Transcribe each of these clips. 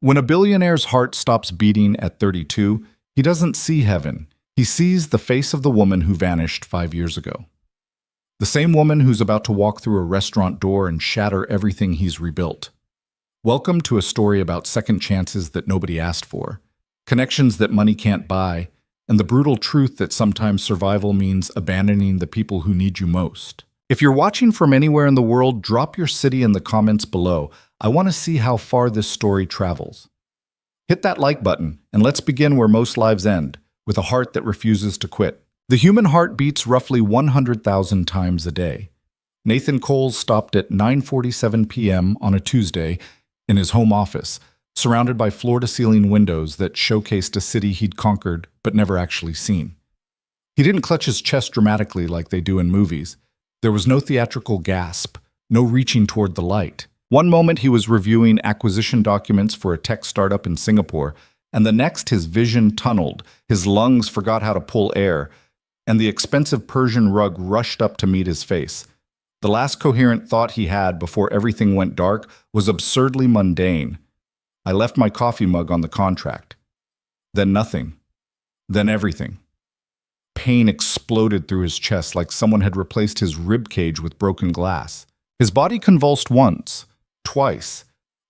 When a billionaire's heart stops beating at 32, he doesn't see heaven. He sees the face of the woman who vanished 5 years ago. The same woman who's about to walk through a restaurant door and shatter everything he's rebuilt. Welcome to a story about second chances that nobody asked for, connections that money can't buy, and the brutal truth that sometimes survival means abandoning the people who need you most. If you're watching from anywhere in the world, drop your city in the comments below. I want to see how far this story travels. Hit that like button, and let's begin where most lives end, with a heart that refuses to quit. The human heart beats roughly 100,000 times a day. Nathan Coles stopped at 9:47 p.m. on a Tuesday in his home office, surrounded by floor-to-ceiling windows that showcased a city he'd conquered but never actually seen. He didn't clutch his chest dramatically like they do in movies. There was no theatrical gasp, no reaching toward the light. One moment he was reviewing acquisition documents for a tech startup in Singapore, and the next his vision tunneled, his lungs forgot how to pull air, and the expensive Persian rug rushed up to meet his face. The last coherent thought he had before everything went dark was absurdly mundane. I left my coffee mug on the contract. Then nothing. Then everything. Pain exploded through his chest like someone had replaced his rib cage with broken glass. His body convulsed once, twice,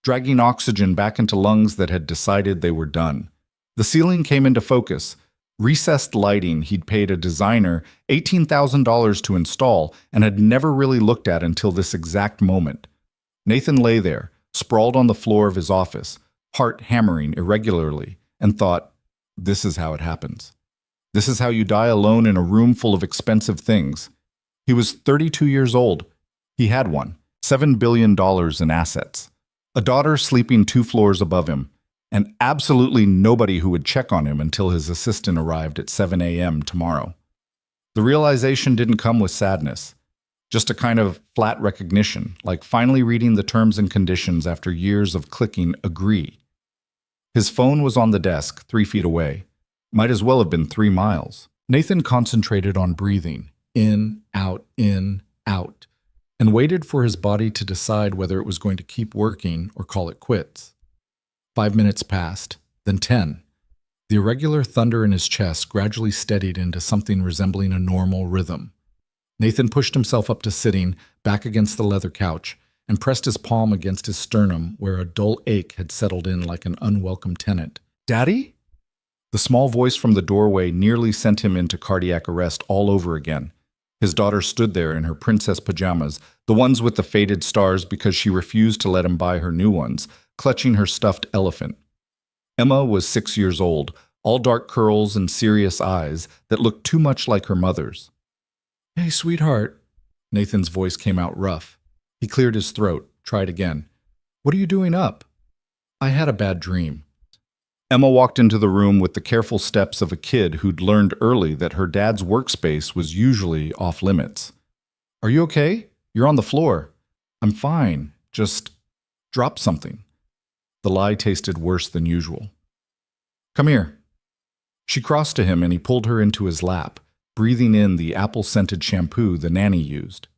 dragging oxygen back into lungs that had decided they were done. The ceiling came into focus. Recessed lighting he'd paid a designer $18,000 to install and had never really looked at until this exact moment. Nathan lay there, sprawled on the floor of his office, heart hammering irregularly, and thought, this is how it happens. This is how you die alone in a room full of expensive things. He was 32 years old. He had one, $7 billion in assets. A daughter sleeping 2 floors above him, and absolutely nobody who would check on him until his assistant arrived at 7 a.m. tomorrow. The realization didn't come with sadness, just a kind of flat recognition, like finally reading the terms and conditions after years of clicking agree. His phone was on the desk, 3 feet away. Might as well have been 3 miles. Nathan concentrated on breathing, in, out, and waited for his body to decide whether it was going to keep working or call it quits. 5 minutes passed, then 10. The irregular thunder in his chest gradually steadied into something resembling a normal rhythm. Nathan pushed himself up to sitting, back against the leather couch, and pressed his palm against his sternum where a dull ache had settled in like an unwelcome tenant. "Daddy?" The small voice from the doorway nearly sent him into cardiac arrest all over again. His daughter stood there in her princess pajamas, the ones with the faded stars because she refused to let him buy her new ones, clutching her stuffed elephant. Emma was 6 years old, all dark curls and serious eyes that looked too much like her mother's. "Hey, sweetheart." Nathan's voice came out rough. He cleared his throat, tried again. "What are you doing up?" "I had a bad dream." Emma walked into the room with the careful steps of a kid who'd learned early that her dad's workspace was usually off limits. "Are you okay? You're on the floor." "I'm fine. Just drop something." The lie tasted worse than usual. "Come here." She crossed to him and he pulled her into his lap, breathing in the apple-scented shampoo the nanny used.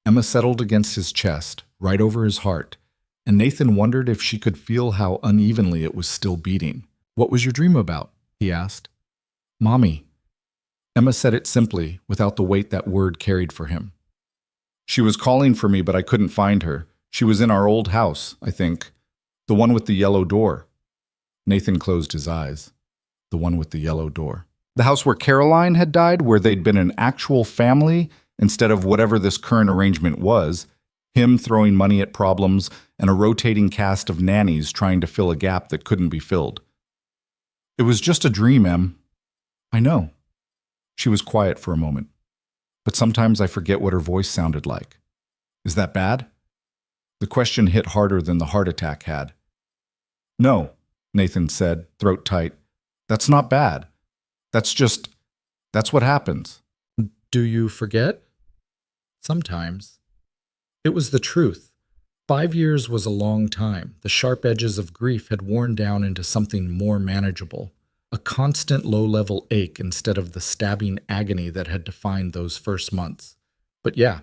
Emma settled against his chest, right over his heart, and Nathan wondered if she could feel how unevenly it was still beating. "What was your dream about?" he asked. "Mommy." Emma said it simply, without the weight that word carried for him. "She was calling for me, but I couldn't find her. She was in our old house, I think. The one with the yellow door." Nathan closed his eyes. The one with the yellow door. The house where Caroline had died, where they'd been an actual family instead of whatever this current arrangement was, him throwing money at problems and a rotating cast of nannies trying to fill a gap that couldn't be filled. "It was just a dream, Em." "I know." She was quiet for a moment. "But sometimes I forget what her voice sounded like. Is that bad?" The question hit harder than the heart attack had. "No," Nathan said, throat tight. "That's not bad. That's what happens." "Do you forget?" "Sometimes." It was the truth. 5 years was a long time. The sharp edges of grief had worn down into something more manageable, a constant low-level ache instead of the stabbing agony that had defined those first months. But yeah,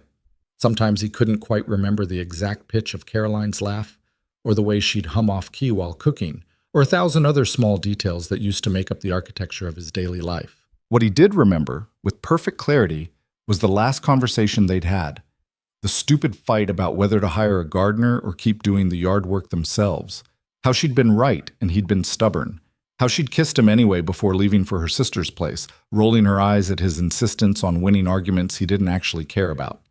sometimes he couldn't quite remember the exact pitch of Caroline's laugh, or the way she'd hum off key while cooking, or 1,000 other small details that used to make up the architecture of his daily life. What he did remember, with perfect clarity, was the last conversation they'd had. The stupid fight about whether to hire a gardener or keep doing the yard work themselves. How she'd been right and he'd been stubborn. How she'd kissed him anyway before leaving for her sister's place, rolling her eyes at his insistence on winning arguments he didn't actually care about.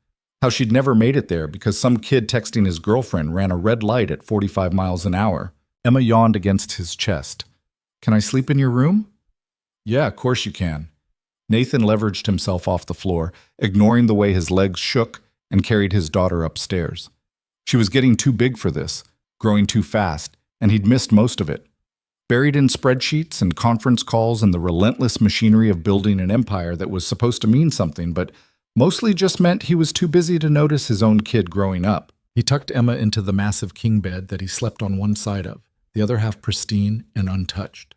How she'd never made it there because some kid texting his girlfriend ran a red light at 45 miles an hour. Emma yawned against his chest. "Can I sleep in your room?" "Yeah, of course you can." Nathan leveraged himself off the floor, ignoring the way his legs shook, and carried his daughter upstairs. She was getting too big for this, growing too fast, and he'd missed most of it. Buried in spreadsheets and conference calls and the relentless machinery of building an empire that was supposed to mean something, but mostly just meant he was too busy to notice his own kid growing up. He tucked Emma into the massive king bed that he slept on one side of, the other half pristine and untouched.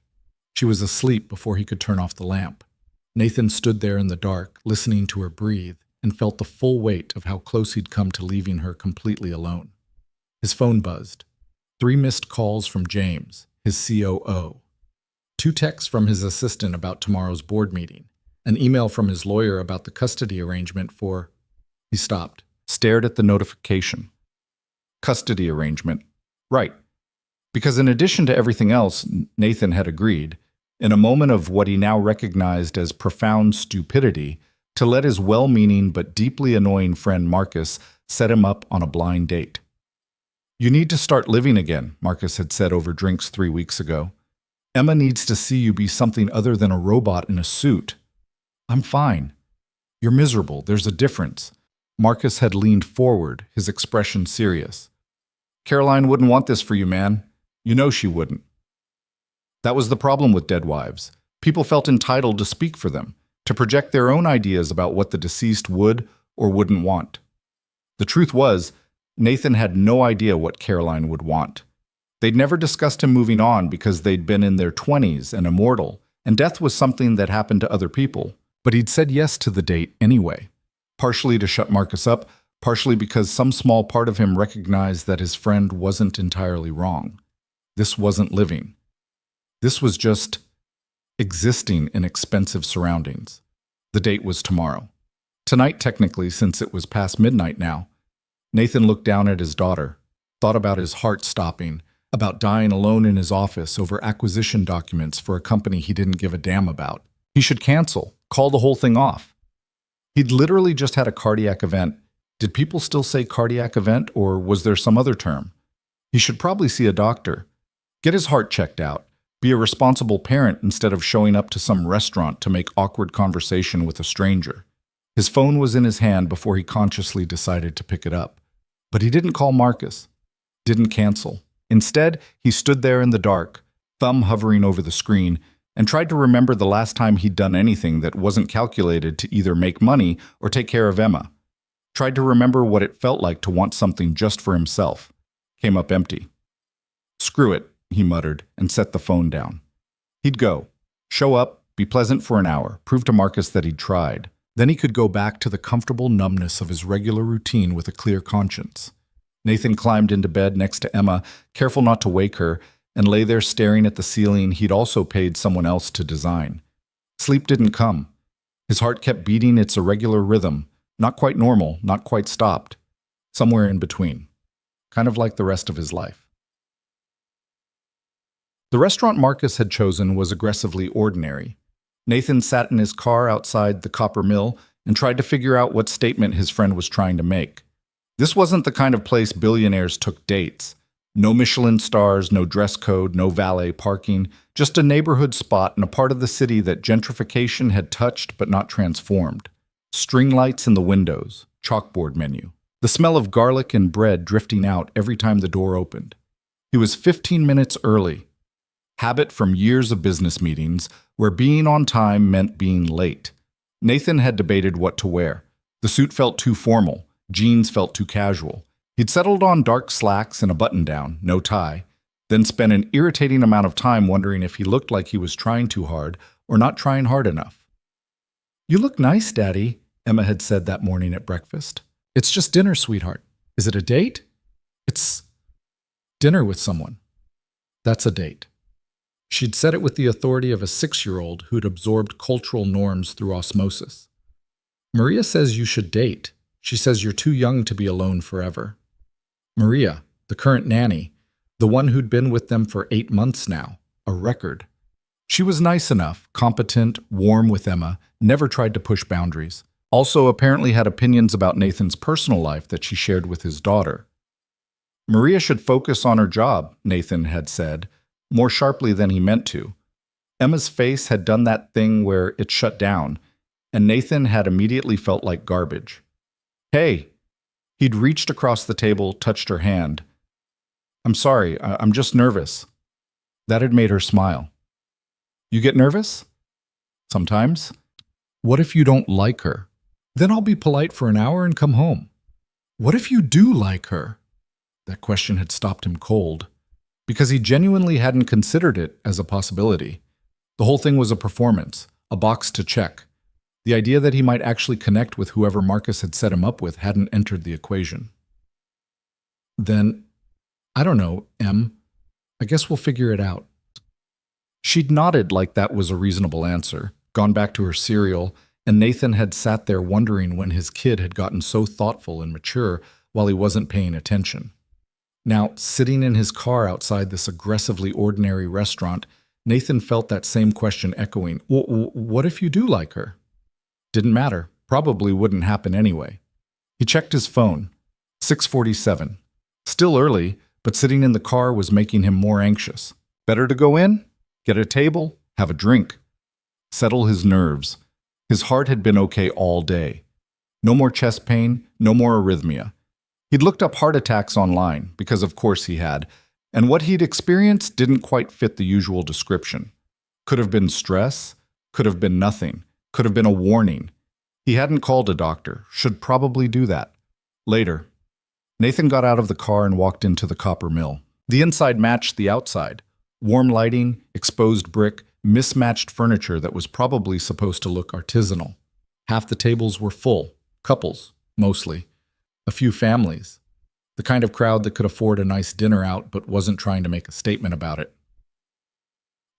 She was asleep before he could turn off the lamp. Nathan stood there in the dark, listening to her breathe, and felt the full weight of how close he'd come to leaving her completely alone. His phone buzzed. 3 missed calls from James, his COO. 2 texts from his assistant about tomorrow's board meeting. An email from his lawyer about the custody arrangement for... He stopped, stared at the notification. Custody arrangement. Right. Because in addition to everything else, Nathan had agreed, in a moment of what he now recognized as profound stupidity, to let his well-meaning but deeply annoying friend Marcus set him up on a blind date. "You need to start living again," Marcus had said over drinks 3 weeks ago. "Emma needs to see you be something other than a robot in a suit." "I'm fine." "You're miserable. There's a difference." Marcus had leaned forward, his expression serious. "Caroline wouldn't want this for you, man. You know she wouldn't." That was the problem with dead wives. People felt entitled to speak for them, to project their own ideas about what the deceased would or wouldn't want. The truth was, Nathan had no idea what Caroline would want. They'd never discussed him moving on because they'd been in their 20s and immortal, and death was something that happened to other people. But he'd said yes to the date anyway, partially to shut Marcus up, partially because some small part of him recognized that his friend wasn't entirely wrong. This wasn't living. This was just existing in expensive surroundings. The date was tomorrow. Tonight, technically, since it was past midnight now. Nathan looked down at his daughter, thought about his heart stopping, about dying alone in his office over acquisition documents for a company he didn't give a damn about. He should cancel, call the whole thing off. He'd literally just had a cardiac event. Did people still say cardiac event, or was there some other term? He should probably see a doctor. Get his heart checked out. Be a responsible parent instead of showing up to some restaurant to make awkward conversation with a stranger. His phone was in his hand before he consciously decided to pick it up. But he didn't call Marcus. Didn't cancel. Instead, he stood there in the dark, thumb hovering over the screen, and tried to remember the last time he'd done anything that wasn't calculated to either make money or take care of Emma. Tried to remember what it felt like to want something just for himself. Came up empty. "Screw it," he muttered, and set the phone down. He'd go, show up, be pleasant for an hour, prove to Marcus that he'd tried. Then he could go back to the comfortable numbness of his regular routine with a clear conscience. Nathan climbed into bed next to Emma, careful not to wake her, and lay there staring at the ceiling he'd also paid someone else to design. Sleep didn't come. His heart kept beating its irregular rhythm, not quite normal, not quite stopped, somewhere in between, kind of like the rest of his life. The restaurant Marcus had chosen was aggressively ordinary. Nathan sat in his car outside the copper mill and tried to figure out what statement his friend was trying to make. This wasn't the kind of place billionaires took dates. No Michelin stars, no dress code, no valet parking, just a neighborhood spot in a part of the city that gentrification had touched but not transformed. String lights in the windows, chalkboard menu. The smell of garlic and bread drifting out every time the door opened. He was 15 minutes early. Habit from years of business meetings where being on time meant being late. Nathan had debated what to wear. The suit felt too formal. Jeans felt too casual. He'd settled on dark slacks and a button-down, no tie, then spent an irritating amount of time wondering if he looked like he was trying too hard or not trying hard enough. "You look nice, Daddy," Emma had said that morning at breakfast. "It's just dinner, sweetheart." "Is it a date?" "It's dinner with someone." "That's a date." She'd said it with the authority of a 6-year-old who'd absorbed cultural norms through osmosis. Maria says you should date. She says you're too young to be alone forever. Maria, the current nanny, the one who'd been with them for 8 months now, a record. She was nice enough, competent, warm with Emma, never tried to push boundaries. Also apparently had opinions about Nathan's personal life that she shared with his daughter. Maria should focus on her job, Nathan had said, more sharply than he meant to. Emma's face had done that thing where it shut down, and Nathan had immediately felt like garbage. Hey! He'd reached across the table, touched her hand. I'm sorry, I'm just nervous. That had made her smile. You get nervous? Sometimes. What if you don't like her? Then I'll be polite for an hour and come home. What if you do like her? That question had stopped him cold, because he genuinely hadn't considered it as a possibility. The whole thing was a performance, a box to check. The idea that he might actually connect with whoever Marcus had set him up with hadn't entered the equation. Then, I don't know, Em. I guess we'll figure it out. She'd nodded like that was a reasonable answer, gone back to her cereal, and Nathan had sat there wondering when his kid had gotten so thoughtful and mature while he wasn't paying attention. Now, sitting in his car outside this aggressively ordinary restaurant, Nathan felt that same question echoing. What if you do like her? Didn't matter. Probably wouldn't happen anyway. He checked his phone. 6:47. Still early, but sitting in the car was making him more anxious. Better to go in? Get a table? Have a drink? Settle his nerves. His heart had been okay all day. No more chest pain, no more arrhythmia. He'd looked up heart attacks online, because of course he had, and what he'd experienced didn't quite fit the usual description. Could have been stress, could have been nothing, could have been a warning. He hadn't called a doctor, should probably do that. Later. Nathan got out of the car and walked into the copper mill. The inside matched the outside. Warm lighting, exposed brick, mismatched furniture that was probably supposed to look artisanal. Half the tables were full, couples, mostly. A few families. The kind of crowd that could afford a nice dinner out but wasn't trying to make a statement about it.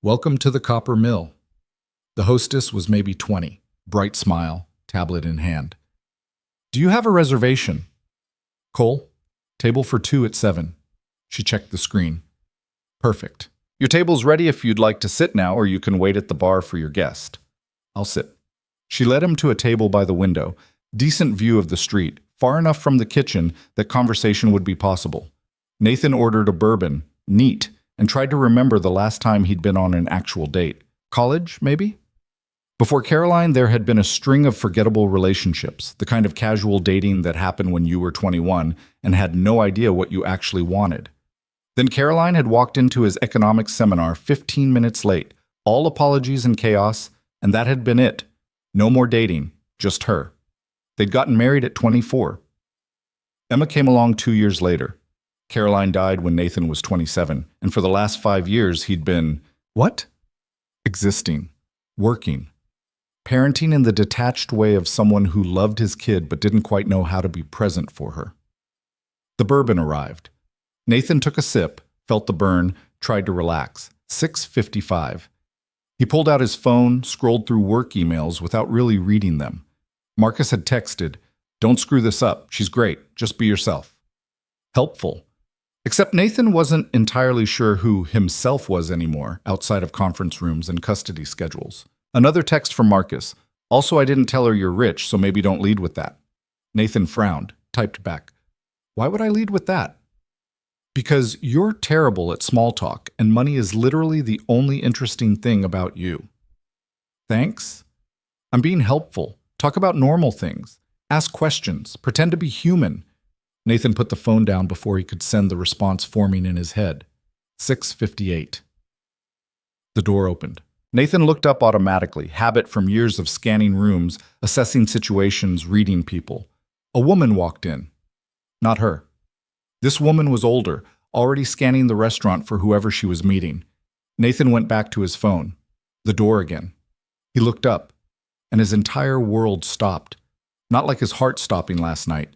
Welcome to the copper mill. The hostess was maybe 20, bright smile, tablet in hand. Do you have a reservation? Cole, table for 2 at 7. She checked the screen. Perfect. Your table's ready if you'd like to sit now, or you can wait at the bar for your guest. I'll sit. She led him to a table by the window, decent view of the street, far enough from the kitchen that conversation would be possible. Nathan ordered a bourbon, neat, and tried to remember the last time he'd been on an actual date. College, maybe? Before Caroline, there had been a string of forgettable relationships, the kind of casual dating that happened when you were 21 and had no idea what you actually wanted. Then Caroline had walked into his economics seminar 15 minutes late, all apologies and chaos, and that had been it. No more dating, just her. They'd gotten married at 24. Emma came along 2 years later. Caroline died when Nathan was 27, and for the last 5 years he'd been, what? Existing, working, parenting in the detached way of someone who loved his kid but didn't quite know how to be present for her. The bourbon arrived. Nathan took a sip, felt the burn, tried to relax. 6:55. He pulled out his phone, scrolled through work emails without really reading them. Marcus had texted, "Don't screw this up. She's great. Just be yourself." Helpful. Except Nathan wasn't entirely sure who himself was anymore, outside of conference rooms and custody schedules. Another text from Marcus. Also, I didn't tell her you're rich, so maybe don't lead with that. Nathan frowned, typed back. Why would I lead with that? Because you're terrible at small talk, and money is literally the only interesting thing about you. Thanks. I'm being helpful. Talk about normal things. Ask questions. Pretend to be human. Nathan put the phone down before he could send the response forming in his head. 6:58. The door opened. Nathan looked up automatically, habit from years of scanning rooms, assessing situations, reading people. A woman walked in. Not her. This woman was older, already scanning the restaurant for whoever she was meeting. Nathan went back to his phone. The door again. He looked up, and his entire world stopped. Not like his heart stopping last night.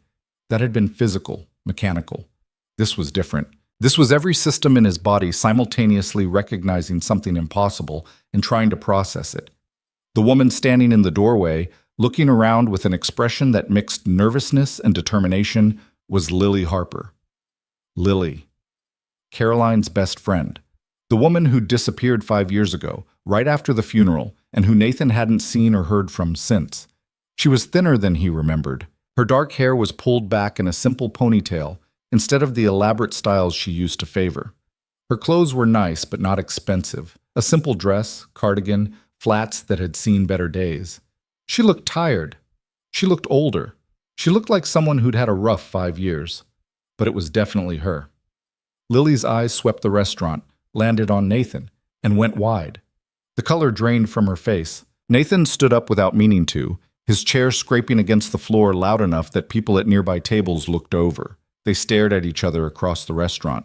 That had been physical, mechanical. This was different. This was every system in his body simultaneously recognizing something impossible and trying to process it. The woman standing in the doorway, looking around with an expression that mixed nervousness and determination, was Lily Harper. Lily, Caroline's best friend. The woman who disappeared 5 years ago, right after the funeral, and who Nathan hadn't seen or heard from since. She was thinner than he remembered. Her dark hair was pulled back in a simple ponytail, instead of the elaborate styles she used to favor. Her clothes were nice but not expensive. A simple dress, cardigan, flats that had seen better days. She looked tired. She looked older. She looked like someone who'd had a rough 5 years. But it was definitely her. Lily's eyes swept the restaurant, landed on Nathan, and went wide. The color drained from her face. Nathan stood up without meaning to, his chair scraping against the floor loud enough that people at nearby tables looked over. They stared at each other across the restaurant.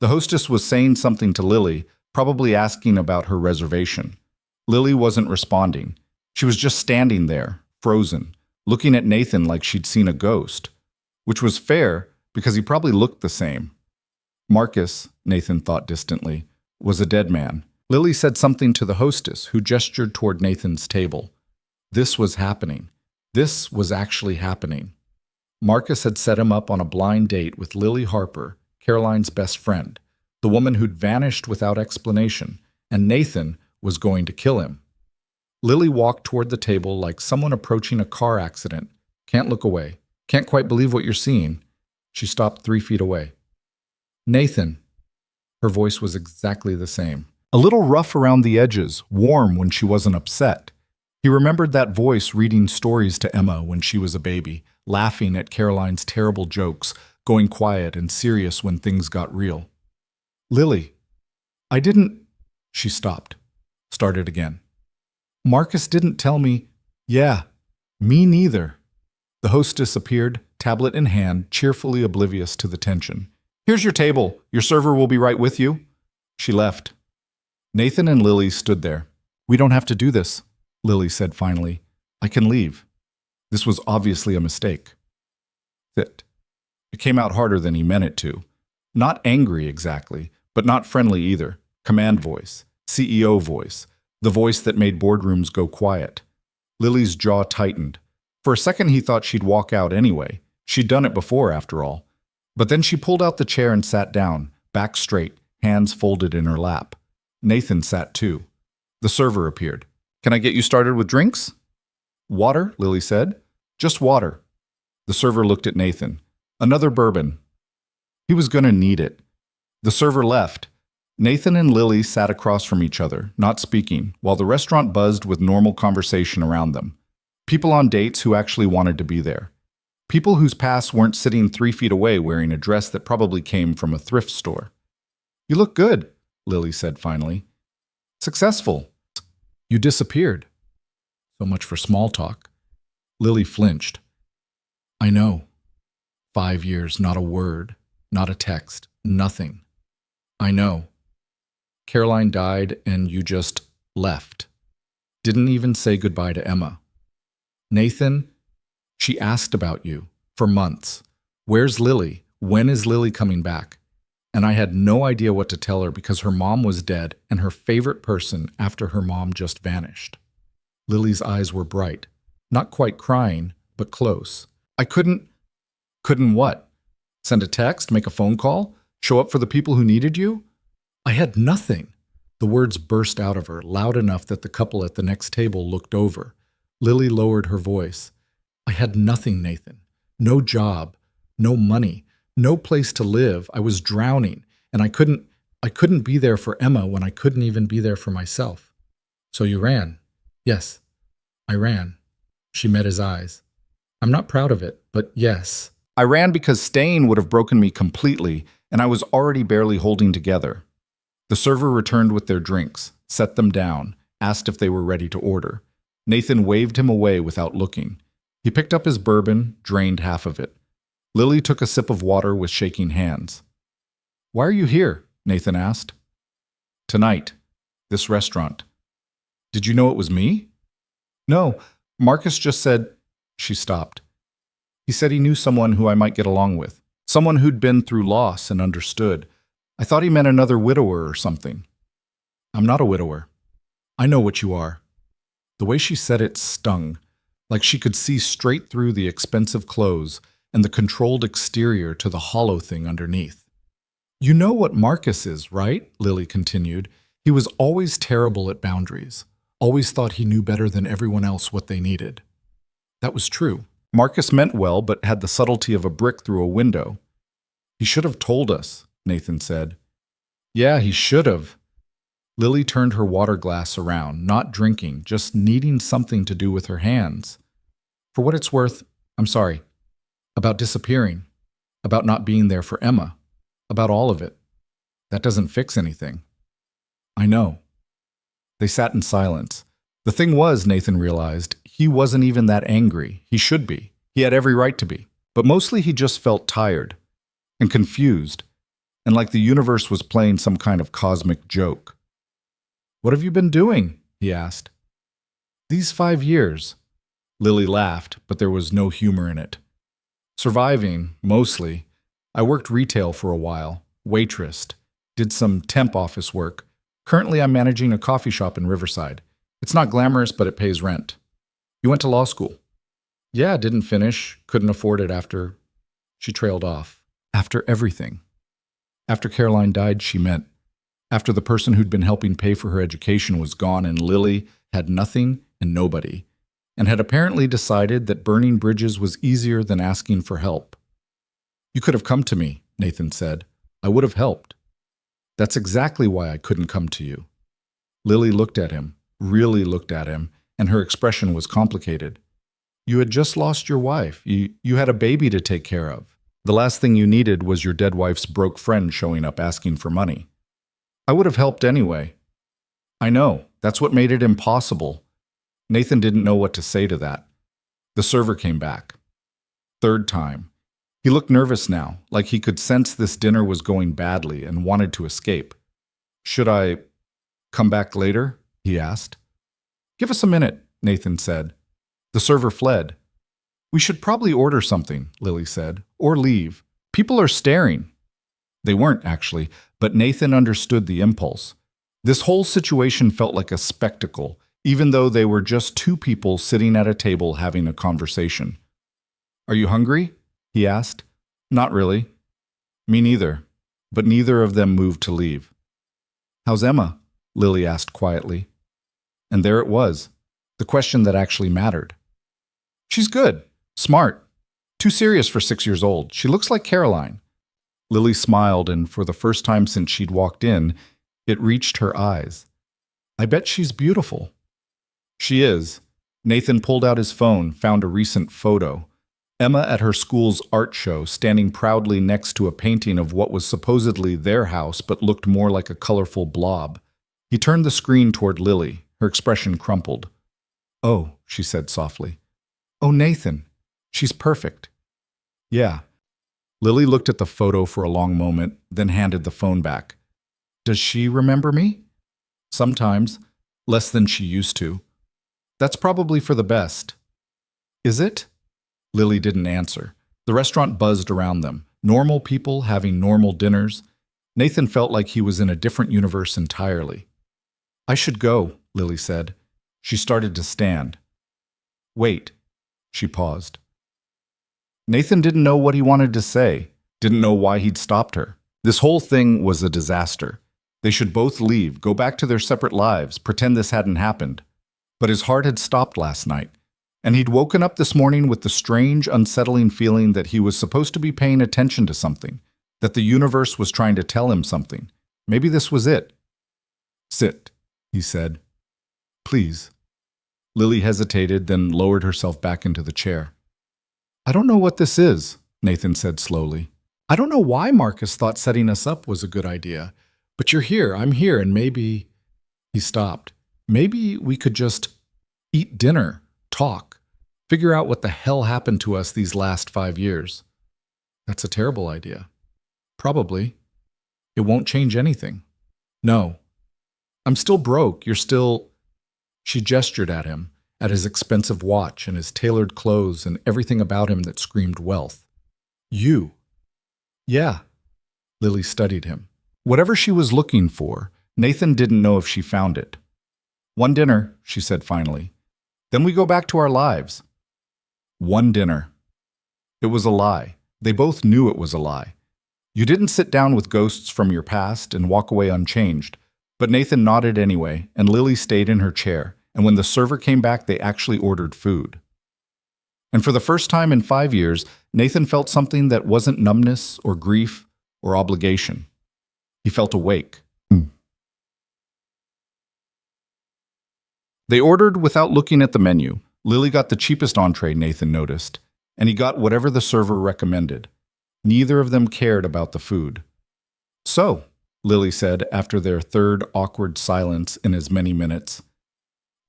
The hostess was saying something to Lily, probably asking about her reservation. Lily wasn't responding. She was just standing there, frozen, looking at Nathan like she'd seen a ghost. Which was fair, because he probably looked the same. Marcus, Nathan thought distantly, was a dead man. Lily said something to the hostess, who gestured toward Nathan's table. This was happening. This was actually happening. Marcus had set him up on a blind date with Lily Harper, Caroline's best friend, the woman who'd vanished without explanation, and Nathan was going to kill him. Lily walked toward the table like someone approaching a car accident. Can't look away. Can't quite believe what you're seeing. She stopped 3 feet away. Nathan. Her voice was exactly the same. A little rough around the edges, warm when she wasn't upset. He remembered that voice reading stories to Emma when she was a baby, laughing at Caroline's terrible jokes, going quiet and serious when things got real. Lily. I didn't... She stopped. Started again. Marcus didn't tell me... Yeah, me neither. The hostess appeared, tablet in hand, cheerfully oblivious to the tension. Here's your table. Your server will be right with you. She left. Nathan and Lily stood there. We don't have to do this, Lily said finally. I can leave. This was obviously a mistake. It came out harder than he meant it to. Not angry exactly, but not friendly either. Command voice, CEO voice, the voice that made boardrooms go quiet. Lily's jaw tightened. For a second he thought she'd walk out anyway. She'd done it before, after all. But then she pulled out the chair and sat down, back straight, hands folded in her lap. Nathan sat too. The server appeared. Can I get you started with drinks? Water, Lily said. Just water. The server looked at Nathan. Another bourbon. He was going to need it. The server left. Nathan and Lily sat across from each other, not speaking, while the restaurant buzzed with normal conversation around them. People on dates who actually wanted to be there. People whose pasts weren't sitting 3 feet away wearing a dress that probably came from a thrift store. You look good, Lily said finally. Successful. You disappeared. So much for small talk. Lily flinched. I know. 5 years, not a word, not a text, nothing. I know. Caroline died and you just left. Didn't even say goodbye to Emma. Nathan, she asked about you for months. Where's Lily? When is Lily coming back? And I had no idea what to tell her because her mom was dead and her favorite person after her mom just vanished. Lily's eyes were bright, not quite crying, but close. I couldn't what? Send a text, make a phone call, show up for the people who needed you? I had nothing. The words burst out of her, loud enough that the couple at the next table looked over. Lily lowered her voice. I had nothing, Nathan. No job, no money, no place to live. I was drowning, and I couldn't be there for Emma when I couldn't even be there for myself. So you ran? Yes, I ran. She met his eyes. I'm not proud of it, but yes. I ran because staying would have broken me completely, and I was already barely holding together. The server returned with their drinks, set them down, asked if they were ready to order. Nathan waved him away without looking. He picked up his bourbon, drained half of it. Lily took a sip of water with shaking hands. Why are you here? Nathan asked. Tonight. This restaurant. Did you know it was me? No, Marcus just said... She stopped. He said he knew someone who I might get along with. Someone who'd been through loss and understood. I thought he meant another widower or something. I'm not a widower. I know what you are. The way she said it stung, like she could see straight through the expensive clothes and the controlled exterior to the hollow thing underneath. You know what Marcus is, right? Lily continued. He was always terrible at boundaries, always thought he knew better than everyone else what they needed. That was true. Marcus meant well, but had the subtlety of a brick through a window. He should have told us, Nathan said. Yeah, he should have. Lily turned her water glass around, not drinking, just needing something to do with her hands. For what it's worth, I'm sorry. About disappearing. About not being there for Emma. About all of it. That doesn't fix anything. I know. They sat in silence. The thing was, Nathan realized, he wasn't even that angry. He should be. He had every right to be. But mostly he just felt tired and confused, and like the universe was playing some kind of cosmic joke. What have you been doing? He asked. These 5 years. Lily laughed, but there was no humor in it. Surviving, mostly. I worked retail for a while, waitressed, did some temp office work. Currently I'm managing a coffee shop in Riverside. It's not glamorous, but it pays rent. You went to law school. Yeah, didn't finish, couldn't afford it after... She trailed off. After everything. After Caroline died, she meant. After the person who'd been helping pay for her education was gone and Lily had nothing and nobody, and had apparently decided that burning bridges was easier than asking for help. You could have come to me, Nathan said. I would have helped. That's exactly why I couldn't come to you. Lily looked at him, really looked at him, and her expression was complicated. You had just lost your wife. You had a baby to take care of. The last thing you needed was your dead wife's broke friend showing up asking for money. I would have helped anyway. I know. That's what made it impossible. Nathan didn't know what to say to that. The server came back. Third time. He looked nervous now, like he could sense this dinner was going badly and wanted to escape. Should I come back later? He asked. Give us a minute, Nathan said. The server fled. We should probably order something, Lily said, or leave. People are staring. They weren't, actually, but Nathan understood the impulse. This whole situation felt like a spectacle, even though they were just two people sitting at a table having a conversation. Are you hungry? He asked. Not really. Me neither. But neither of them moved to leave. How's Emma? Lily asked quietly. And there it was, the question that actually mattered. She's good, smart, too serious for 6 years old. She looks like Caroline. Lily smiled, and for the first time since she'd walked in, it reached her eyes. I bet she's beautiful. She is. Nathan pulled out his phone, found a recent photo. Emma at her school's art show, standing proudly next to a painting of what was supposedly their house but looked more like a colorful blob. He turned the screen toward Lily. Her expression crumpled. Oh, she said softly. Oh, Nathan. She's perfect. Yeah. Lily looked at the photo for a long moment, then handed the phone back. Does she remember me? Sometimes. Less than she used to. That's probably for the best. Is it? Lily didn't answer. The restaurant buzzed around them. Normal people having normal dinners. Nathan felt like he was in a different universe entirely. I should go, Lily said. She started to stand. Wait. She paused. Nathan didn't know what he wanted to say, didn't know why he'd stopped her. This whole thing was a disaster. They should both leave, go back to their separate lives, pretend this hadn't happened. But his heart had stopped last night, and he'd woken up this morning with the strange, unsettling feeling that he was supposed to be paying attention to something, that the universe was trying to tell him something. Maybe this was it. Sit, he said. Please. Lily hesitated, then lowered herself back into the chair. I don't know what this is, Nathan said slowly. I don't know why Marcus thought setting us up was a good idea, but you're here, I'm here, and maybe... He stopped. Maybe we could just eat dinner, talk, figure out what the hell happened to us these last 5 years. That's a terrible idea. Probably. It won't change anything. No. I'm still broke. You're still... She gestured at him, at his expensive watch and his tailored clothes and everything about him that screamed wealth. You. Yeah. Lily studied him. Whatever she was looking for, Nathan didn't know if she found it. "One dinner," she said finally. "Then we go back to our lives." One dinner. It was a lie. They both knew it was a lie. You didn't sit down with ghosts from your past and walk away unchanged. But Nathan nodded anyway, and Lily stayed in her chair, and when the server came back, they actually ordered food. And for the first time in 5 years, Nathan felt something that wasn't numbness or grief or obligation. He felt awake. They ordered without looking at the menu. Lily got the cheapest entree, Nathan noticed, and he got whatever the server recommended. Neither of them cared about the food. "So," Lily said after their third awkward silence in as many minutes.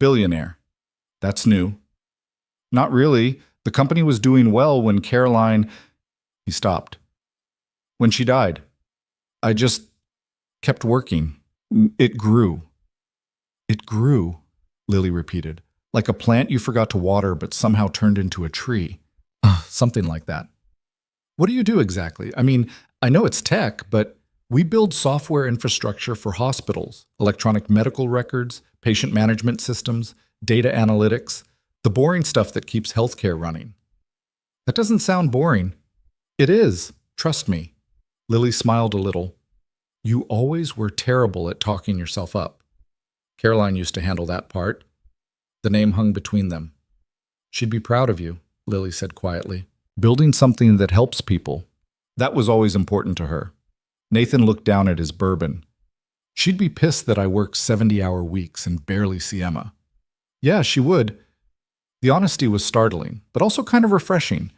"Billionaire. That's new." "Not really. The company was doing well when Caroline—" He stopped. "When she died. I just kept working. It grew." "It grew," Lily repeated, "like a plant you forgot to water but somehow turned into a tree." Something like that. "What do you do exactly? I mean, I know it's tech, but we build software infrastructure for hospitals, electronic medical records, patient management systems, data analytics, the boring stuff that keeps healthcare running." "That doesn't sound boring." "It is. Trust me." Lily smiled a little. "You always were terrible at talking yourself up. Caroline used to handle that part." The name hung between them. "She'd be proud of you," Lily said quietly. "Building something that helps people. That was always important to her." Nathan looked down at his bourbon. "She'd be pissed that I work 70-hour weeks and barely see Emma." "Yeah, she would." The honesty was startling, but also kind of refreshing.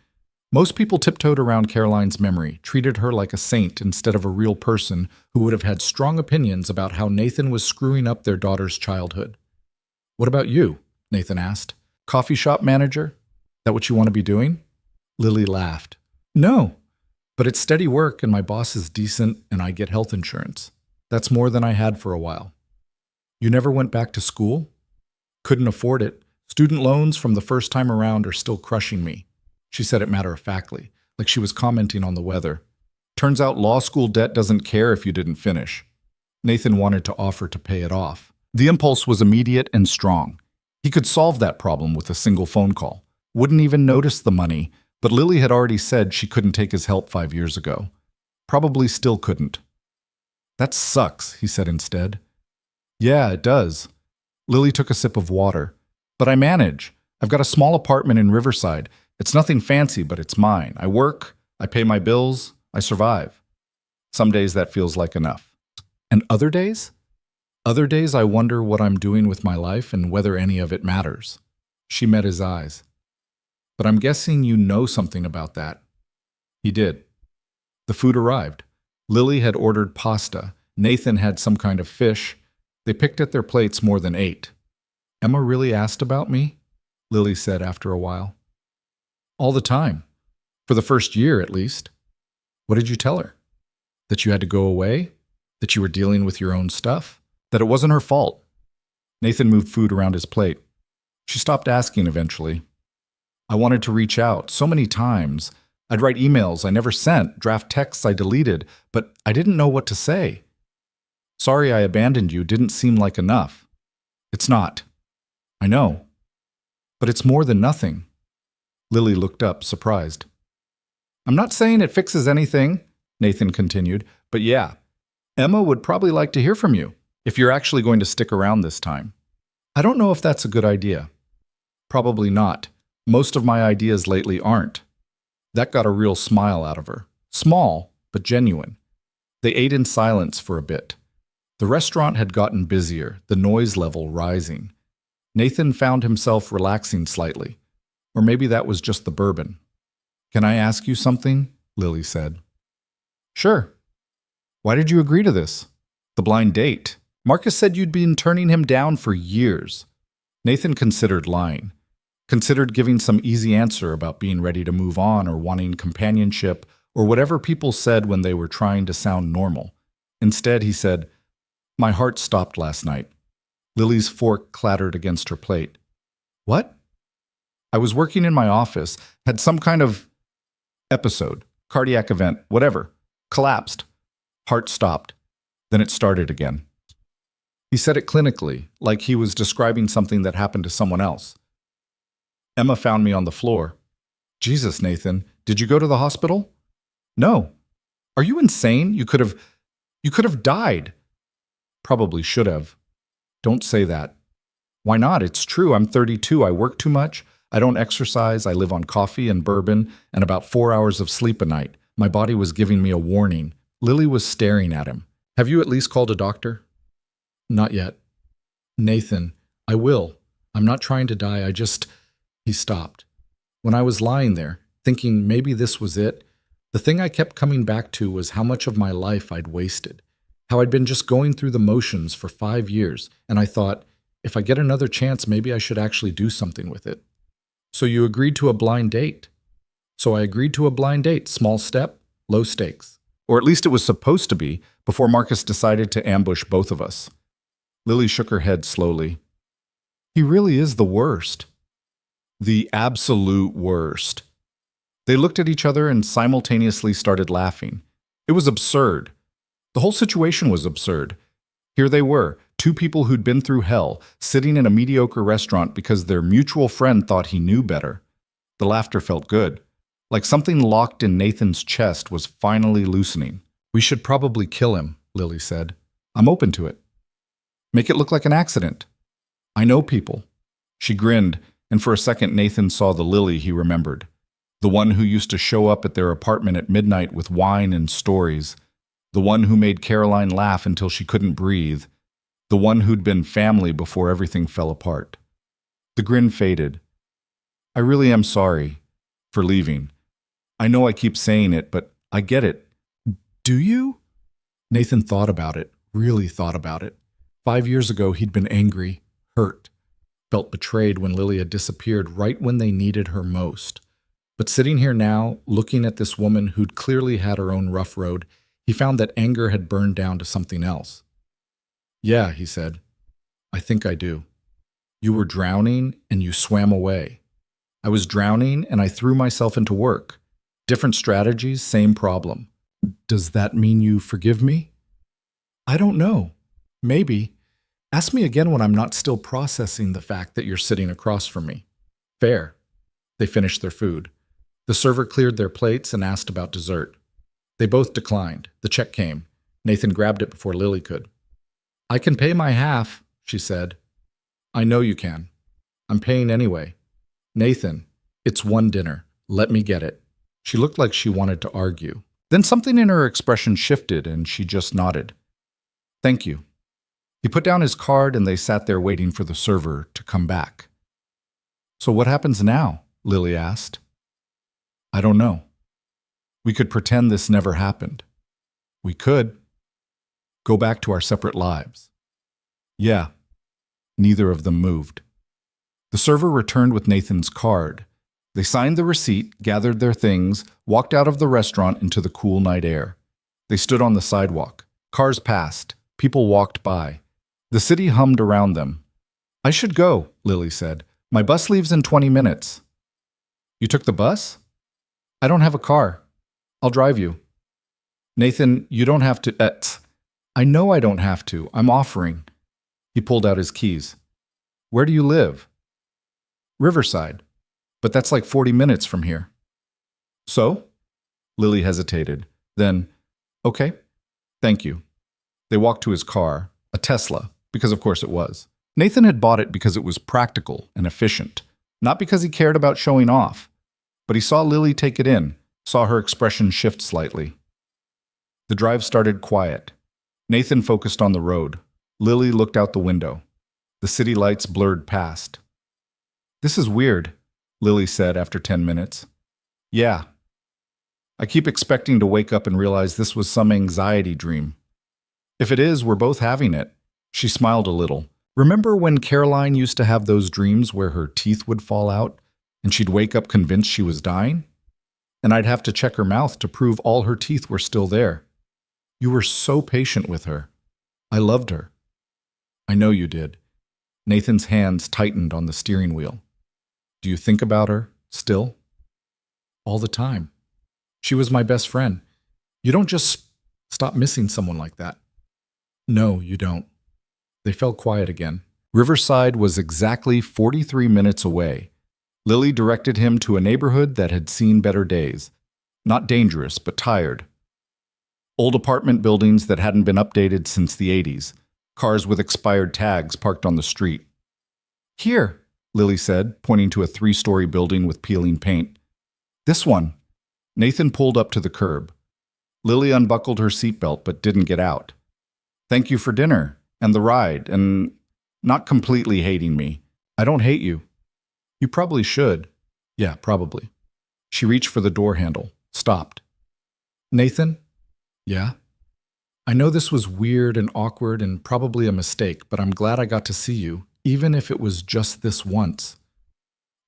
Most people tiptoed around Caroline's memory, treated her like a saint instead of a real person who would have had strong opinions about how Nathan was screwing up their daughter's childhood. "What about you?" Nathan asked. "Coffee shop manager? That what you want to be doing?" Lily laughed. "No, but it's steady work and my boss is decent and I get health insurance. That's more than I had for a while." "You never went back to school?" "Couldn't afford it. Student loans from the first time around are still crushing me." She said it matter-of-factly, like she was commenting on the weather. "Turns out law school debt doesn't care if you didn't finish." Nathan wanted to offer to pay it off. The impulse was immediate and strong. He could solve that problem with a single phone call. Wouldn't even notice the money, but Lily had already said she couldn't take his help 5 years ago. Probably still couldn't. "That sucks," he said instead. "Yeah, it does." Lily took a sip of water. "But I manage. I've got a small apartment in Riverside. It's nothing fancy, but it's mine. I work, I pay my bills, I survive. Some days that feels like enough." "And other days?" "Other days I wonder what I'm doing with my life and whether any of it matters." She met his eyes. "But I'm guessing you know something about that." He did. The food arrived. Lily had ordered pasta. Nathan had some kind of fish. They picked at their plates more than 8. "Emma really asked about me?" Lily said after a while. "All the time. For the first year, at least." "What did you tell her? That you had to go away? That you were dealing with your own stuff? That it wasn't her fault?" Nathan moved food around his plate. She stopped asking eventually. "I wanted to reach out so many times. I'd write emails I never sent, draft texts I deleted, but I didn't know what to say. Sorry I abandoned you didn't seem like enough." "It's not." "I know. But it's more than nothing." Lily looked up, surprised. "I'm not saying it fixes anything," Nathan continued, "but yeah, Emma would probably like to hear from you, if you're actually going to stick around this time." "I don't know if that's a good idea." "Probably not. Most of my ideas lately aren't." That got a real smile out of her. Small, but genuine. They ate in silence for a bit. The restaurant had gotten busier, the noise level rising. Nathan found himself relaxing slightly. Or maybe that was just the bourbon. "Can I ask you something?" Lily said. "Sure." "Why did you agree to this? The blind date. Marcus said you'd been turning him down for years." Nathan considered lying. Considered giving some easy answer about being ready to move on or wanting companionship or whatever people said when they were trying to sound normal. Instead, he said, "My heart stopped last night." Lily's fork clattered against her plate. "What?" "I was working in my office, had some kind of episode, cardiac event, whatever. Collapsed. Heart stopped. Then it started again. He said it clinically, like he was describing something that happened to someone else. Emma found me on the floor. Jesus, Nathan, did you go to the hospital? No. Are you insane? You could have died. Probably should have. Don't say that. Why not? It's true. I'm 32. I work too much. I don't exercise. I live on coffee and bourbon and about 4 hours of sleep a night. My body was giving me a warning. Lily was staring at him. Have you at least called a doctor? Not yet. Nathan, I will. I'm not trying to die. He stopped. When I was lying there, thinking maybe this was it, the thing I kept coming back to was how much of my life I'd wasted. How I'd been just going through the motions for 5 years, and I thought, if I get another chance, maybe I should actually do something with it. So you agreed to a blind date. So I agreed to a blind date, small step, low stakes. Or at least it was supposed to be, before Marcus decided to ambush both of us. Lily shook her head slowly. He really is the worst. The absolute worst. They looked at each other and simultaneously started laughing. It was absurd. The whole situation was absurd. Here they were, two people who'd been through hell, sitting in a mediocre restaurant because their mutual friend thought he knew better. The laughter felt good. Like something locked in Nathan's chest was finally loosening. We should probably kill him, Lily said. I'm open to it. Make it look like an accident. I know people. She grinned, and for a second Nathan saw the Lily he remembered. The one who used to show up at their apartment at midnight with wine and stories. The one who made Caroline laugh until she couldn't breathe. The one who'd been family before everything fell apart. The grin faded. I really am sorry for leaving. I know I keep saying it, but I get it. Do you? Nathan thought about it, really thought about it. 5 years ago, he'd been angry, hurt, felt betrayed when Lily had disappeared right when they needed her most. But sitting here now, looking at this woman who'd clearly had her own rough road, he found that anger had burned down to something else. Yeah, he said. I think I do. You were drowning and you swam away. I was drowning and I threw myself into work. Different strategies, same problem. Does that mean you forgive me? I don't know. Maybe. Ask me again when I'm not still processing the fact that you're sitting across from me. Fair. They finished their food. The server cleared their plates and asked about dessert. They both declined. The check came. Nathan grabbed it before Lily could. I can pay my half, she said. I know you can. I'm paying anyway. Nathan, it's one dinner. Let me get it. She looked like she wanted to argue. Then something in her expression shifted and she just nodded. Thank you. He put down his card and they sat there waiting for the server to come back. So what happens now? Lily asked. I don't know. We could pretend this never happened. We could. Go back to our separate lives. Yeah. Neither of them moved. The server returned with Nathan's card. They signed the receipt, gathered their things, walked out of the restaurant into the cool night air. They stood on the sidewalk. Cars passed. People walked by. The city hummed around them. I should go, Lily said. My bus leaves in 20 minutes. You took the bus? I don't have a car. I'll drive you. Nathan, you don't have to. I know I don't have to. I'm offering. He pulled out his keys. Where do you live? Riverside. But that's like 40 minutes from here. So? Lily hesitated. Then, okay, thank you. They walked to his car, a Tesla, because of course it was. Nathan had bought it because it was practical and efficient, not because he cared about showing off. But he saw Lily take it in, saw her expression shift slightly. The drive started quiet. Nathan focused on the road. Lily looked out the window. The city lights blurred past. This is weird, Lily said after 10 minutes. Yeah. I keep expecting to wake up and realize this was some anxiety dream. If it is, we're both having it. She smiled a little. Remember when Caroline used to have those dreams where her teeth would fall out and she'd wake up convinced she was dying? And I'd have to check her mouth to prove all her teeth were still there. You were so patient with her. I loved her. I know you did. Nathan's hands tightened on the steering wheel. Do you think about her, still? All the time. She was my best friend. You don't just stop missing someone like that. No, you don't. They fell quiet again. Riverside was exactly 43 minutes away. Lily directed him to a neighborhood that had seen better days. Not dangerous, but tired. Old apartment buildings that hadn't been updated since the 80s. Cars with expired tags parked on the street. Here, Lily said, pointing to a 3-story building with peeling paint. This one. Nathan pulled up to the curb. Lily unbuckled her seatbelt but didn't get out. Thank you for dinner, and the ride, and not completely hating me. I don't hate you. You probably should. Yeah, probably. She reached for the door handle, stopped. Nathan? Yeah? I know this was weird and awkward and probably a mistake, but I'm glad I got to see you, even if it was just this once.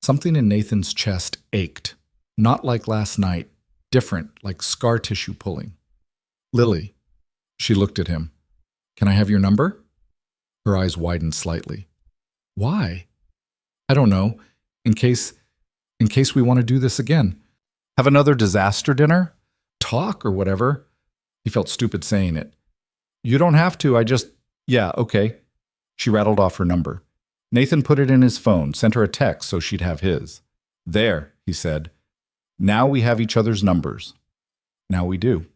Something in Nathan's chest ached. Not like last night, different, like scar tissue pulling. Lily. She looked at him. Can I have your number? Her eyes widened slightly. Why? I don't know. In case we want to do this again. Have another disaster dinner? Talk or whatever. He felt stupid saying it. You don't have to, Yeah, okay. She rattled off her number. Nathan put it in his phone, sent her a text so she'd have his. There, he said. Now we have each other's numbers. Now we do.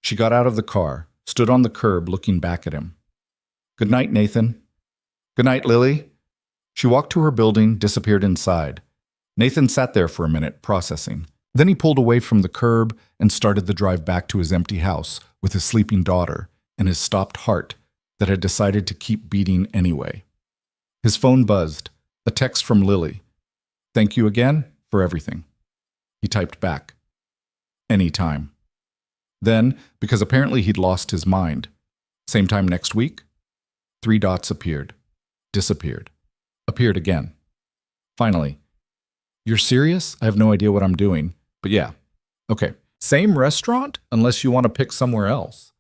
She got out of the car, stood on the curb looking back at him. Good night, Nathan. Good night, Lily. She walked to her building, disappeared inside. Nathan sat there for a minute, processing. Then he pulled away from the curb and started the drive back to his empty house with his sleeping daughter and his stopped heart that had decided to keep beating anyway. His phone buzzed, a text from Lily. Thank you again for everything. He typed back. Anytime. Then, because apparently he'd lost his mind, same time next week, 3 dots appeared, disappeared, appeared again. Finally, you're serious? I have no idea what I'm doing, but yeah. Okay, same restaurant unless you want to pick somewhere else.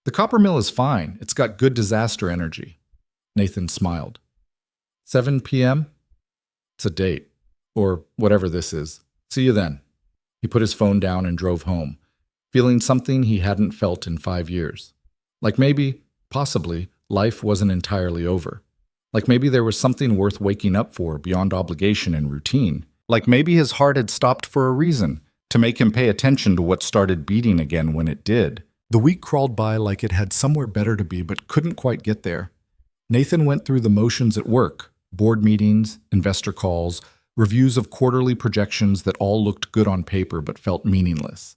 The Copper Mill is fine. It's got good disaster energy. Nathan smiled. 7 p.m.? It's a date, or whatever this is. See you then. He put his phone down and drove home, feeling something he hadn't felt in 5 years. Like maybe, possibly, life wasn't entirely over. Like maybe there was something worth waking up for beyond obligation and routine. Like maybe his heart had stopped for a reason, to make him pay attention to what started beating again when it did. The week crawled by like it had somewhere better to be but couldn't quite get there. Nathan went through the motions at work, board meetings, investor calls, reviews of quarterly projections that all looked good on paper but felt meaningless.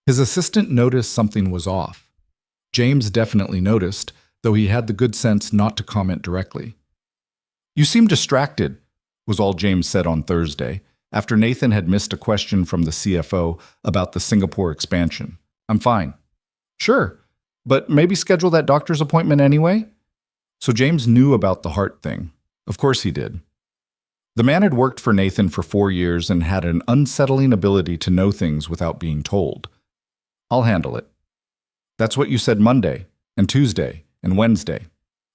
His assistant noticed something was off. James definitely noticed, though he had the good sense not to comment directly. You seem distracted, was all James said on Thursday, after Nathan had missed a question from the CFO about the Singapore expansion. I'm fine. Sure, but maybe schedule that doctor's appointment anyway? So James knew about the heart thing. Of course he did. The man had worked for Nathan for 4 years and had an unsettling ability to know things without being told. I'll handle it. That's what you said Monday, and Tuesday, and Wednesday.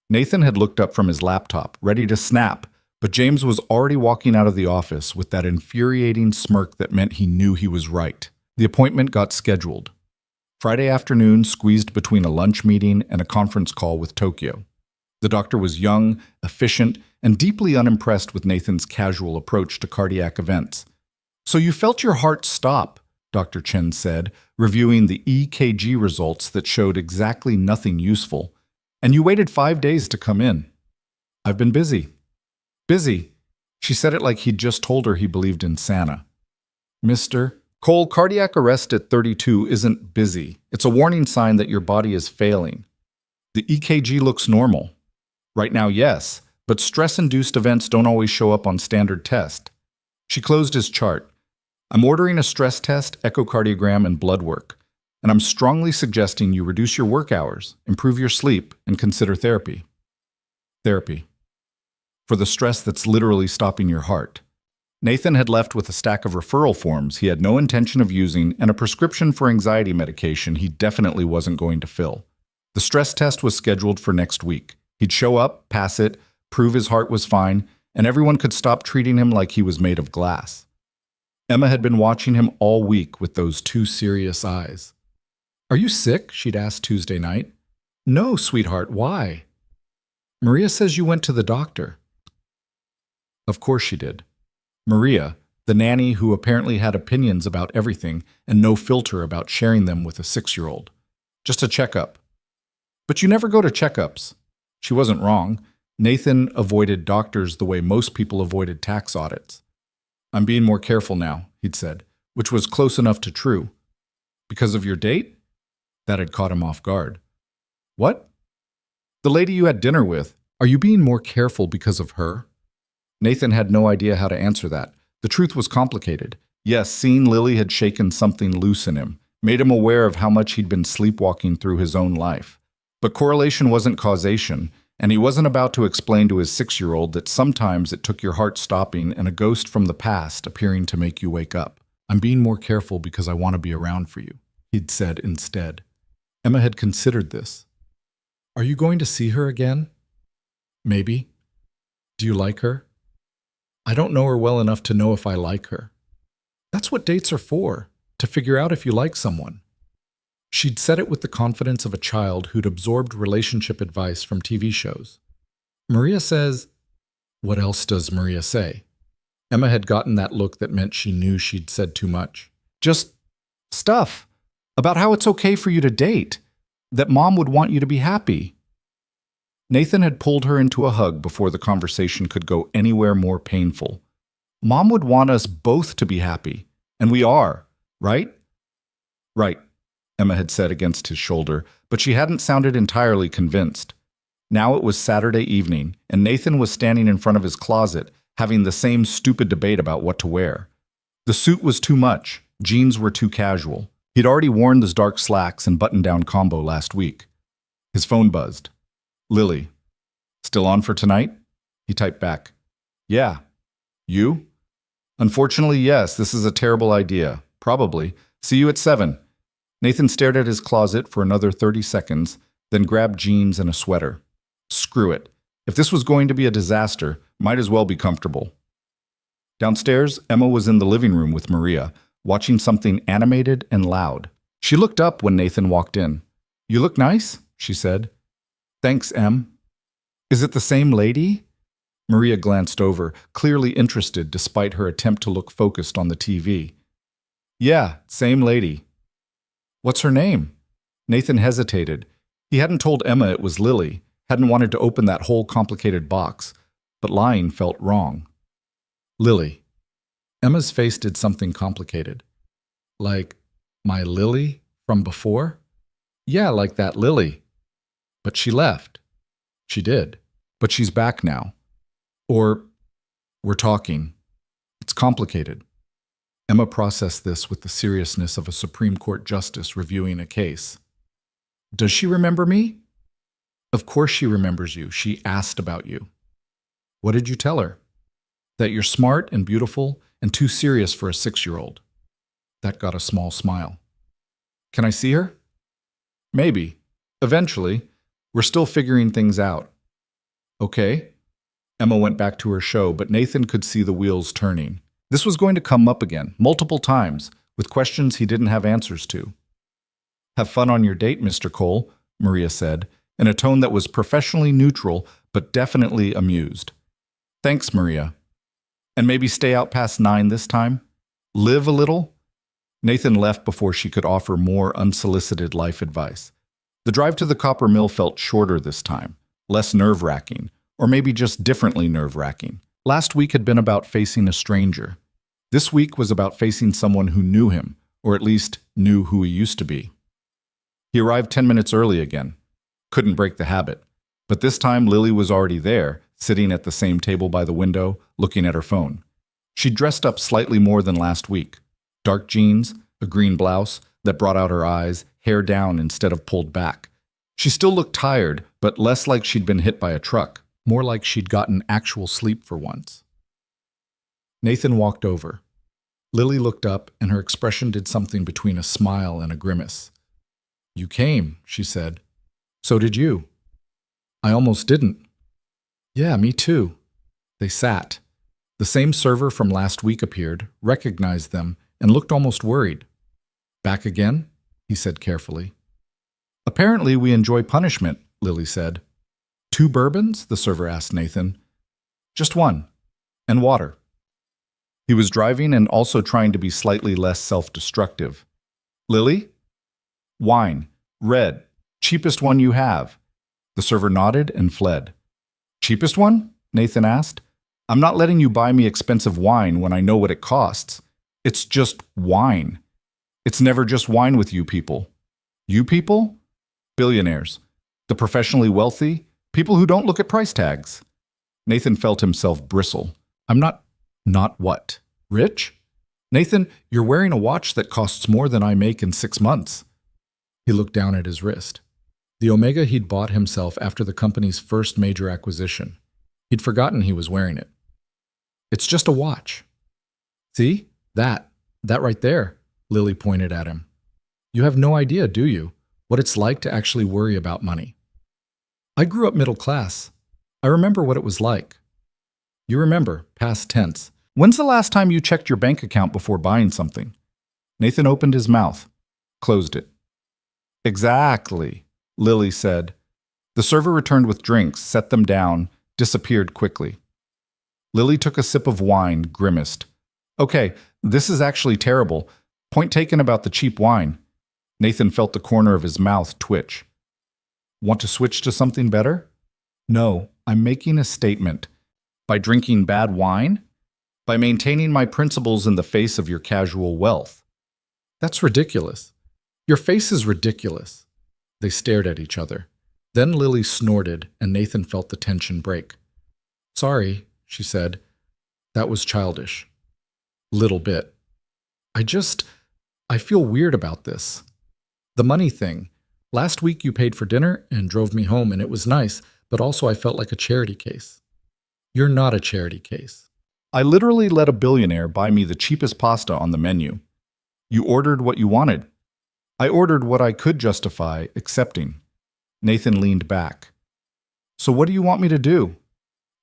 Nathan had looked up from his laptop, ready to snap, but James was already walking out of the office with that infuriating smirk that meant he knew he was right. The appointment got scheduled. Friday afternoon squeezed between a lunch meeting and a conference call with Tokyo. The doctor was young, efficient, and deeply unimpressed with Nathan's casual approach to cardiac events. So you felt your heart stop, Dr. Chen said, reviewing the EKG results that showed exactly nothing useful, and you waited 5 days to come in. I've been busy. Busy. She said it like he'd just told her he believed in Santa. Mr. Cole, cardiac arrest at 32 isn't busy. It's a warning sign that your body is failing. The EKG looks normal. Right now, yes, but stress-induced events don't always show up on standard test. She closed his chart. I'm ordering a stress test, echocardiogram, and blood work, and I'm strongly suggesting you reduce your work hours, improve your sleep, and consider therapy. Therapy. For the stress that's literally stopping your heart. Nathan had left with a stack of referral forms he had no intention of using and a prescription for anxiety medication he definitely wasn't going to fill. The stress test was scheduled for next week. He'd show up, pass it, prove his heart was fine, and everyone could stop treating him like he was made of glass. Emma had been watching him all week with those 2 serious eyes. Are you sick? She'd asked Tuesday night. No, sweetheart, why? Maria says you went to the doctor. Of course she did. Maria, the nanny who apparently had opinions about everything and no filter about sharing them with a 6-year-old. Just a checkup. But you never go to checkups. She wasn't wrong. Nathan avoided doctors the way most people avoided tax audits. I'm being more careful now, he'd said, which was close enough to true. Because of your date? That had caught him off guard. What? The lady you had dinner with. Are you being more careful because of her? Nathan had no idea how to answer that. The truth was complicated. Yes, seeing Lily had shaken something loose in him, made him aware of how much he'd been sleepwalking through his own life. But correlation wasn't causation, and he wasn't about to explain to his 6-year-old that sometimes it took your heart stopping and a ghost from the past appearing to make you wake up. I'm being more careful because I want to be around for you, he'd said instead. Emma had considered this. Are you going to see her again? Maybe. Do you like her? I don't know her well enough to know if I like her. That's what dates are for, to figure out if you like someone. She'd said it with the confidence of a child who'd absorbed relationship advice from TV shows. Maria says, what else does Maria say? Emma had gotten that look that meant she knew she'd said too much. Just stuff about how it's okay for you to date, that mom would want you to be happy. Nathan had pulled her into a hug before the conversation could go anywhere more painful. Mom would want us both to be happy, and we are, right? Right, Emma had said against his shoulder, but she hadn't sounded entirely convinced. Now it was Saturday evening, and Nathan was standing in front of his closet, having the same stupid debate about what to wear. The suit was too much, jeans were too casual. He'd already worn those dark slacks and button-down combo last week. His phone buzzed. Lily. Still on for tonight? He typed back. Yeah. You? Unfortunately, yes, this is a terrible idea. Probably. See you at 7. Nathan stared at his closet for another 30 seconds, then grabbed jeans and a sweater. Screw it. If this was going to be a disaster, might as well be comfortable. Downstairs, Emma was in the living room with Maria, watching something animated and loud. She looked up when Nathan walked in. You look nice, she said. Thanks, Em. Is it the same lady? Maria glanced over, clearly interested despite her attempt to look focused on the TV. Yeah, same lady. What's her name? Nathan hesitated. He hadn't told Emma it was Lily, hadn't wanted to open that whole complicated box, but lying felt wrong. Lily. Emma's face did something complicated. Like, my Lily from before? Yeah, like that Lily. But she left. She did. But she's back now. Or, we're talking. It's complicated. Emma processed this with the seriousness of a Supreme Court justice reviewing a case. Does she remember me? Of course she remembers you. She asked about you. What did you tell her? That you're smart and beautiful and too serious for a 6-year-old. That got a small smile. Can I see her? Maybe. Eventually. We're still figuring things out. Okay. Emma went back to her show, but Nathan could see the wheels turning. This was going to come up again, multiple times, with questions he didn't have answers to. Have fun on your date, Mr. Cole, Maria said, in a tone that was professionally neutral, but definitely amused. Thanks, Maria. And maybe stay out past 9 this time? Live a little? Nathan left before she could offer more unsolicited life advice. The drive to the copper mill felt shorter this time, less nerve-wracking, or maybe just differently nerve-wracking. Last week had been about facing a stranger. This week was about facing someone who knew him, or at least knew who he used to be. He arrived 10 minutes early again. Couldn't break the habit. But this time Lily was already there, sitting at the same table by the window, looking at her phone. She dressed up slightly more than last week. Dark jeans, a green blouse that brought out her eyes, hair down instead of pulled back. She still looked tired, but less like she'd been hit by a truck, more like she'd gotten actual sleep for once. Nathan walked over. Lily looked up, and her expression did something between a smile and a grimace. You came, she said. So did you. I almost didn't. Yeah, me too. They sat. The same server from last week appeared, recognized them, and looked almost worried. Back again? He said carefully. Apparently, we enjoy punishment, Lily said. 2 bourbons? The server asked Nathan. Just 1. And water. He was driving and also trying to be slightly less self-destructive. Lily? Wine. Red. Cheapest one you have. The server nodded and fled. Cheapest one? Nathan asked. I'm not letting you buy me expensive wine when I know what it costs. It's just wine. It's never just wine with you people. You people? Billionaires. The professionally wealthy. People who don't look at price tags. Nathan felt himself bristle. I'm not... Not what? Rich? Nathan, you're wearing a watch that costs more than I make in 6 months. He looked down at his wrist. The Omega he'd bought himself after the company's first major acquisition. He'd forgotten he was wearing it. It's just a watch. See? That right there, Lily pointed at him. You have no idea, do you, what it's like to actually worry about money? I grew up middle class. I remember what it was like. You remember, past tense. When's the last time you checked your bank account before buying something? Nathan opened his mouth, closed it. Exactly, Lily said. The server returned with drinks, set them down, disappeared quickly. Lily took a sip of wine, grimaced. Okay, this is actually terrible. Point taken about the cheap wine. Nathan felt the corner of his mouth twitch. Want to switch to something better? No, I'm making a statement. By drinking bad wine? By maintaining my principles in the face of your casual wealth. That's ridiculous. Your face is ridiculous. They stared at each other. Then Lily snorted, and Nathan felt the tension break. Sorry, she said. That was childish. Little bit. I feel weird about this. The money thing. Last week you paid for dinner and drove me home, and it was nice, but also I felt like a charity case. You're not a charity case. I literally let a billionaire buy me the cheapest pasta on the menu. You ordered what you wanted. I ordered what I could justify accepting. Nathan leaned back. So what do you want me to do?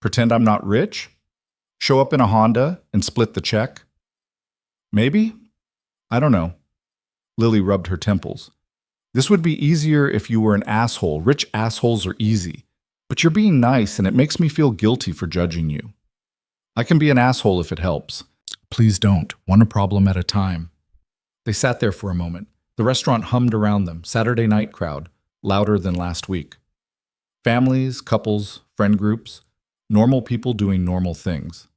Pretend I'm not rich? Show up in a Honda and split the check? Maybe? I don't know. Lily rubbed her temples. This would be easier if you were an asshole. Rich assholes are easy. But you're being nice, and it makes me feel guilty for judging you. I can be an asshole if it helps. Please don't. One problem at a time. They sat there for a moment. The restaurant hummed around them, Saturday night crowd, louder than last week. Families, couples, friend groups, normal people doing normal things.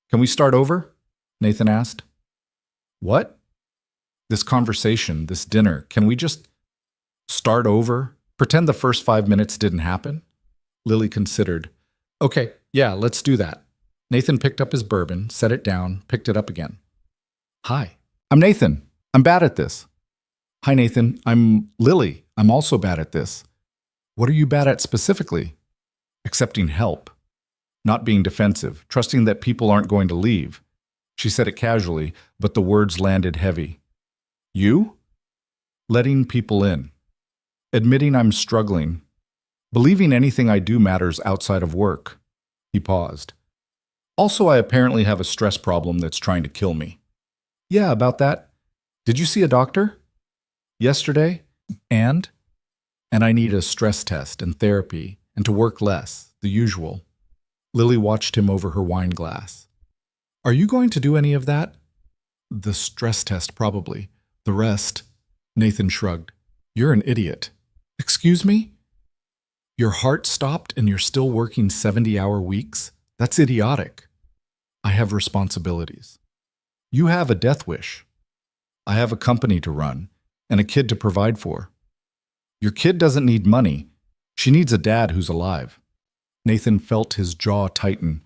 Can we start over? Nathan asked. What? This conversation, this dinner, can we just start over? Pretend the first 5 minutes didn't happen? Lily considered. Okay, yeah, let's do that. Nathan picked up his bourbon, set it down, picked it up again. Hi, I'm Nathan. I'm bad at this. Hi, Nathan. I'm Lily. I'm also bad at this. What are you bad at specifically? Accepting help. Not being defensive, trusting that people aren't going to leave. She said it casually, but the words landed heavy. You? Letting people in. Admitting I'm struggling. Believing anything I do matters outside of work. He paused. Also, I apparently have a stress problem that's trying to kill me. Yeah, about that. Did you see a doctor? Yesterday? And I need a stress test and therapy and to work less, the usual. Lily watched him over her wine glass. Are you going to do any of that? The stress test, probably. The rest. Nathan shrugged. You're an idiot. Excuse me? Your heart stopped and you're still working 70-hour weeks? That's idiotic. I have responsibilities. You have a death wish. I have a company to run and a kid to provide for. Your kid doesn't need money. She needs a dad who's alive. Nathan felt his jaw tighten.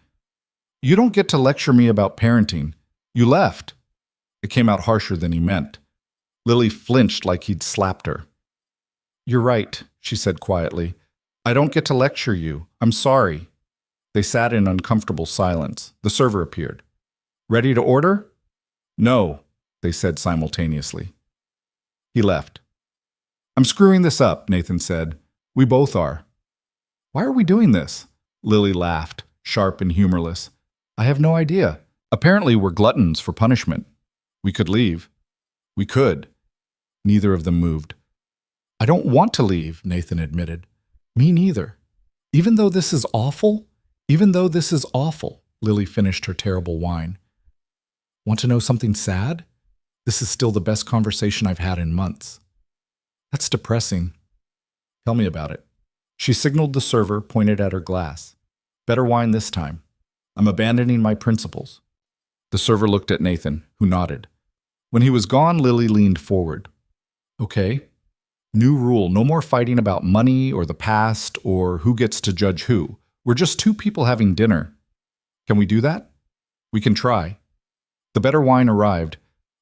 You don't get to lecture me about parenting. You left. It came out harsher than he meant. Lily flinched like he'd slapped her. You're right, she said quietly. I don't get to lecture you. I'm sorry. They sat in uncomfortable silence. The server appeared. Ready to order? No, they said simultaneously. He left. I'm screwing this up, Nathan said. We both are. Why are we doing this? Lily laughed, sharp and humorless. I have no idea. Apparently we're gluttons for punishment. We could leave. We could. Neither of them moved. I don't want to leave, Nathan admitted. Me neither. Even though this is awful, Lily finished her terrible whine. Want to know something sad? This is still the best conversation I've had in months. That's depressing. Tell me about it. She signaled the server, pointed at her glass. Better wine this time. I'm abandoning my principles. The server looked at Nathan, who nodded. When he was gone, Lily leaned forward. Okay. New rule, no more fighting about money or the past or who gets to judge who. We're just two people having dinner. Can we do that? We can try. The better wine arrived.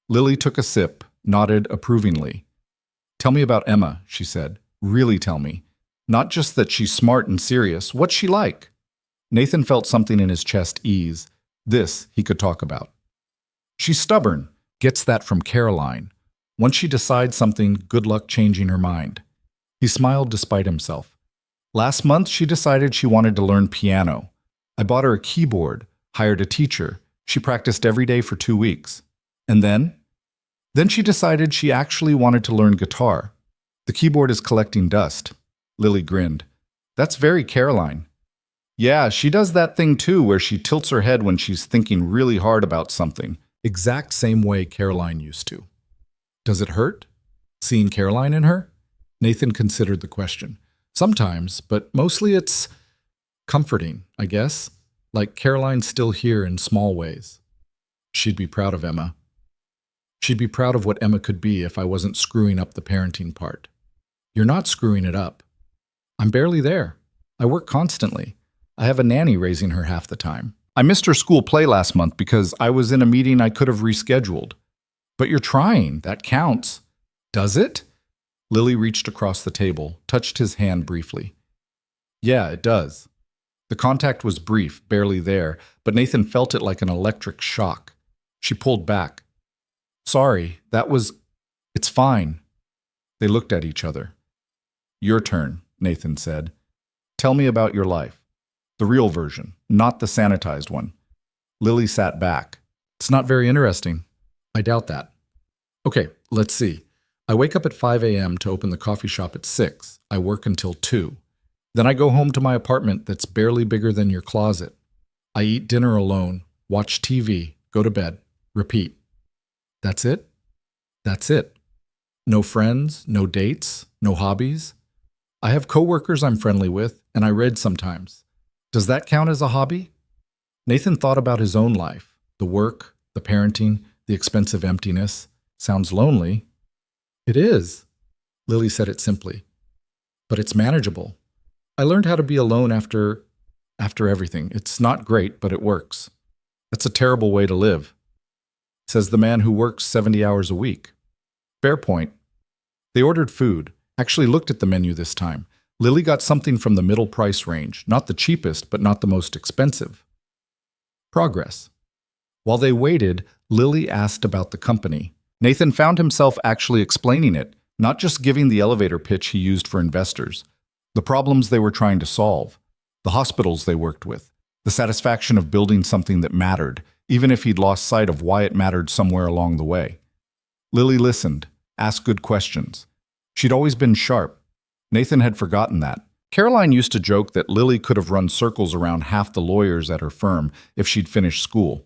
Lily took a sip, nodded approvingly. Tell me about Emma, she said. Really tell me. Not just that she's smart and serious. What's she like? Nathan felt something in his chest ease. This he could talk about. She's stubborn. Gets that from Caroline. Once she decides something, good luck changing her mind. He smiled despite himself. Last month, she decided she wanted to learn piano. I bought her a keyboard, hired a teacher. She practiced every day for 2 weeks. And then? Then she decided she actually wanted to learn guitar. The keyboard is collecting dust. Lily grinned. That's very Caroline. Yeah, she does that thing too where she tilts her head when she's thinking really hard about something. Exact same way Caroline used to. Does it hurt? Seeing Caroline in her? Nathan considered the question. Sometimes, but mostly it's comforting, I guess. Like Caroline's still here in small ways. She'd be proud of Emma. She'd be proud of what Emma could be if I wasn't screwing up the parenting part. You're not screwing it up. I'm barely there. I work constantly. I have a nanny raising her half the time. I missed her school play last month because I was in a meeting I could have rescheduled. But you're trying. That counts. Does it? Lily reached across the table, touched his hand briefly. Yeah, it does. The contact was brief, barely there, but Nathan felt it like an electric shock. She pulled back. Sorry, it's fine. They looked at each other. Your turn, Nathan said. Tell me about your life. The real version, not the sanitized one. Lily sat back. It's not very interesting. I doubt that. Okay, let's see. I wake up at 5 a.m. to open the coffee shop at 6. I work until 2. Then I go home to my apartment that's barely bigger than your closet. I eat dinner alone, watch TV, go to bed, repeat. That's it? That's it. No friends, no dates, no hobbies. I have coworkers I'm friendly with, and I read sometimes. Does that count as a hobby? Nathan thought about his own life, the work, the parenting, the expensive emptiness. Sounds lonely. It is. Lily said it simply. But it's manageable. I learned how to be alone after everything. It's not great, but it works. That's a terrible way to live, says the man who works 70 hours a week. Fair point. They ordered food, actually looked at the menu this time. Lily got something from the middle price range, not the cheapest, but not the most expensive. Progress. While they waited, Lily asked about the company. Nathan found himself actually explaining it, not just giving the elevator pitch he used for investors. The problems they were trying to solve, the hospitals they worked with, the satisfaction of building something that mattered, even if he'd lost sight of why it mattered somewhere along the way. Lily listened, asked good questions. She'd always been sharp. Nathan had forgotten that. Caroline used to joke that Lily could have run circles around half the lawyers at her firm if she'd finished school.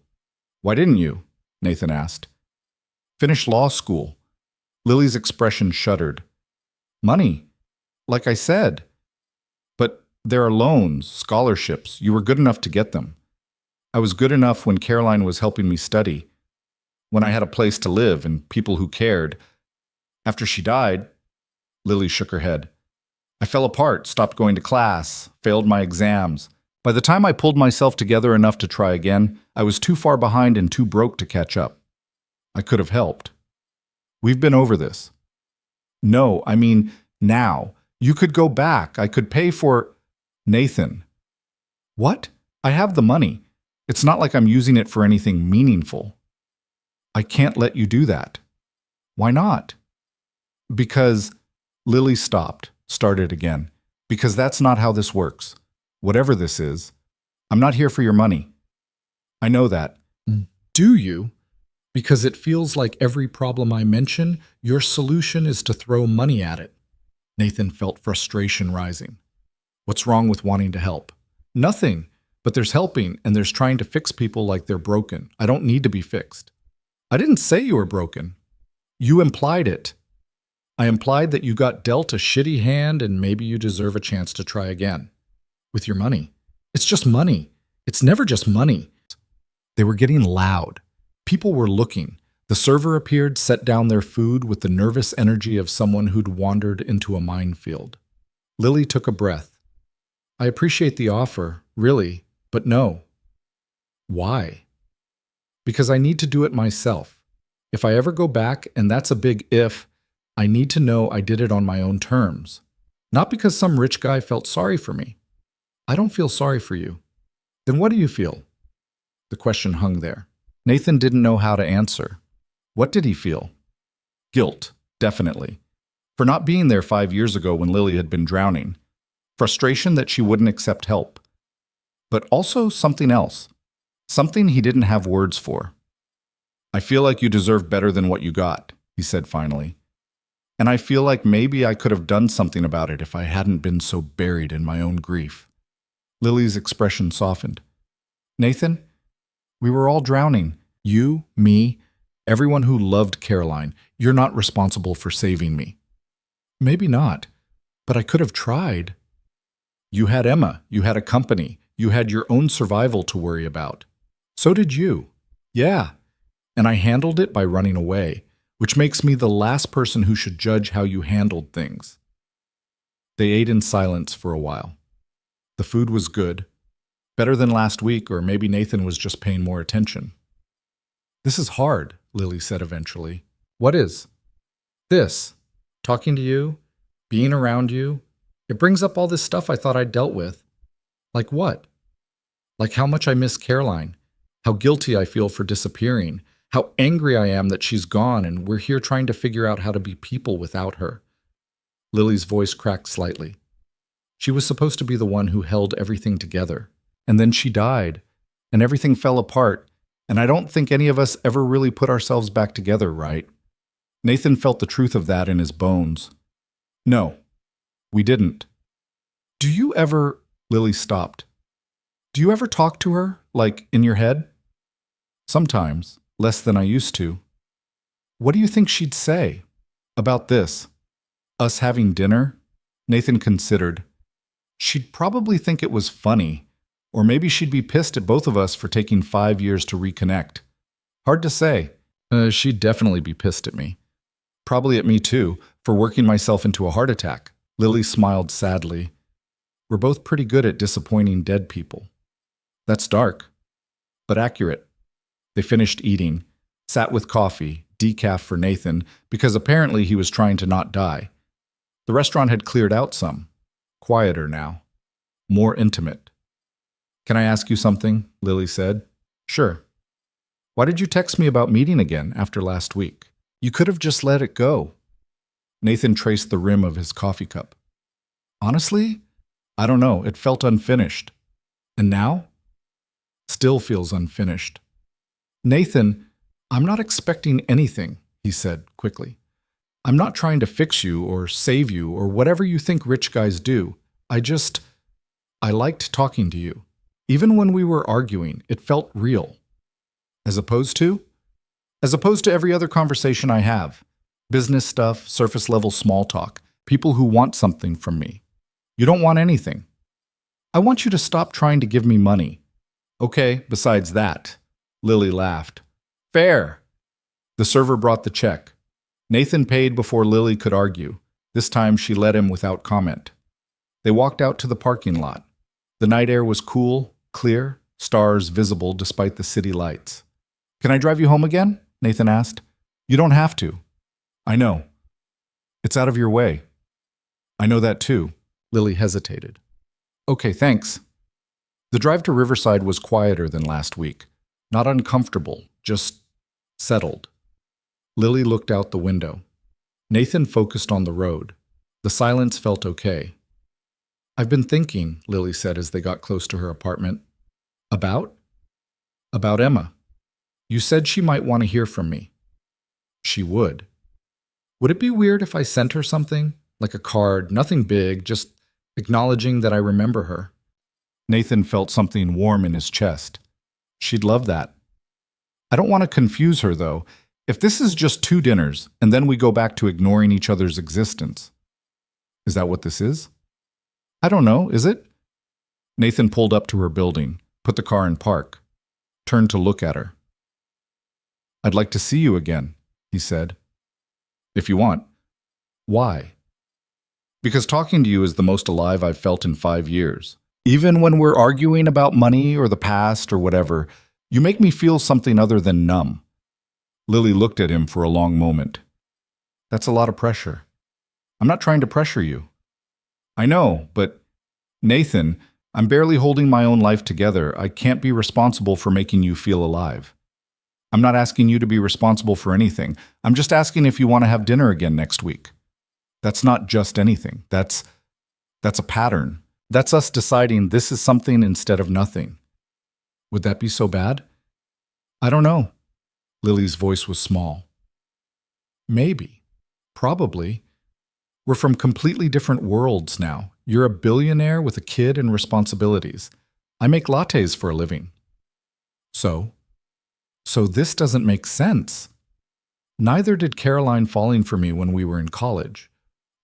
Why didn't you? Nathan asked. Finish law school. Lily's expression shuddered. Money. Like I said. But there are loans, scholarships. You were good enough to get them. I was good enough when Caroline was helping me study, when I had a place to live and people who cared. After she died, Lily shook her head. I fell apart, stopped going to class, failed my exams. By the time I pulled myself together enough to try again, I was too far behind and too broke to catch up. I could have helped. We've been over this. No, I mean, now. You could go back. I could pay for... Nathan. What? I have the money. It's not like I'm using it for anything meaningful. I can't let you do that. Why not? Because... Lily stopped, started again. Because that's not how this works. Whatever this is, I'm not here for your money. I know that. Do you? Because it feels like every problem I mention, your solution is to throw money at it. Nathan felt frustration rising. What's wrong with wanting to help? Nothing, but there's helping and there's trying to fix people like they're broken. I don't need to be fixed. I didn't say you were broken. You implied it. I implied that you got dealt a shitty hand and maybe you deserve a chance to try again. With your money. It's just money. It's never just money. They were getting loud. People were looking. The server appeared, set down their food with the nervous energy of someone who'd wandered into a minefield. Lily took a breath. I appreciate the offer, really, but no. Why? Because I need to do it myself. If I ever go back, and that's a big if, I need to know I did it on my own terms. Not because some rich guy felt sorry for me. I don't feel sorry for you. Then what do you feel? The question hung there. Nathan didn't know how to answer. What did he feel? Guilt, definitely. For not being there 5 years ago when Lily had been drowning. Frustration that she wouldn't accept help. But also something else. Something he didn't have words for. I feel like you deserve better than what you got, he said finally. And I feel like maybe I could have done something about it if I hadn't been so buried in my own grief. Lily's expression softened. Nathan, we were all drowning. You, me, everyone who loved Caroline. You're not responsible for saving me. Maybe not, but I could have tried. You had Emma, you had a company, you had your own survival to worry about. So did you. Yeah, and I handled it by running away, which makes me the last person who should judge how you handled things. They ate in silence for a while. The food was good. Better than last week, or maybe Nathan was just paying more attention. This is hard, Lily said eventually. What is? This. Talking to you, being around you. It brings up all this stuff I thought I'd dealt with. Like what? Like how much I miss Caroline, how guilty I feel for disappearing, how angry I am that she's gone and we're here trying to figure out how to be people without her. Lily's voice cracked slightly. She was supposed to be the one who held everything together. And then she died, and everything fell apart, and I don't think any of us ever really put ourselves back together, right? Nathan felt the truth of that in his bones. No, we didn't. Do you ever... Lily stopped. Do you ever talk to her, like in your head? Sometimes, less than I used to. What do you think she'd say about this? Us having dinner? Nathan considered. She'd probably think it was funny. Or maybe she'd be pissed at both of us for taking 5 years to reconnect. Hard to say. She'd definitely be pissed at me. Probably at me too, for working myself into a heart attack. Lily smiled sadly. We're both pretty good at disappointing dead people. That's dark, but accurate. They finished eating, sat with coffee, decaf for Nathan, because apparently he was trying to not die. The restaurant had cleared out some. Quieter now. More intimate. Can I ask you something? Lily said. Sure. Why did you text me about meeting again after last week? You could have just let it go. Nathan traced the rim of his coffee cup. Honestly, I don't know. It felt unfinished. And now? Still feels unfinished. Nathan, I'm not expecting anything, he said quickly. I'm not trying to fix you or save you or whatever you think rich guys do. I liked talking to you. Even when we were arguing, it felt real. As opposed to? As opposed to every other conversation I have. Business stuff, surface-level small talk, people who want something from me. You don't want anything. I want you to stop trying to give me money. Okay, besides that. Lily laughed. Fair. The server brought the check. Nathan paid before Lily could argue. This time she let him without comment. They walked out to the parking lot. The night air was cool, clear, stars visible despite the city lights. Can I drive you home again? Nathan asked. You don't have to. I know. It's out of your way. I know that too. Lily hesitated. Okay, thanks. The drive to Riverside was quieter than last week. Not uncomfortable, just settled. Lily looked out the window. Nathan focused on the road. The silence felt okay. I've been thinking, Lily said as they got close to her apartment. About? About Emma. You said she might want to hear from me. She would. Would it be weird if I sent her something? like a card, nothing big, just acknowledging that I remember her. Nathan felt something warm in his chest. She'd love that. I don't want to confuse her, though. If this is just 2 dinners, and then we go back to ignoring each other's existence. Is that what this is? I don't know, is it? Nathan pulled up to her building, put the car in park, turned to look at her. I'd like to see you again, he said. If you want. Why? Because talking to you is the most alive I've felt in 5 years. Even when we're arguing about money or the past or whatever, you make me feel something other than numb. Lily looked at him for a long moment. That's a lot of pressure. I'm not trying to pressure you. I know, but Nathan, I'm barely holding my own life together. I can't be responsible for making you feel alive. I'm not asking you to be responsible for anything. I'm just asking if you want to have dinner again next week. That's not just anything. That's a pattern. That's us deciding this is something instead of nothing. Would that be so bad? I don't know. Lily's voice was small. Maybe. Probably. We're from completely different worlds now. You're a billionaire with a kid and responsibilities. I make lattes for a living. So this doesn't make sense. Neither did Caroline falling for me when we were in college.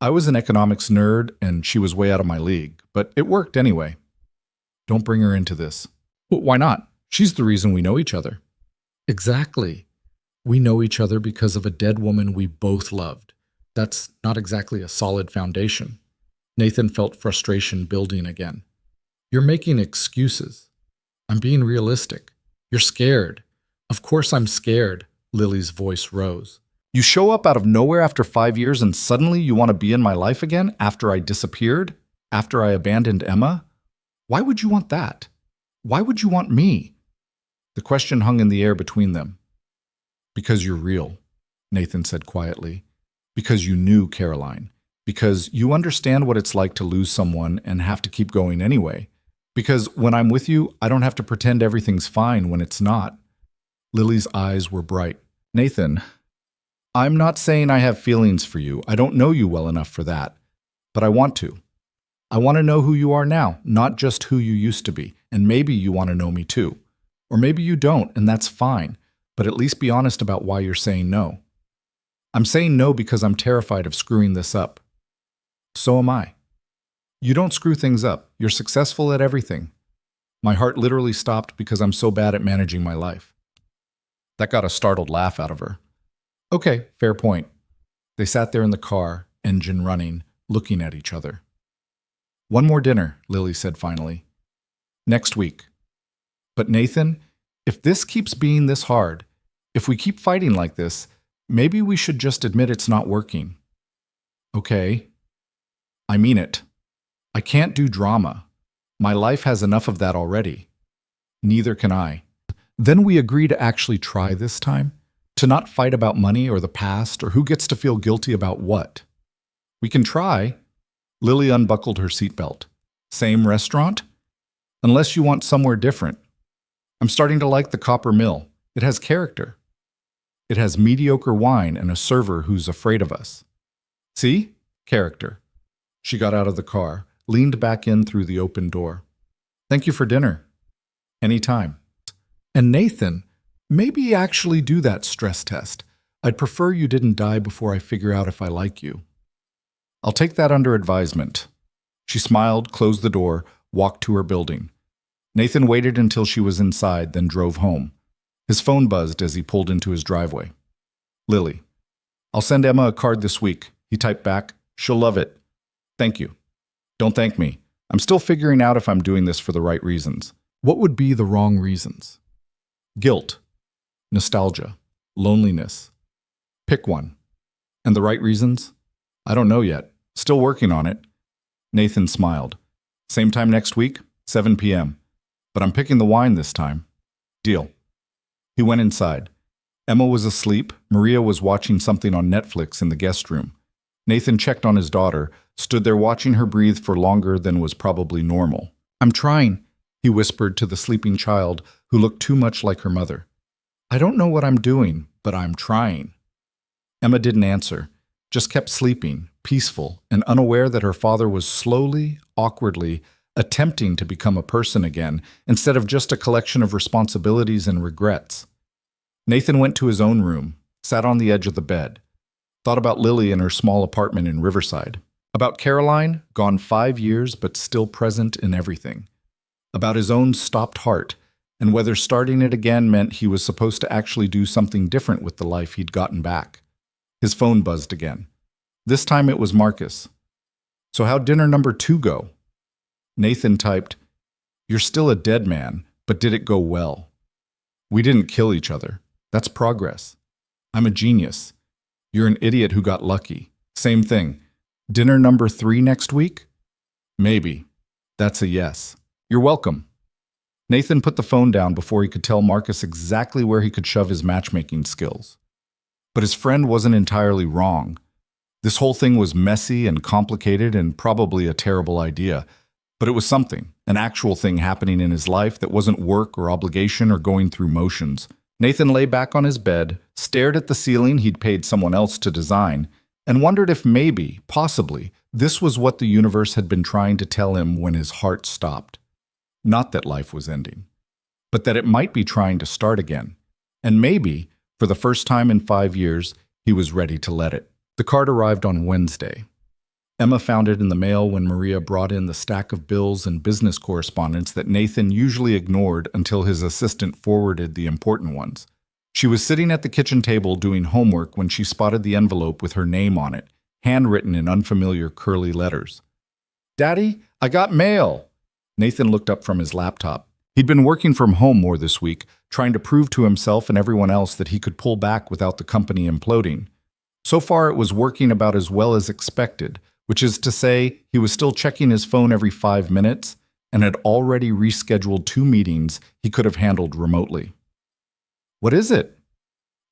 I was an economics nerd and she was way out of my league, but it worked anyway. Don't bring her into this. Well, why not? She's the reason we know each other. Exactly. We know each other because of a dead woman we both loved. That's not exactly a solid foundation. Nathan felt frustration building again. You're making excuses. I'm being realistic. You're scared. Of course I'm scared. Lily's voice rose. You show up out of nowhere after 5 years and suddenly you want to be in my life again after I disappeared? After I abandoned Emma? Why would you want that? Why would you want me? The question hung in the air between them. Because you're real, Nathan said quietly. Because you knew Caroline. Because you understand what it's like to lose someone and have to keep going anyway. Because when I'm with you, I don't have to pretend everything's fine when it's not. Lily's eyes were bright. Nathan, I'm not saying I have feelings for you. I don't know you well enough for that. But I want to. I want to know who you are now, not just who you used to be. And maybe you want to know me too. Or maybe you don't, and that's fine. But at least be honest about why you're saying no. I'm saying no because I'm terrified of screwing this up. So am I. You don't screw things up. You're successful at everything. My heart literally stopped because I'm so bad at managing my life. That got a startled laugh out of her. Okay, fair point. They sat there in the car, engine running, looking at each other. One more dinner, Lily said finally. Next week. But Nathan, if this keeps being this hard, if we keep fighting like this, maybe we should just admit it's not working. Okay. I mean it. I can't do drama. My life has enough of that already. Neither can I. Then we agree to actually try this time, to not fight about money or the past or who gets to feel guilty about what. We can try. Lily unbuckled her seatbelt. Same restaurant? Unless you want somewhere different. I'm starting to like the Copper Mill. It has character. It has mediocre wine and a server who's afraid of us. See? Character. She got out of the car, leaned back in through the open door. Thank you for dinner. Anytime. And Nathan, maybe actually do that stress test. I'd prefer you didn't die before I figure out if I like you. I'll take that under advisement. She smiled, closed the door, walked to her building. Nathan waited until she was inside, then drove home. His phone buzzed as he pulled into his driveway. Lily. I'll send Emma a card this week. He typed back. She'll love it. Thank you. Don't thank me. I'm still figuring out if I'm doing this for the right reasons. What would be the wrong reasons? Guilt. Nostalgia. Loneliness. Pick one. And the right reasons? I don't know yet. Still working on it. Nathan smiled. Same time next week, 7 p.m. But I'm picking the wine this time. Deal. He went inside. Emma was asleep. Maria was watching something on Netflix in the guest room. Nathan checked on his daughter, stood there watching her breathe for longer than was probably normal. I'm trying, he whispered to the sleeping child who looked too much like her mother. I don't know what I'm doing, but I'm trying. Emma didn't answer, just kept sleeping, peaceful, and unaware that her father was slowly, awkwardly, attempting to become a person again, instead of just a collection of responsibilities and regrets. Nathan went to his own room, sat on the edge of the bed, thought about Lily in her small apartment in Riverside, about Caroline, gone 5 years but still present in everything, about his own stopped heart, and whether starting it again meant he was supposed to actually do something different with the life he'd gotten back. His phone buzzed again. This time it was Marcus. "So how'd dinner number 2 go?" Nathan typed, "You're still a dead man, but did it go well? We didn't kill each other. That's progress. I'm a genius. You're an idiot who got lucky. Same thing. Dinner number 3 next week? Maybe. That's a yes. You're welcome." Nathan put the phone down before he could tell Marcus exactly where he could shove his matchmaking skills. But his friend wasn't entirely wrong. This whole thing was messy and complicated and probably a terrible idea, but it was something, an actual thing happening in his life that wasn't work or obligation or going through motions. Nathan lay back on his bed, stared at the ceiling he'd paid someone else to design, and wondered if maybe, possibly, this was what the universe had been trying to tell him when his heart stopped. Not that life was ending, but that it might be trying to start again. And maybe, for the first time in 5 years, he was ready to let it. The card arrived on Wednesday. Emma found it in the mail when Maria brought in the stack of bills and business correspondence that Nathan usually ignored until his assistant forwarded the important ones. She was sitting at the kitchen table doing homework when she spotted the envelope with her name on it, handwritten in unfamiliar curly letters. "Daddy, I got mail!" Nathan looked up from his laptop. He'd been working from home more this week, trying to prove to himself and everyone else that he could pull back without the company imploding. So far, it was working about as well as expected, which is to say he was still checking his phone every 5 minutes and had already rescheduled 2 meetings he could have handled remotely. "What is it?"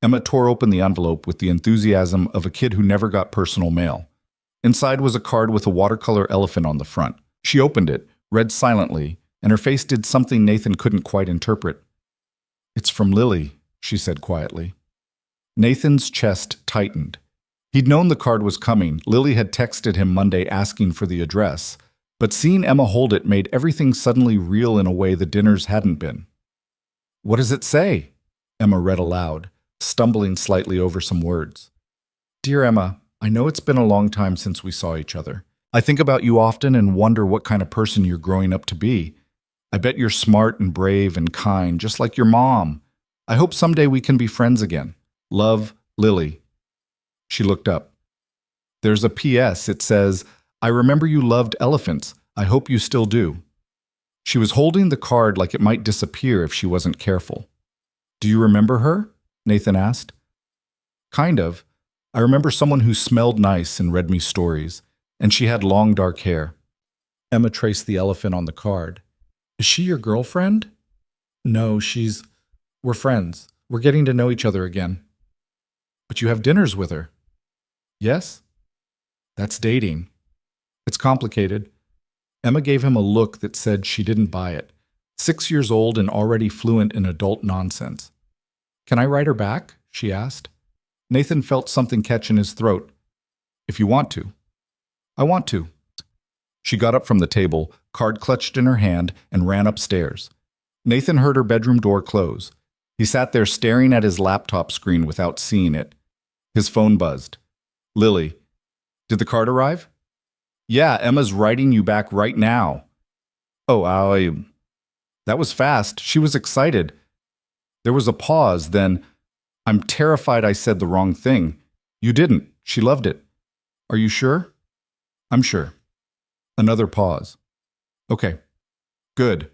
Emma tore open the envelope with the enthusiasm of a kid who never got personal mail. Inside was a card with a watercolor elephant on the front. She opened it, read silently, and her face did something Nathan couldn't quite interpret. "It's from Lily," she said quietly. Nathan's chest tightened. He'd known the card was coming. Lily had texted him Monday asking for the address, but seeing Emma hold it made everything suddenly real in a way the dinners hadn't been. "What does it say?" Emma read aloud, stumbling slightly over some words. "Dear Emma, I know it's been a long time since we saw each other. I think about you often and wonder what kind of person you're growing up to be. I bet you're smart and brave and kind, just like your mom. I hope someday we can be friends again. Love, Lily." She looked up. There's a P.S. It says, "I remember you loved elephants. I hope you still do." She was holding the card like it might disappear if she wasn't careful. "Do you remember her?" Nathan asked. "Kind of. I remember someone who smelled nice and read me stories, and she had long dark hair." Emma traced the elephant on the card. "Is she your girlfriend?" "No, we're friends. We're getting to know each other again." "But you have dinners with her." "Yes." "That's dating." "It's complicated." Emma gave him a look that said she didn't buy it. 6 years old and already fluent in adult nonsense. "Can I write her back?" she asked. Nathan felt something catch in his throat. "If you want to." "I want to." She got up from the table, card clutched in her hand, and ran upstairs. Nathan heard her bedroom door close. He sat there staring at his laptop screen without seeing it. His phone buzzed. "Lily, did the card arrive?" "Yeah, Emma's writing you back right now." "Oh, that was fast." She was excited. There was a pause, then, "I'm terrified I said the wrong thing." "You didn't. She loved it." "Are you sure?" "I'm sure." Another pause. "Okay. Good.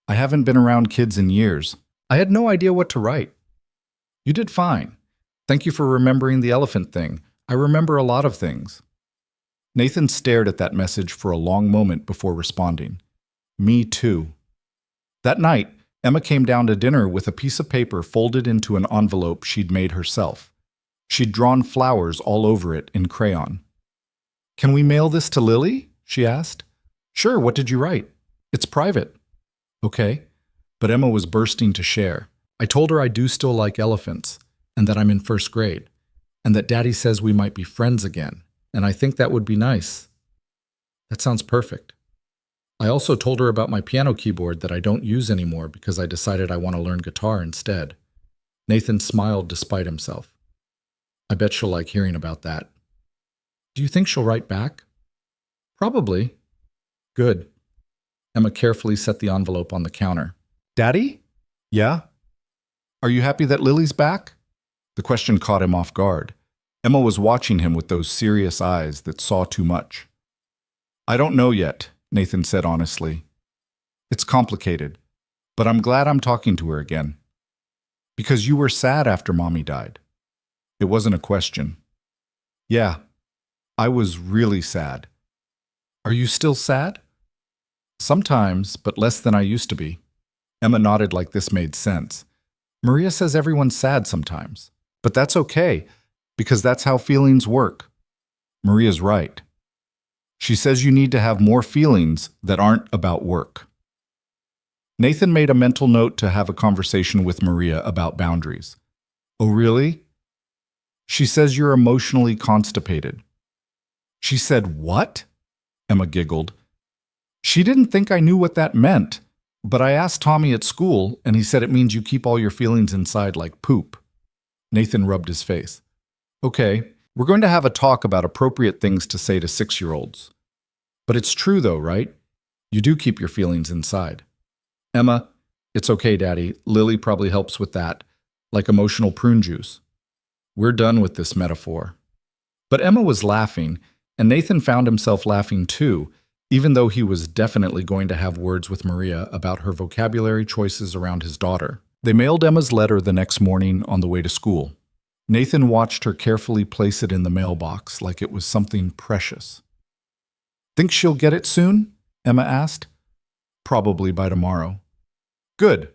I haven't been around kids in years. I had no idea what to write." "You did fine. Thank you for remembering the elephant thing. I remember a lot of things." Nathan stared at that message for a long moment before responding. "Me too." That night, Emma came down to dinner with a piece of paper folded into an envelope she'd made herself. She'd drawn flowers all over it in crayon. "Can we mail this to Lily?" she asked. "Sure, what did you write?" "It's private." "Okay." But Emma was bursting to share. "I told her I do still like elephants, and that I'm in 1st grade. and that Daddy says we might be friends again, and I think that would be nice. That sounds perfect. I also told her about my piano keyboard that I don't use anymore because I decided I want to learn guitar instead. Nathan smiled despite himself. I bet she'll like hearing about that. Do you think she'll write back? Probably. Good. Emma carefully set the envelope on the counter. Daddy? Yeah? Are you happy that Lily's back? The question caught him off guard. Emma was watching him with those serious eyes that saw too much. I don't know yet, Nathan said honestly. It's complicated, but I'm glad I'm talking to her again. Because you were sad after Mommy died. It wasn't a question. Yeah, I was really sad. Are you still sad? Sometimes, but less than I used to be. Emma nodded like this made sense. Maria says everyone's sad sometimes. But that's okay, because that's how feelings work. Maria's right. She says you need to have more feelings that aren't about work. Nathan made a mental note to have a conversation with Maria about boundaries. Oh, really? She says you're emotionally constipated. She said, what? Emma giggled. She didn't think I knew what that meant, but I asked Tommy at school, and he said it means you keep all your feelings inside like poop. Nathan rubbed his face. Okay, we're going to have a talk about appropriate things to say to 6-year-olds. But it's true though, right? You do keep your feelings inside. Emma, it's okay, Daddy. Lily probably helps with that, like emotional prune juice. We're done with this metaphor. But Emma was laughing, and Nathan found himself laughing too, even though he was definitely going to have words with Maria about her vocabulary choices around his daughter. They mailed Emma's letter the next morning on the way to school. Nathan watched her carefully place it in the mailbox like it was something precious. Think she'll get it soon? Emma asked. Probably by tomorrow. Good.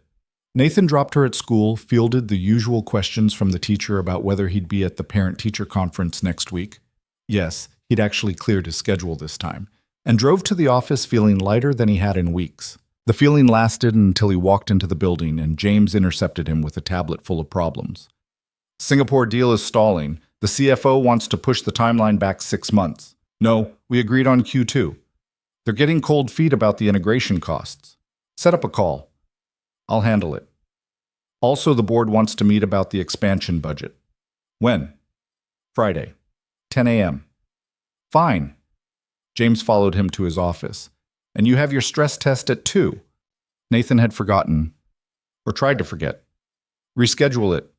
Nathan dropped her at school, fielded the usual questions from the teacher about whether he'd be at the parent-teacher conference next week. Yes, he'd actually cleared his schedule this time, and drove to the office feeling lighter than he had in weeks. The feeling lasted until he walked into the building and James intercepted him with a tablet full of problems. Singapore deal is stalling. The CFO wants to push the timeline back 6 months. No, we agreed on Q2. They're getting cold feet about the integration costs. Set up a call. I'll handle it. Also, the board wants to meet about the expansion budget. When? Friday, 10 a.m. Fine. James followed him to his office. And you have your stress test at 2. Nathan had forgotten, or tried to forget. Reschedule it.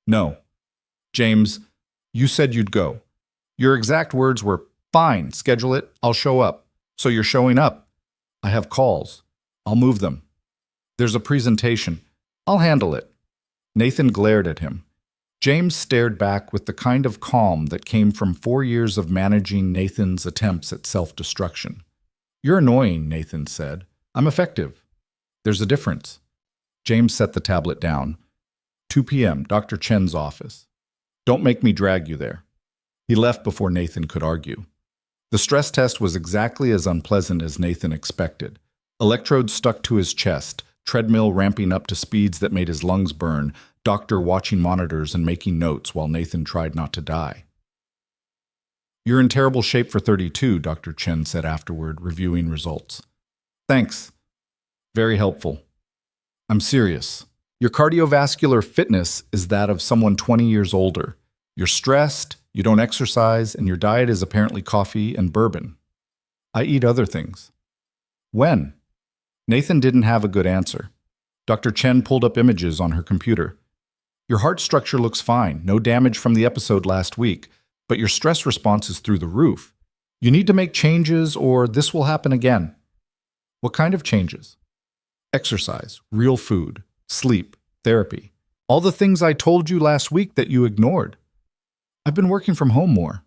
No. James, you said you'd go. Your exact words were, fine, schedule it, I'll show up. So you're showing up. I have calls. I'll move them. There's a presentation. I'll handle it. Nathan glared at him. James stared back with the kind of calm that came from 4 years of managing Nathan's attempts at self-destruction. You're annoying, Nathan said. I'm effective. There's a difference. James set the tablet down. 2 p.m., Dr. Chen's office. Don't make me drag you there. He left before Nathan could argue. The stress test was exactly as unpleasant as Nathan expected. Electrodes stuck to his chest, treadmill ramping up to speeds that made his lungs burn, doctor watching monitors and making notes while Nathan tried not to die. You're in terrible shape for 32, Dr. Chen said afterward, reviewing results. Thanks. Very helpful. I'm serious. Your cardiovascular fitness is that of someone 20 years older. You're stressed, you don't exercise, and your diet is apparently coffee and bourbon. I eat other things. When? Nathan didn't have a good answer. Dr. Chen pulled up images on her computer. Your heart structure looks fine, no damage from the episode last week, but your stress response is through the roof. You need to make changes or this will happen again. What kind of changes? Exercise, real food, sleep, therapy. All the things I told you last week that you ignored. I've been working from home more.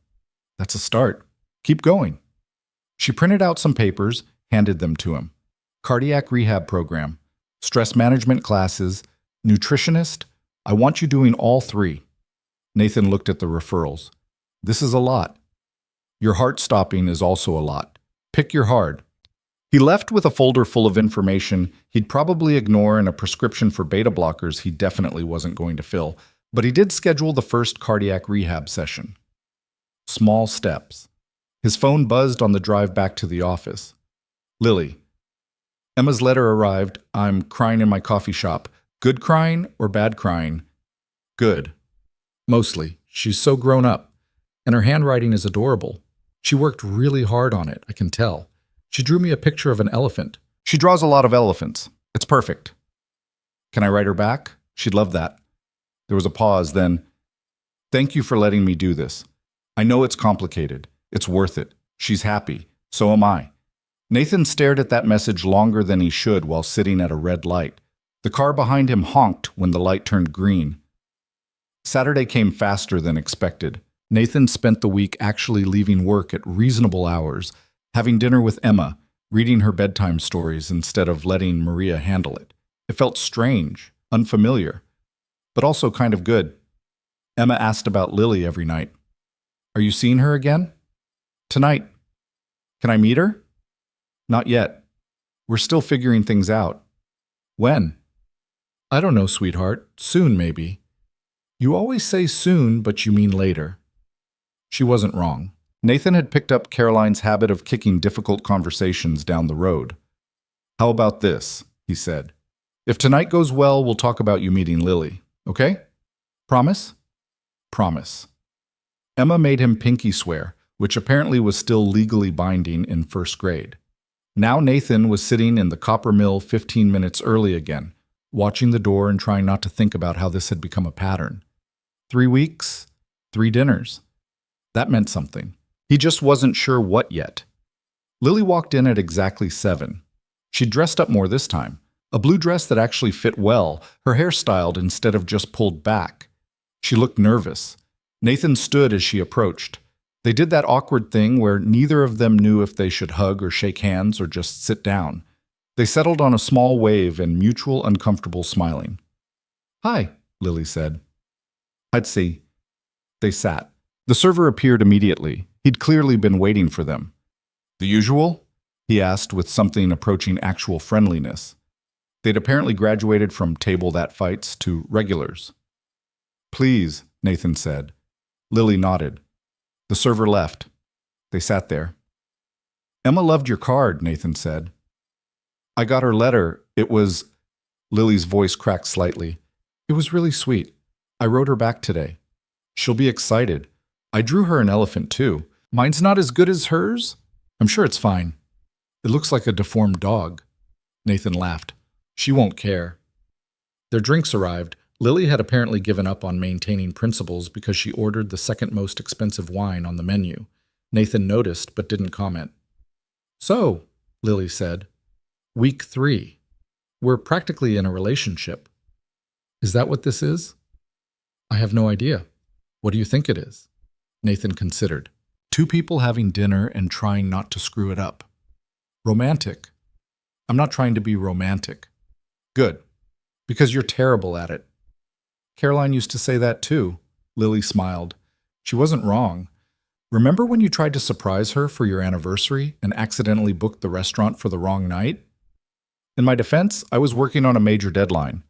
That's a start. Keep going. She printed out some papers, handed them to him. Cardiac rehab program, stress management classes, nutritionist. I want you doing all 3. Nathan looked at the referrals. This is a lot. Your heart stopping is also a lot. Pick your hard. He left with a folder full of information he'd probably ignore and a prescription for beta blockers he definitely wasn't going to fill, But he did schedule the first cardiac rehab session. Small steps. His phone buzzed on the drive back to the office. Lily. Emma's letter arrived. I'm crying in my coffee shop. Good crying or bad crying? Good. Mostly. She's so grown up. And her handwriting is adorable. She worked really hard on it, I can tell. She drew me a picture of an elephant. She draws a lot of elephants. It's perfect. Can I write her back? She'd love that. There was a pause, then, thank you for letting me do this. I know it's complicated. It's worth it. She's happy. So am I. Nathan stared at that message longer than he should while sitting at a red light. The car behind him honked when the light turned green. Saturday came faster than expected. Nathan spent the week actually leaving work at reasonable hours, having dinner with Emma, reading her bedtime stories instead of letting Maria handle it. It felt strange, unfamiliar, but also kind of good. Emma asked about Lily every night. Are you seeing her again? Tonight. Can I meet her? Not yet. We're still figuring things out. When? I don't know, sweetheart. Soon, maybe. You always say soon, but you mean later. She wasn't wrong. Nathan had picked up Caroline's habit of kicking difficult conversations down the road. How about this? He said. If tonight goes well, we'll talk about you meeting Lily. Okay? Promise? Promise. Emma made him pinky swear, which apparently was still legally binding in first grade. Now Nathan was sitting in the copper mill 15 minutes early again, watching the door and trying not to think about how this had become a pattern. 3 weeks, 3 dinners. That meant something. He just wasn't sure what yet. Lily walked in at exactly 7. She dressed up more this time. A blue dress that actually fit well, her hair styled instead of just pulled back. She looked nervous. Nathan stood as she approached. They did that awkward thing where neither of them knew if they should hug or shake hands or just sit down. They settled on a small wave and mutual uncomfortable smiling. Hi, Lily said. I'd see. They sat. The server appeared immediately. He'd clearly been waiting for them. The usual? He asked with something approaching actual friendliness. They'd apparently graduated from table that fights to regulars. Please, Nathan said. Lily nodded. The server left. They sat there. Emma loved your card, Nathan said. I got her letter. It was... Lily's voice cracked slightly. It was really sweet. I wrote her back today. She'll be excited. I drew her an elephant, too. Mine's not as good as hers? I'm sure it's fine. It looks like a deformed dog. Nathan laughed. She won't care. Their drinks arrived. Lily had apparently given up on maintaining principles because she ordered the second most expensive wine on the menu. Nathan noticed but didn't comment. So, Lily said, week 3. We're practically in a relationship. Is that what this is? I have no idea. What do you think it is? Nathan considered. 2 people having dinner and trying not to screw it up. Romantic. I'm not trying to be romantic. Good. Because you're terrible at it. Caroline used to say that too. Lily smiled. She wasn't wrong. Remember when you tried to surprise her for your anniversary and accidentally booked the restaurant for the wrong night? In my defense, I was working on a major deadline.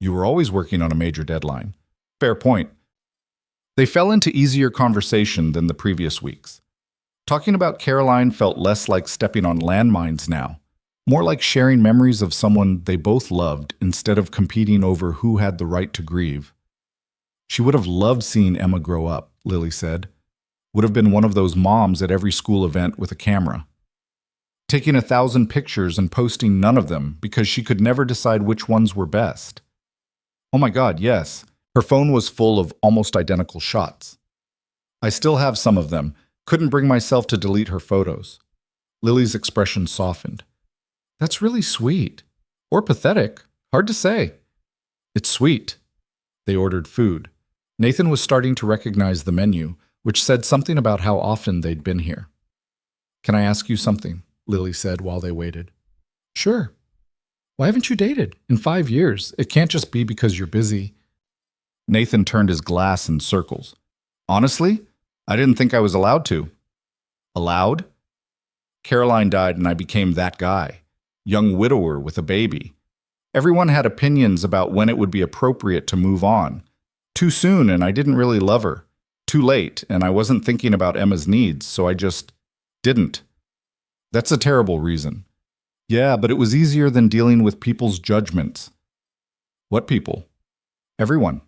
You were always working on a major deadline. Fair point. They fell into easier conversation than the previous weeks. Talking about Caroline felt less like stepping on landmines now, more like sharing memories of someone they both loved instead of competing over who had the right to grieve. She would have loved seeing Emma grow up, Lily said. Would have been one of those moms at every school event with a camera. Taking 1,000 pictures and posting none of them because she could never decide which ones were best. Oh my God, yes. Her phone was full of almost identical shots. I still have some of them. Couldn't bring myself to delete her photos. Lily's expression softened. That's really sweet. Or pathetic. Hard to say. It's sweet. They ordered food. Nathan was starting to recognize the menu, which said something about how often they'd been here. Can I ask you something? Lily said while they waited. Sure. Why haven't you dated? In 5 years. It can't just be because you're busy. Nathan turned his glass in circles. Honestly, I didn't think I was allowed to. Allowed? Caroline died and I became that guy. Young widower with a baby. Everyone had opinions about when it would be appropriate to move on. Too soon, and I didn't really love her. Too late, and I wasn't thinking about Emma's needs, so I just didn't. That's a terrible reason. Yeah, but it was easier than dealing with people's judgments. What people? Everyone.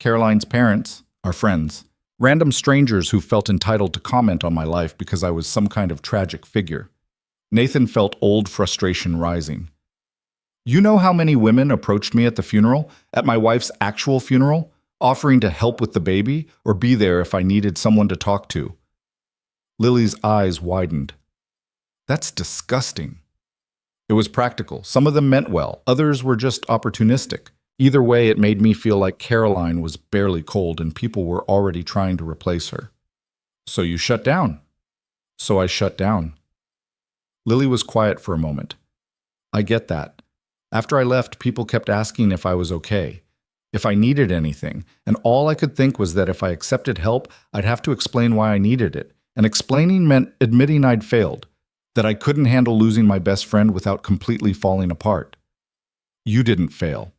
Caroline's parents, our friends, random strangers who felt entitled to comment on my life because I was some kind of tragic figure. Nathan felt old frustration rising. You know how many women approached me at the funeral, at my wife's actual funeral, offering to help with the baby or be there if I needed someone to talk to? Lily's eyes widened. That's disgusting. It was practical. Some of them meant well. Others were just opportunistic. Either way, it made me feel like Caroline was barely cold and people were already trying to replace her. So you shut down. So I shut down. Lily was quiet for a moment. I get that. After I left, people kept asking if I was okay, if I needed anything, and all I could think was that if I accepted help, I'd have to explain why I needed it. And explaining meant admitting I'd failed, that I couldn't handle losing my best friend without completely falling apart. You didn't fail,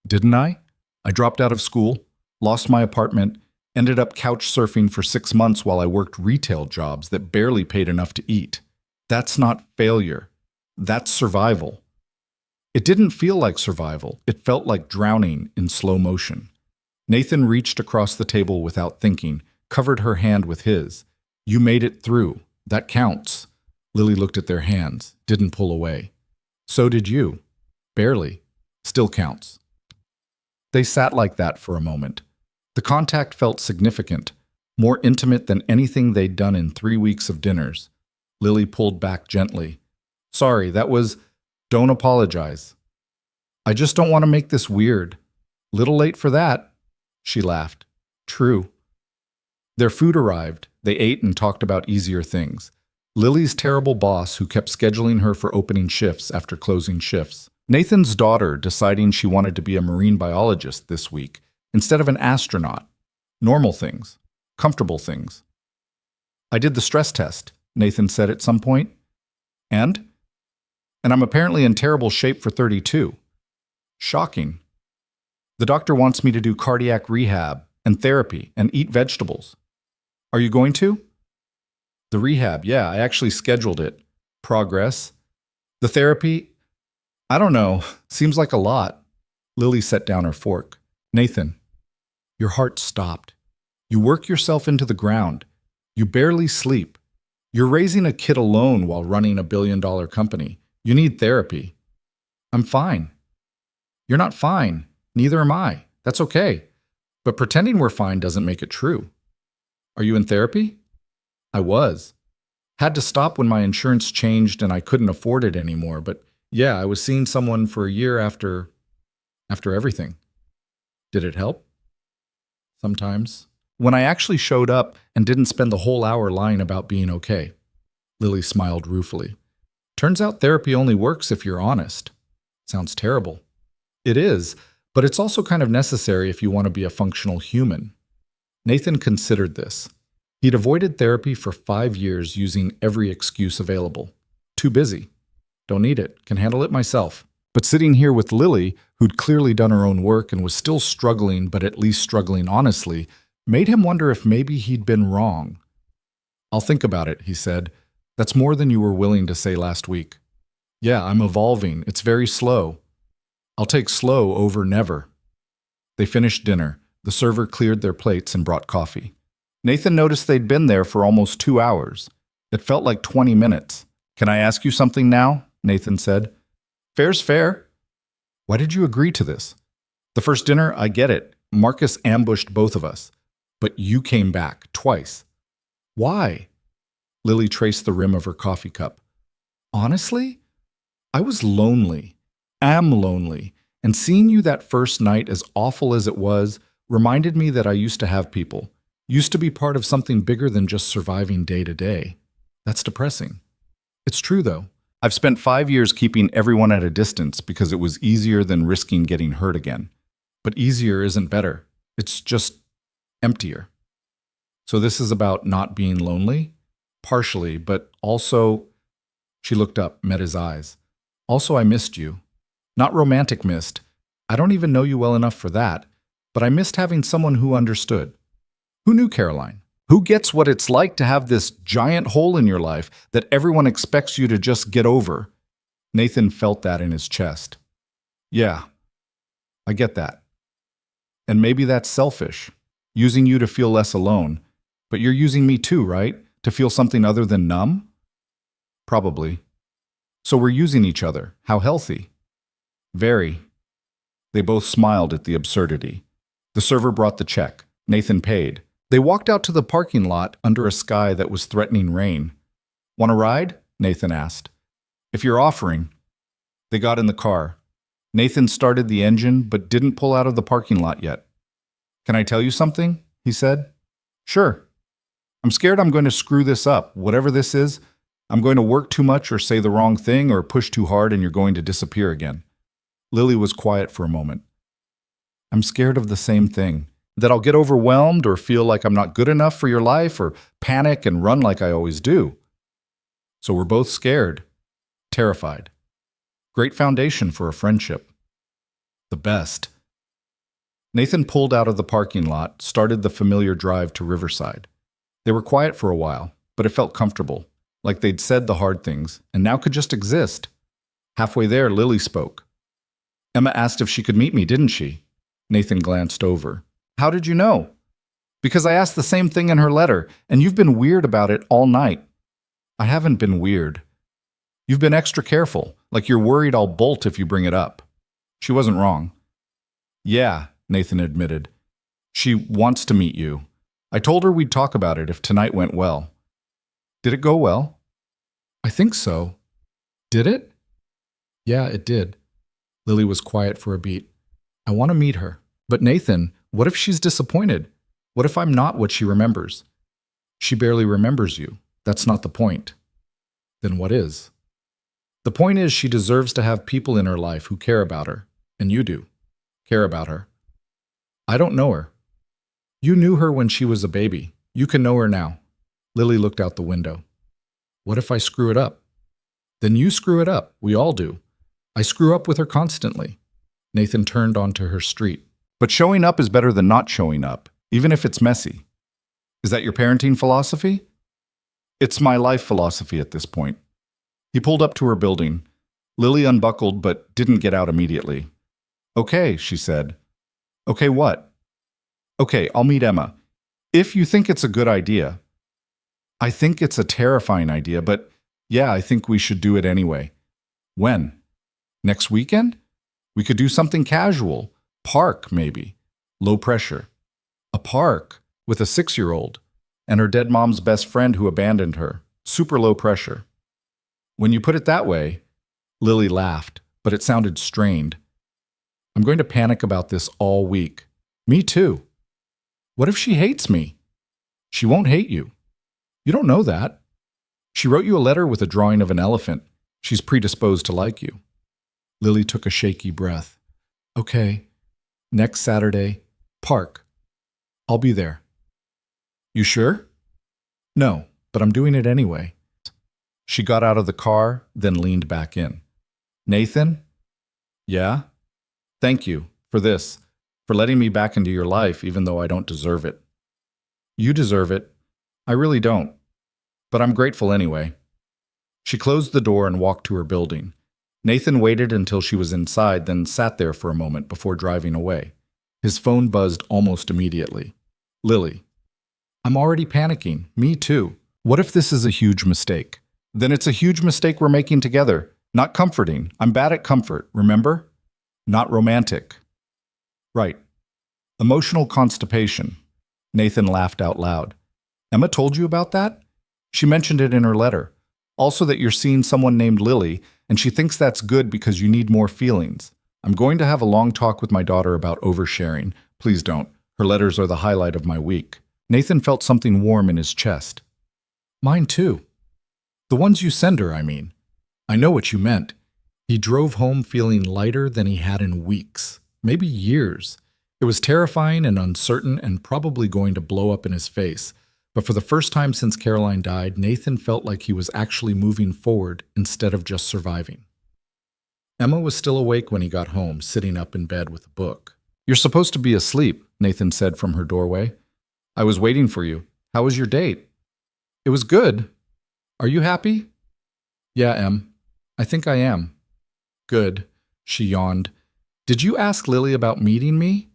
didn't I? I dropped out of school, lost my apartment, ended up couch surfing for 6 months while I worked retail jobs that barely paid enough to eat. That's not failure. That's survival. It didn't feel like survival. It felt like drowning in slow motion. Nathan reached across the table without thinking, covered her hand with his. You made it through. That counts. Lily looked at their hands, didn't pull away. So did you. Barely. Still counts. They sat like that for a moment. The contact felt significant, more intimate than anything they'd done in 3 weeks of dinners. Lily pulled back gently. Sorry, that was... Don't apologize. I just don't want to make this weird. Little late for that. She laughed. True. Their food arrived. They ate and talked about easier things. Lily's terrible boss who kept scheduling her for opening shifts after closing shifts. Nathan's daughter deciding she wanted to be a marine biologist this week instead of an astronaut. Normal things. Comfortable things. I did the stress test, Nathan said at some point. And I'm apparently in terrible shape for 32. Shocking. The doctor wants me to do cardiac rehab and therapy and eat vegetables. Are you going to? The rehab, yeah, I actually scheduled it. Progress. The therapy, I don't know, seems like a lot. Lily set down her fork. Nathan, your heart stopped. You work yourself into the ground. You barely sleep. You're raising a kid alone while running a billion-dollar company. You need therapy. I'm fine. You're not fine. Neither am I. That's okay. But pretending we're fine doesn't make it true. Are you in therapy? I was. Had to stop when my insurance changed and I couldn't afford it anymore. But yeah, I was seeing someone for a year after everything. Did it help? Sometimes. When I actually showed up and didn't spend the whole hour lying about being okay. Lily smiled ruefully. Turns out therapy only works if you're honest. Sounds terrible. It is, but it's also kind of necessary if you want to be a functional human. Nathan considered this. He'd avoided therapy for 5 years using every excuse available. Too busy. Don't need it. Can handle it myself. But sitting here with Lily, who'd clearly done her own work and was still struggling, but at least struggling honestly, made him wonder if maybe he'd been wrong. I'll think about it, he said. That's more than you were willing to say last week. Yeah, I'm evolving. It's very slow. I'll take slow over never. They finished dinner. The server cleared their plates and brought coffee. Nathan noticed they'd been there for almost 2 hours. It felt like 20 minutes. Can I ask you something now? Nathan said. Fair's fair. Why did you agree to this? The first dinner, I get it. Marcus ambushed both of us. But you came back twice. Why? Lily traced the rim of her coffee cup. Honestly, I was lonely. Am lonely. And seeing you that first night, as awful as it was, reminded me that I used to have people. Used to be part of something bigger than just surviving day to day. That's depressing. It's true, though. I've spent 5 years keeping everyone at a distance because it was easier than risking getting hurt again. But easier isn't better. It's just emptier. So this is about not being lonely? Partially, but also... She looked up, met his eyes. Also, I missed you. Not romantic missed. I don't even know you well enough for that. but I missed having someone who understood. Who knew Caroline? Who gets what it's like to have this giant hole in your life that everyone expects you to just get over? Nathan felt that in his chest. Yeah, I get that. And maybe that's selfish, using you to feel less alone. But you're using me too, right? To feel something other than numb? Probably. So we're using each other. How healthy? Very. They both smiled at the absurdity. The server brought the check. Nathan paid. They walked out to the parking lot under a sky that was threatening rain. Want a ride? Nathan asked. If you're offering. They got in the car. Nathan started the engine but didn't pull out of the parking lot yet. Can I tell you something? He said. Sure. I'm scared I'm going to screw this up. Whatever this is, I'm going to work too much or say the wrong thing or push too hard and you're going to disappear again. Lily was quiet for a moment. I'm scared of the same thing. That I'll get overwhelmed or feel like I'm not good enough for your life or panic and run like I always do. So we're both scared, terrified. Great foundation for a friendship. The best. Nathan pulled out of the parking lot, started the familiar drive to Riverside. They were quiet for a while, but it felt comfortable, like they'd said the hard things and now could just exist. Halfway there, Lily spoke. Emma asked if she could meet me, didn't she? Nathan glanced over. How did you know? Because I asked the same thing in her letter, and you've been weird about it all night. I haven't been weird. You've been extra careful, like you're worried I'll bolt if you bring it up. She wasn't wrong. Yeah, Nathan admitted. She wants to meet you. I told her we'd talk about it if tonight went well. Did it go well? I think so. Did it? Yeah, it did. Lily was quiet for a beat. I want to meet her. But Nathan, what if she's disappointed? What if I'm not what she remembers? She barely remembers you. That's not the point. Then what is? The point is she deserves to have people in her life who care about her. And you do. Care about her. I don't know her. You knew her when she was a baby. You can know her now. Lily looked out the window. What if I screw it up? Then you screw it up. We all do. I screw up with her constantly. Nathan turned onto her street. But showing up is better than not showing up, even if it's messy. Is that your parenting philosophy? It's my life philosophy at this point. He pulled up to her building. Lily unbuckled but didn't get out immediately. Okay, she said. Okay, what? Okay, I'll meet Emma. If you think it's a good idea. I think it's a terrifying idea, but yeah, I think we should do it anyway. When? Next weekend? We could do something casual. Park, maybe. Low pressure. A park with a 6-year-old and her dead mom's best friend who abandoned her. Super low pressure. When you put it that way, Lily laughed, but it sounded strained. I'm going to panic about this all week. Me too. What if she hates me? She won't hate you. You don't know that. She wrote you a letter with a drawing of an elephant. She's predisposed to like you. Lily took a shaky breath. Okay. Next Saturday, park. I'll be there. You sure? No, but I'm doing it anyway. She got out of the car, then leaned back in. Nathan? Yeah? Thank you for this, for letting me back into your life even though I don't deserve it. You deserve it. I really don't. But I'm grateful anyway. She closed the door and walked to her building. Nathan waited until she was inside, then sat there for a moment before driving away. His phone buzzed almost immediately. Lily. I'm already panicking. Me too. What if this is a huge mistake? Then it's a huge mistake we're making together. Not comforting. I'm bad at comfort, remember? Not romantic. Right. Emotional constipation. Nathan laughed out loud. Emma told you about that? She mentioned it in her letter. Also that you're seeing someone named Lily, and she thinks that's good because you need more feelings. I'm going to have a long talk with my daughter about oversharing. Please don't. Her letters are the highlight of my week. Nathan felt something warm in his chest. Mine too. The ones you send her, I mean. I know what you meant. He drove home feeling lighter than he had in weeks, maybe years. It was terrifying and uncertain and probably going to blow up in his face. But for the first time since Caroline died, Nathan felt like he was actually moving forward instead of just surviving. Emma was still awake when he got home, sitting up in bed with a book. You're supposed to be asleep, Nathan said from her doorway. I was waiting for you. How was your date? It was good. Are you happy? Yeah, Em. I think I am. Good. She yawned. Did you ask Lily about meeting me?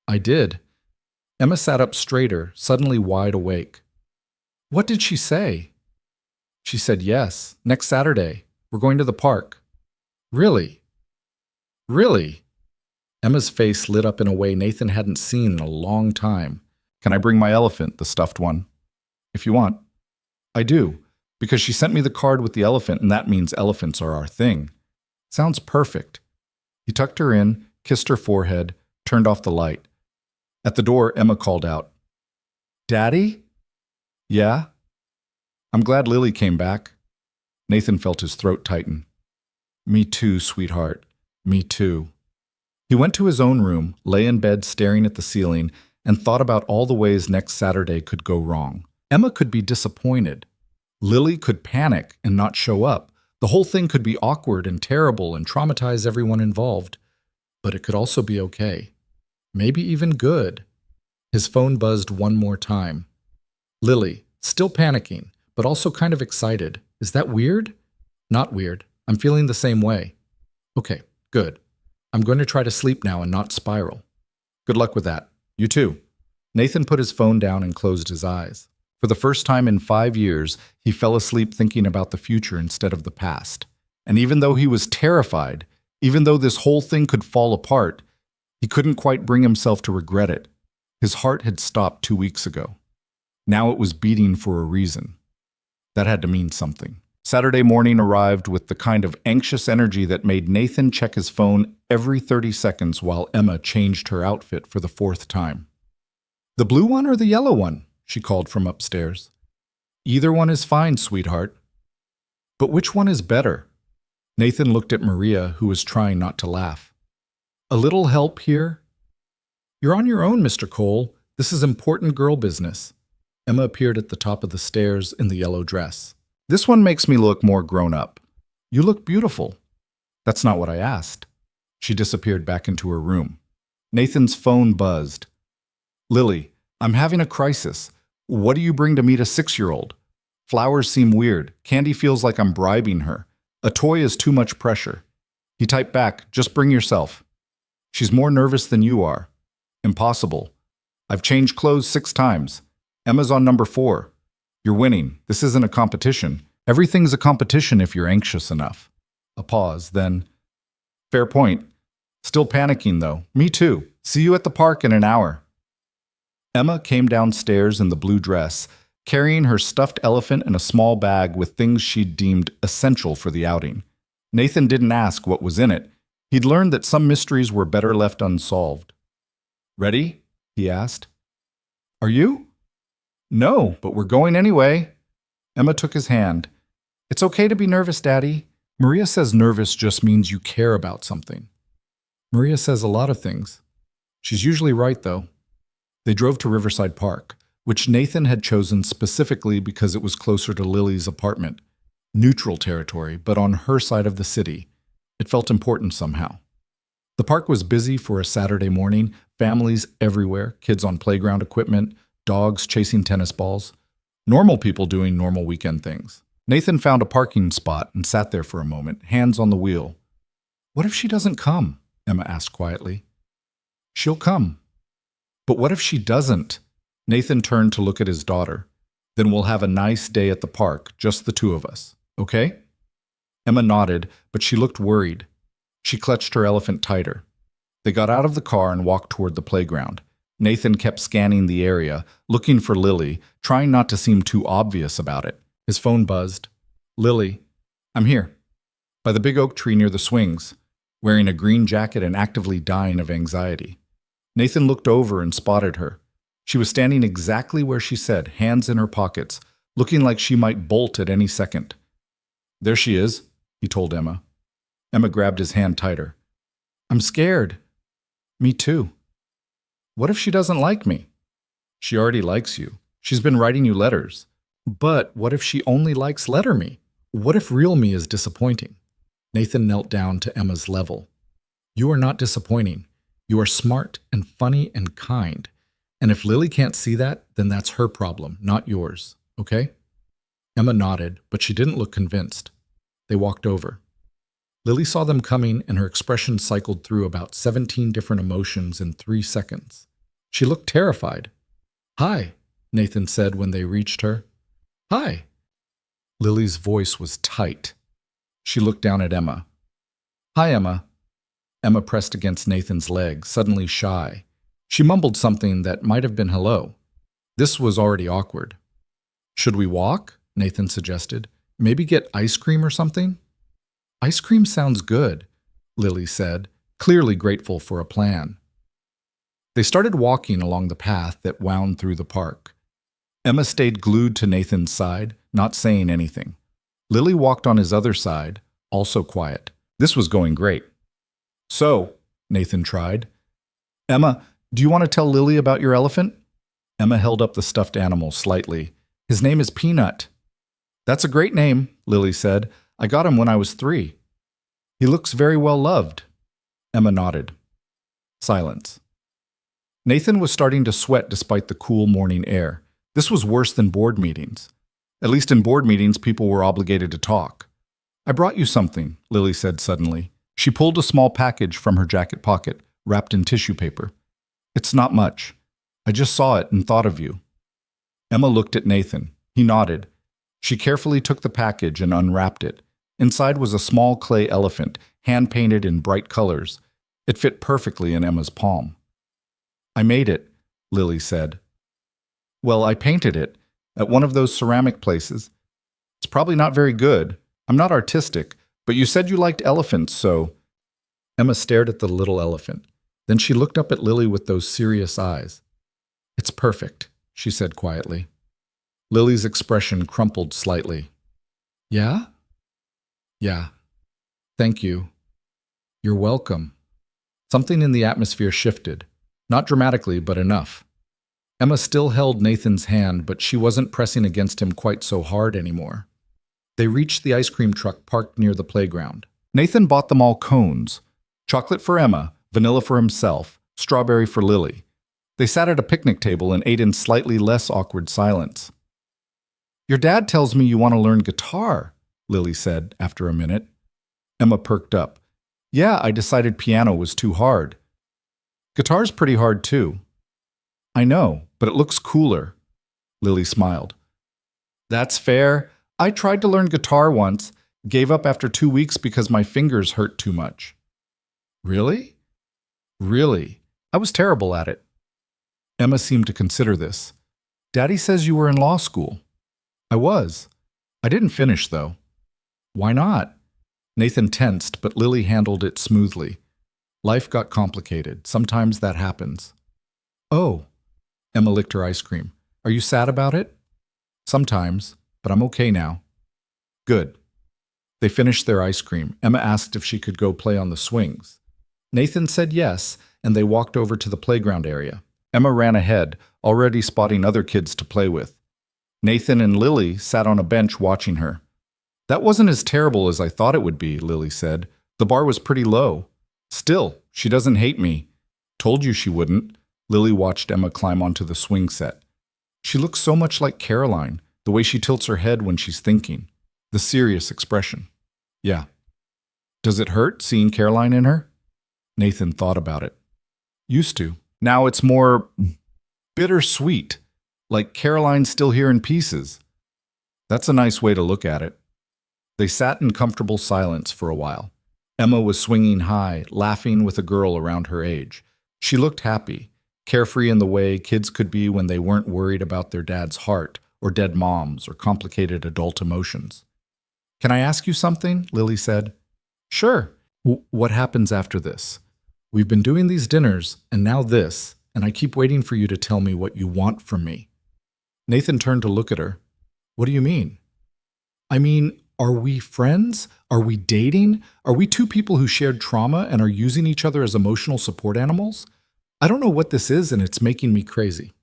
I did. Emma sat up straighter, suddenly wide awake. What did she say? She said yes, next Saturday. We're going to the park. Really? Really? Emma's face lit up in a way Nathan hadn't seen in a long time. Can I bring my elephant, the stuffed one? If you want. I do, because she sent me the card with the elephant, and that means elephants are our thing. Sounds perfect. He tucked her in, kissed her forehead, turned off the light. At the door, Emma called out, Daddy? Yeah? I'm glad Lily came back. Nathan felt his throat tighten. Me too, sweetheart. Me too. He went to his own room, lay in bed staring at the ceiling, and thought about all the ways next Saturday could go wrong. Emma could be disappointed. Lily could panic and not show up. The whole thing could be awkward and terrible and traumatize everyone involved. But it could also be okay. Maybe even good. His phone buzzed one more time. Lily, still panicking, but also kind of excited. Is that weird? Not weird. I'm feeling the same way. Okay, good. I'm going to try to sleep now and not spiral. Good luck with that. You too. Nathan put his phone down and closed his eyes. For the first time in 5 years, he fell asleep thinking about the future instead of the past. And even though he was terrified, even though this whole thing could fall apart, he couldn't quite bring himself to regret it. His heart had stopped 2 weeks ago. Now it was beating for a reason. That had to mean something. Saturday morning arrived with the kind of anxious energy that made Nathan check his phone every 30 seconds while Emma changed her outfit for the 4th time. The blue one or the yellow one? She called from upstairs. Either one is fine, sweetheart. But which one is better? Nathan looked at Maria, who was trying not to laugh. A little help here? You're on your own, Mr. Cole. This is important girl business. Emma appeared at the top of the stairs in the yellow dress. This one makes me look more grown up. You look beautiful. That's not what I asked. She disappeared back into her room. Nathan's phone buzzed. Lily, I'm having a crisis. What do you bring to meet a 6-year-old? Flowers seem weird. Candy feels like I'm bribing her. A toy is too much pressure. He typed back, just bring yourself. She's more nervous than you are. Impossible. I've changed clothes 6 times. Emma's on number 4. You're winning. This isn't a competition. Everything's a competition if you're anxious enough. A pause, then. Fair point. Still panicking, though. Me too. See you at the park in an hour. Emma came downstairs in the blue dress, carrying her stuffed elephant and a small bag with things she'd deemed essential for the outing. Nathan didn't ask what was in it. He'd learned that some mysteries were better left unsolved. Ready? He asked. Are you? No, but we're going anyway. Emma took his hand. It's okay to be nervous, Daddy. Maria says nervous just means you care about something. Maria says a lot of things. She's usually right, though. They drove to Riverside Park, which Nathan had chosen specifically because it was closer to Lily's apartment. Neutral territory, but on her side of the city. It felt important somehow. The park was busy for a Saturday morning, families everywhere, kids on playground equipment, dogs chasing tennis balls, normal people doing normal weekend things. Nathan found a parking spot and sat there for a moment, hands on the wheel. What if she doesn't come? Emma asked quietly. She'll come. But what if she doesn't? Nathan turned to look at his daughter. Then we'll have a nice day at the park, just the 2 of us, okay? Emma nodded, but she looked worried. She clutched her elephant tighter. They got out of the car and walked toward the playground. Nathan kept scanning the area, looking for Lily, trying not to seem too obvious about it. His phone buzzed. Lily, I'm here. By the big oak tree near the swings, wearing a green jacket and actively dying of anxiety. Nathan looked over and spotted her. She was standing exactly where she said, hands in her pockets, looking like she might bolt at any second. There she is, he told Emma. Emma grabbed his hand tighter. I'm scared. Me too. What if she doesn't like me? She already likes you. She's been writing you letters. But what if she only likes letter me? What if real me is disappointing? Nathan knelt down to Emma's level. You are not disappointing. You are smart and funny and kind. And if Lily can't see that, then that's her problem, not yours, okay? Emma nodded, but she didn't look convinced. They walked over. Lily saw them coming, and her expression cycled through about 17 different emotions in 3 seconds. She looked terrified. "Hi," Nathan said when they reached her. "Hi." Lily's voice was tight. She looked down at Emma. "Hi, Emma." Emma pressed against Nathan's leg, suddenly shy. She mumbled something that might have been hello. This was already awkward. "Should we walk?" Nathan suggested. "Maybe get ice cream or something?" "Ice cream sounds good," Lily said, clearly grateful for a plan. They started walking along the path that wound through the park. Emma stayed glued to Nathan's side, not saying anything. Lily walked on his other side, also quiet. This was going great. "So," Nathan tried. "Emma, do you want to tell Lily about your elephant?" Emma held up the stuffed animal slightly. "His name is Peanut." "That's a great name," Lily said. "I got him when I was 3. He looks very well loved." Emma nodded. Silence. Nathan was starting to sweat despite the cool morning air. This was worse than board meetings. At least in board meetings, people were obligated to talk. "I brought you something," Lily said suddenly. She pulled a small package from her jacket pocket, wrapped in tissue paper. "It's not much. I just saw it and thought of you." Emma looked at Nathan. He nodded. She carefully took the package and unwrapped it. Inside was a small clay elephant, hand-painted in bright colors. It fit perfectly in Emma's palm. "I made it," Lily said. "Well, I painted it at one of those ceramic places. It's probably not very good. I'm not artistic, but you said you liked elephants, so—" Emma stared at the little elephant. Then she looked up at Lily with those serious eyes. "It's perfect," she said quietly. Lily's expression crumpled slightly. "Yeah?" "Yeah. Thank you." "You're welcome." Something in the atmosphere shifted. Not dramatically, but enough. Emma still held Nathan's hand, but she wasn't pressing against him quite so hard anymore. They reached the ice cream truck parked near the playground. Nathan bought them all cones. Chocolate for Emma, vanilla for himself, strawberry for Lily. They sat at a picnic table and ate in slightly less awkward silence. "Your dad tells me you want to learn guitar," Lily said after a minute. Emma perked up. "Yeah, I decided piano was too hard." "Guitar's pretty hard too." "I know, but it looks cooler." Lily smiled. "That's fair. I tried to learn guitar once, gave up after 2 weeks because my fingers hurt too much." "Really?" "Really. I was terrible at it." Emma seemed to consider this. "Daddy says you were in law school." "I was. I didn't finish, though." "Why not?" Nathan tensed, but Lily handled it smoothly. Life got complicated. Sometimes that happens. "Oh." Emma licked her ice cream. "Are you sad about it?" "Sometimes, but I'm okay now." "Good." They finished their ice cream. Emma asked if she could go play on the swings. Nathan said yes, and they walked over to the playground area. Emma ran ahead, already spotting other kids to play with. Nathan and Lily sat on a bench watching her. "That wasn't as terrible as I thought it would be," Lily said. "The bar was pretty low." "Still, she doesn't hate me." "Told you she wouldn't." Lily watched Emma climb onto the swing set. She looks so much like Caroline, the way she tilts her head when she's thinking. The serious expression. "Yeah." "Does it hurt seeing Caroline in her?" Nathan thought about it. "Used to. Now it's more bittersweet, like Caroline's still here in pieces." "That's a nice way to look at it." They sat in comfortable silence for a while. Emma was swinging high, laughing with a girl around her age. She looked happy, carefree in the way kids could be when they weren't worried about their dad's heart, or dead moms, or complicated adult emotions. "Can I ask you something?" Lily said. "Sure." What happens after this? We've been doing these dinners, and now this, and I keep waiting for you to tell me what you want from me." Nathan turned to look at her. "What do you mean?" "I mean, are we friends? Are we dating? Are we two people who shared trauma and are using each other as emotional support animals? I don't know what this is, and it's making me crazy."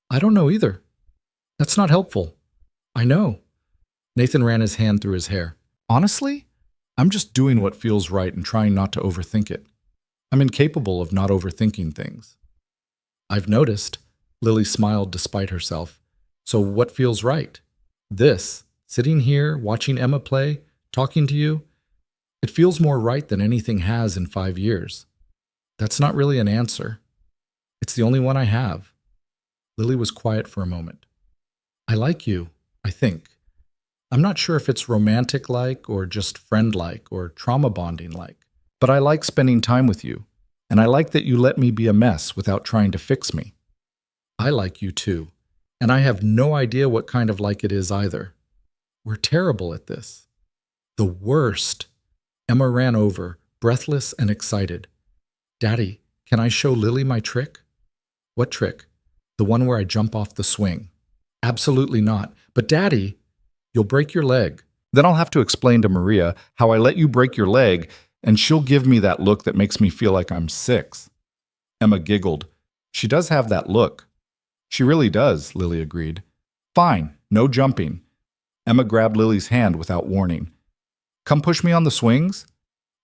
"I don't know either." "That's not helpful." "I know." Nathan ran his hand through his hair. "Honestly, I'm just doing what feels right and trying not to overthink it." I'm incapable of not overthinking things. I've noticed. Lily smiled despite herself. So what feels right? This, sitting here, watching Emma play, talking to you, it feels more right than anything has in 5 years. That's not really an answer. It's the only one I have. Lily was quiet for a moment. I like you, I think. I'm not sure if it's romantic-like or just friend-like or trauma bonding-like, but I like spending time with you, and I like that you let me be a mess without trying to fix me. I like you too, and I have no idea what kind of like it is either. We're terrible at this. The worst. Emma ran over, breathless and excited. Daddy, can I show Lily my trick? What trick? The one where I jump off the swing. Absolutely not. But Daddy, you'll break your leg. Then I'll have to explain to Maria how I let you break your leg, and she'll give me that look that makes me feel like I'm 6. Emma giggled. She does have that look. She really does, Lily agreed. Fine, no jumping. Emma grabbed Lily's hand without warning. Come push me on the swings?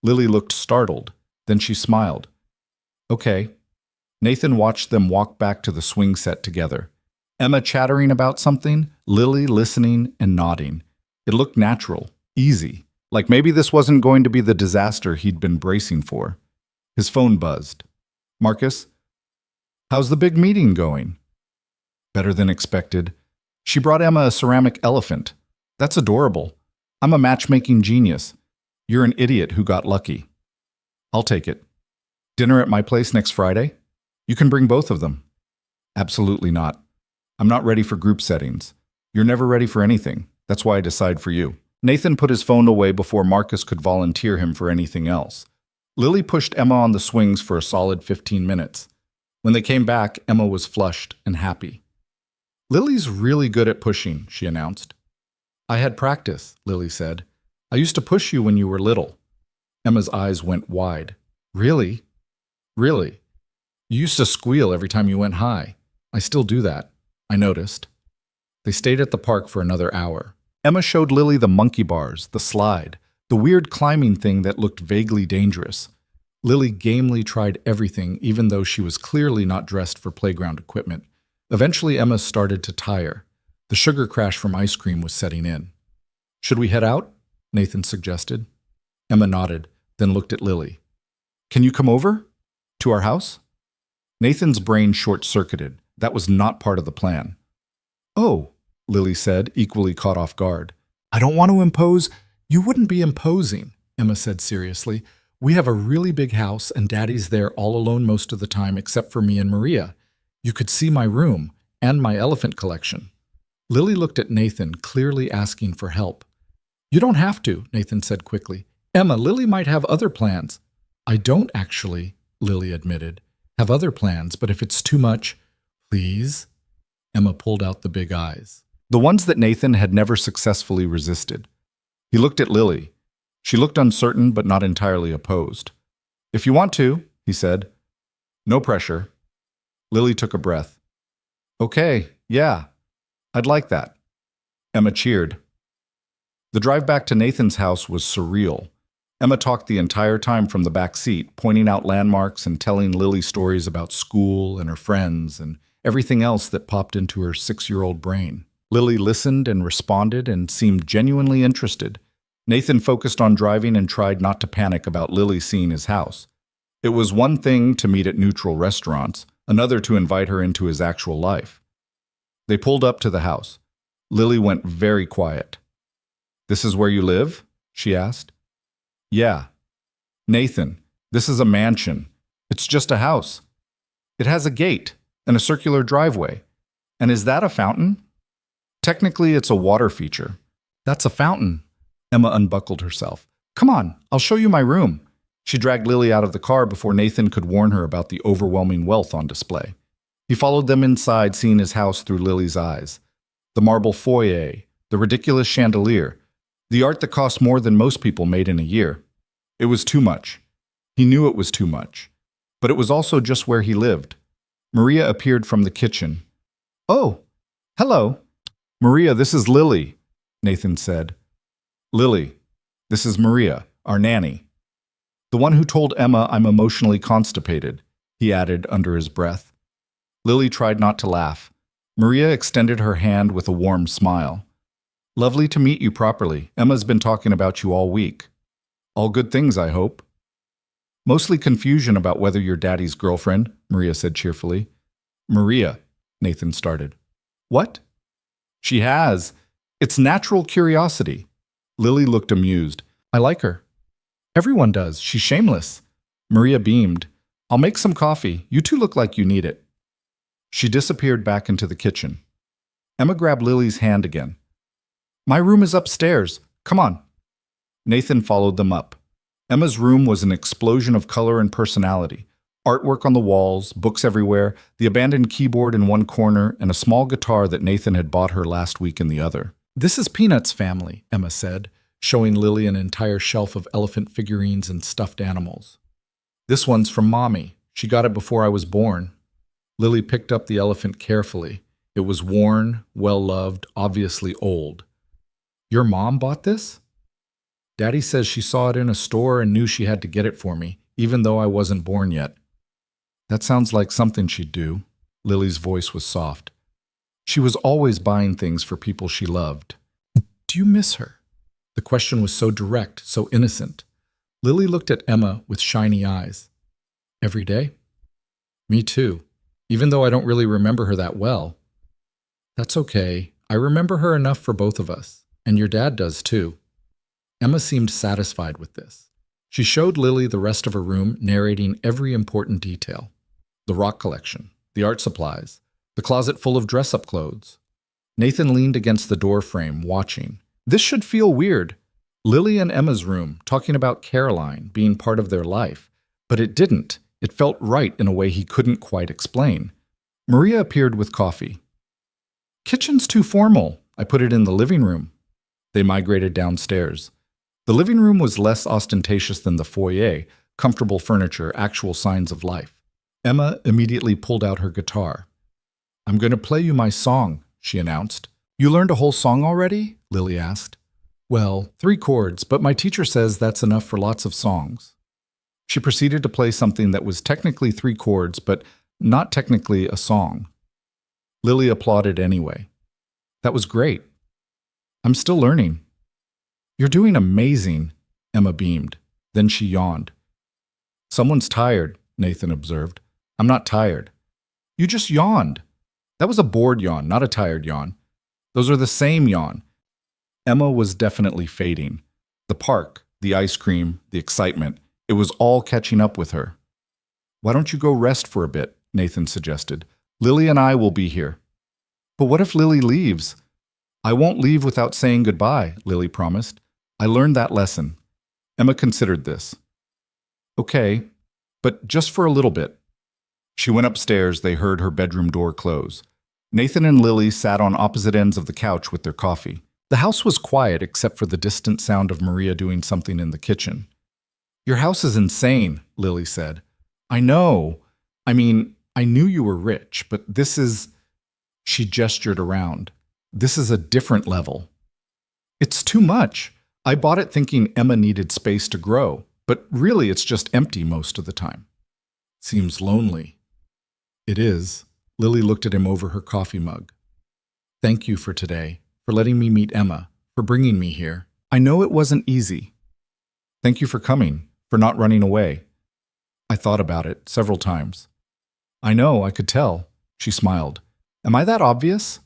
Lily looked startled. Then she smiled. Okay. Nathan watched them walk back to the swing set together. Emma chattering about something, Lily listening and nodding. It looked natural, easy, like maybe this wasn't going to be the disaster he'd been bracing for. His phone buzzed. Marcus? How's the big meeting going? Better than expected. She brought Emma a ceramic elephant. That's adorable. I'm a matchmaking genius. You're an idiot who got lucky. I'll take it. Dinner at my place next Friday? You can bring both of them. Absolutely not. I'm not ready for group settings. You're never ready for anything. That's why I decide for you. Nathan put his phone away before Marcus could volunteer him for anything else. Lily pushed Emma on the swings for a solid 15 minutes. When they came back, Emma was flushed and happy. Lily's really good at pushing, she announced. I had practice, Lily said. I used to push you when you were little. Emma's eyes went wide. Really? Really? You used to squeal every time you went high. I still do that, I noticed. They stayed at the park for another hour. Emma showed Lily the monkey bars, the slide, the weird climbing thing that looked vaguely dangerous. Lily gamely tried everything, even though she was clearly not dressed for playground equipment. Eventually, Emma started to tire. The sugar crash from ice cream was setting in. Should we head out? Nathan suggested. Emma nodded, then looked at Lily. Can you come over? To our house? Nathan's brain short-circuited. That was not part of the plan. Oh, Lily said, equally caught off guard. I don't want to impose. You wouldn't be imposing, Emma said seriously. We have a really big house and Daddy's there all alone most of the time except for me and Maria. You could see my room and my elephant collection. Lily looked at Nathan, clearly asking for help. You don't have to, Nathan said quickly. Emma, Lily might have other plans. I don't actually, Lily admitted, have other plans, but if it's too much, please? Emma pulled out the big eyes. The ones that Nathan had never successfully resisted. He looked at Lily. She looked uncertain but not entirely opposed. If you want to, he said. No pressure. Lily took a breath. Okay, yeah, I'd like that. Emma cheered. The drive back to Nathan's house was surreal. Emma talked the entire time from the back seat, pointing out landmarks and telling Lily stories about school and her friends and everything else that popped into her 6-year-old brain. Lily listened and responded and seemed genuinely interested. Nathan focused on driving and tried not to panic about Lily seeing his house. It was one thing to meet at neutral restaurants, another to invite her into his actual life. They pulled up to the house. Lily went very quiet. This is where you live? She asked. Yeah. Nathan, this is a mansion. It's just a house. It has a gate and a circular driveway. And is that a fountain? Technically, it's a water feature. That's a fountain. Emma unbuckled herself. Come on, I'll show you my room. She dragged Lily out of the car before Nathan could warn her about the overwhelming wealth on display. He followed them inside, seeing his house through Lily's eyes. The marble foyer, the ridiculous chandelier, the art that cost more than most people made in a year. It was too much. He knew it was too much. But it was also just where he lived. Maria appeared from the kitchen. Oh, hello. Maria, this is Lily, Nathan said. Lily, this is Maria, our nanny. The one who told Emma I'm emotionally constipated, he added under his breath. Lily tried not to laugh. Maria extended her hand with a warm smile. Lovely to meet you properly. Emma's been talking about you all week. All good things, I hope. Mostly confusion about whether you're Daddy's girlfriend, Maria said cheerfully. Maria, Nathan started. What? She has. It's natural curiosity. Lily looked amused. I like her. Everyone does. She's shameless. Maria beamed. I'll make some coffee. You two look like you need it. She disappeared back into the kitchen. Emma grabbed Lily's hand again. My room is upstairs. Come on. Nathan followed them up. Emma's room was an explosion of color and personality. Artwork on the walls, books everywhere, the abandoned keyboard in one corner, and a small guitar that Nathan had bought her last week in the other. This is Peanut's family, Emma said, showing Lily an entire shelf of elephant figurines and stuffed animals. This one's from Mommy. She got it before I was born. Lily picked up the elephant carefully. It was worn, well-loved, obviously old. Your mom bought this? Daddy says she saw it in a store and knew she had to get it for me, even though I wasn't born yet. That sounds like something she'd do. Lily's voice was soft. She was always buying things for people she loved. Do you miss her? The question was so direct, so innocent. Lily looked at Emma with shiny eyes. Every day? Me too, even though I don't really remember her that well. That's okay. I remember her enough for both of us, and your dad does too. Emma seemed satisfied with this. She showed Lily the rest of her room, narrating every important detail. The rock collection, the art supplies, the closet full of dress-up clothes. Nathan leaned against the door frame, watching. This should feel weird. Lily and Emma's room, talking about Caroline being part of their life. But it didn't. It felt right in a way he couldn't quite explain. Maria appeared with coffee. Kitchen's too formal. I put it in the living room. They migrated downstairs. The living room was less ostentatious than the foyer, comfortable furniture, actual signs of life. Emma immediately pulled out her guitar. I'm going to play you my song, she announced. You learned a whole song already? Lily asked. Well, 3 chords, but my teacher says that's enough for lots of songs. She proceeded to play something that was technically 3 chords, but not technically a song. Lily applauded anyway. That was great. I'm still learning. You're doing amazing, Emma beamed. Then she yawned. Someone's tired, Nathan observed. I'm not tired. You just yawned. That was a bored yawn, not a tired yawn. Those are the same yawn. Emma was definitely fading. The park, the ice cream, the excitement, it was all catching up with her. Why don't you go rest for a bit, Nathan suggested. Lily and I will be here. But what if Lily leaves? I won't leave without saying goodbye, Lily promised. I learned that lesson. Emma considered this. Okay, but just for a little bit. She went upstairs. They heard her bedroom door close. Nathan and Lily sat on opposite ends of the couch with their coffee. The house was quiet except for the distant sound of Maria doing something in the kitchen. Your house is insane, Lily said. I know. I mean, I knew you were rich, but this is... She gestured around. This is a different level. It's too much. I bought it thinking Emma needed space to grow, but really it's just empty most of the time. Seems lonely. It is. Lily looked at him over her coffee mug. Thank you for today, for letting me meet Emma, for bringing me here. I know it wasn't easy. Thank you for coming, for not running away. I thought about it several times. I know, I could tell. She smiled. Am I that obvious?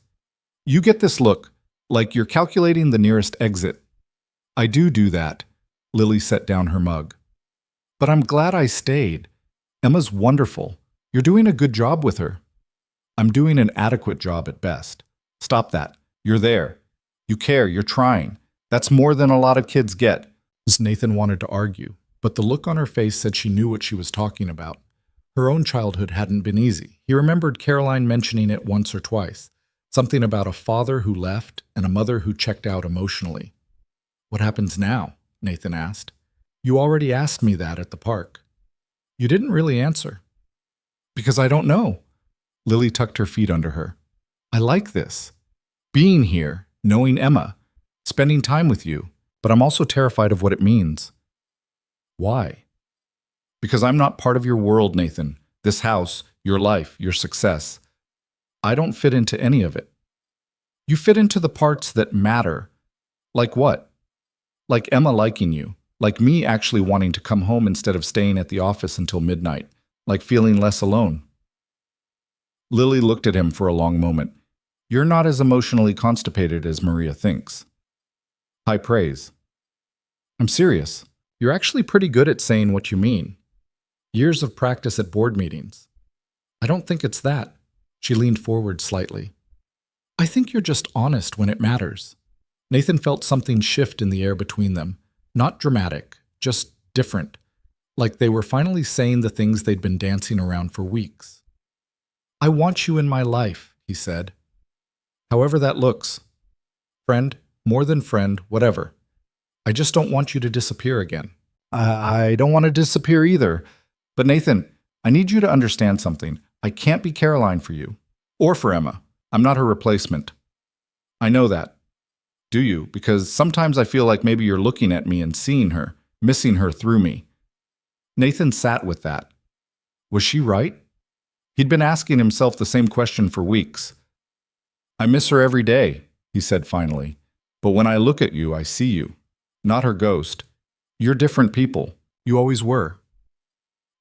You get this look, like you're calculating the nearest exit. I do that. Lily set down her mug. But I'm glad I stayed. Emma's wonderful. You're doing a good job with her. I'm doing an adequate job at best. Stop that. You're there. You care. You're trying. That's more than a lot of kids get. Nathan wanted to argue, but the look on her face said she knew what she was talking about. Her own childhood hadn't been easy. He remembered Caroline mentioning it once or twice. Something about a father who left and a mother who checked out emotionally. What happens now? Nathan asked. You already asked me that at the park. You didn't really answer. Because I don't know. Lily tucked her feet under her. I like this. Being here, knowing Emma, spending time with you, but I'm also terrified of what it means. Why? Because I'm not part of your world, Nathan. This house, your life, your success. I don't fit into any of it. You fit into the parts that matter. Like what? Like Emma liking you. Like me actually wanting to come home instead of staying at the office until midnight. Like feeling less alone. Lily looked at him for a long moment. You're not as emotionally constipated as Maria thinks. High praise. I'm serious. You're actually pretty good at saying what you mean. Years of practice at board meetings. I don't think it's that. She leaned forward slightly. I think you're just honest when it matters. Nathan felt something shift in the air between them. Not dramatic, just different. Like they were finally saying the things they'd been dancing around for weeks. I want you in my life, he said. However that looks. Friend, more than friend, whatever. I just don't want you to disappear again. I don't want to disappear either. But Nathan, I need you to understand something. I can't be Caroline for you. Or for Emma. I'm not her replacement. I know that. Do you? Because sometimes I feel like maybe you're looking at me and seeing her, missing her through me. Nathan sat with that. Was she right? He'd been asking himself the same question for weeks. I miss her every day, he said finally. But when I look at you, I see you. Not her ghost. You're different people. You always were.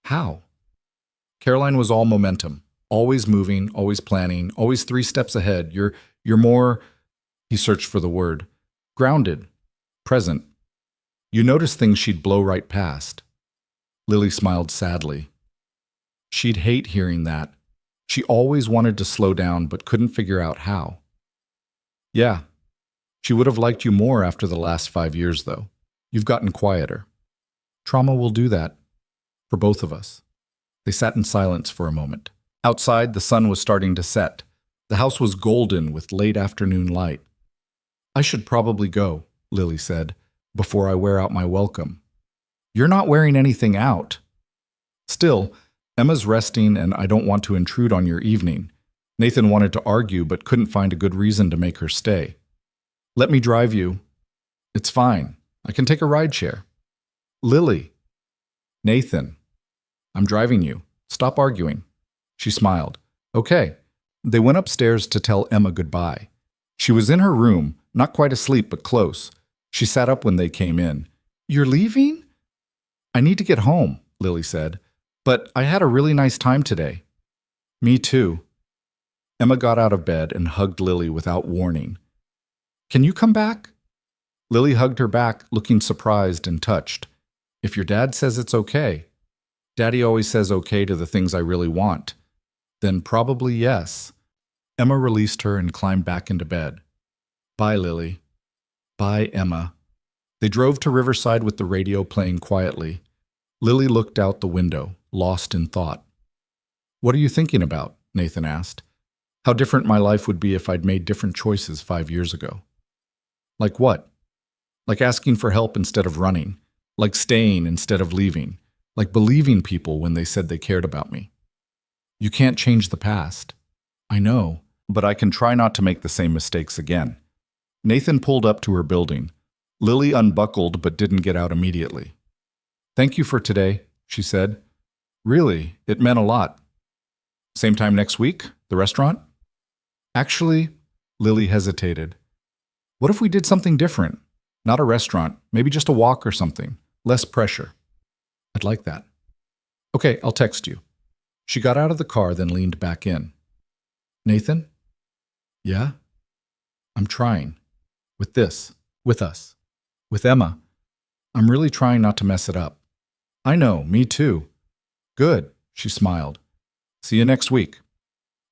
How? Caroline was all momentum. Always moving, always planning, always 3 steps ahead. You're more, he searched for the word, grounded, present. You noticed things she'd blow right past. Lily smiled sadly. She'd hate hearing that. She always wanted to slow down but couldn't figure out how. Yeah, she would have liked you more after the last 5 years, though. You've gotten quieter. Trauma will do that. For both of us. They sat in silence for a moment. Outside, the sun was starting to set. The house was golden with late afternoon light. I should probably go, Lily said, before I wear out my welcome. You're not wearing anything out. Still, Emma's resting and I don't want to intrude on your evening. Nathan wanted to argue but couldn't find a good reason to make her stay. Let me drive you. It's fine. I can take a rideshare. Lily. Nathan. I'm driving you. Stop arguing. She smiled. Okay. They went upstairs to tell Emma goodbye. She was in her room, not quite asleep but close. She sat up when they came in. You're leaving? I need to get home, Lily said. But I had a really nice time today. Me too. Emma got out of bed and hugged Lily without warning. Can you come back? Lily hugged her back, looking surprised and touched. If your dad says it's okay. Daddy always says okay to the things I really want. Then probably yes. Emma released her and climbed back into bed. Bye, Lily. Bye, Emma. They drove to Riverside with the radio playing quietly. Lily looked out the window, lost in thought. What are you thinking about? Nathan asked. How different my life would be if I'd made different choices 5 years ago. Like what? Like asking for help instead of running. Like staying instead of leaving. Like believing people when they said they cared about me. You can't change the past. I know, but I can try not to make the same mistakes again. Nathan pulled up to her building. Lily unbuckled but didn't get out immediately. Thank you for today, she said. Really, it meant a lot. Same time next week? The restaurant? Actually, Lily hesitated. What if we did something different? Not a restaurant, maybe just a walk or something. Less pressure. I'd like that. Okay, I'll text you. She got out of the car, then leaned back in. Nathan? Yeah? I'm trying. With this. With us. With Emma. I'm really trying not to mess it up. I know, me too. Good, she smiled. See you next week.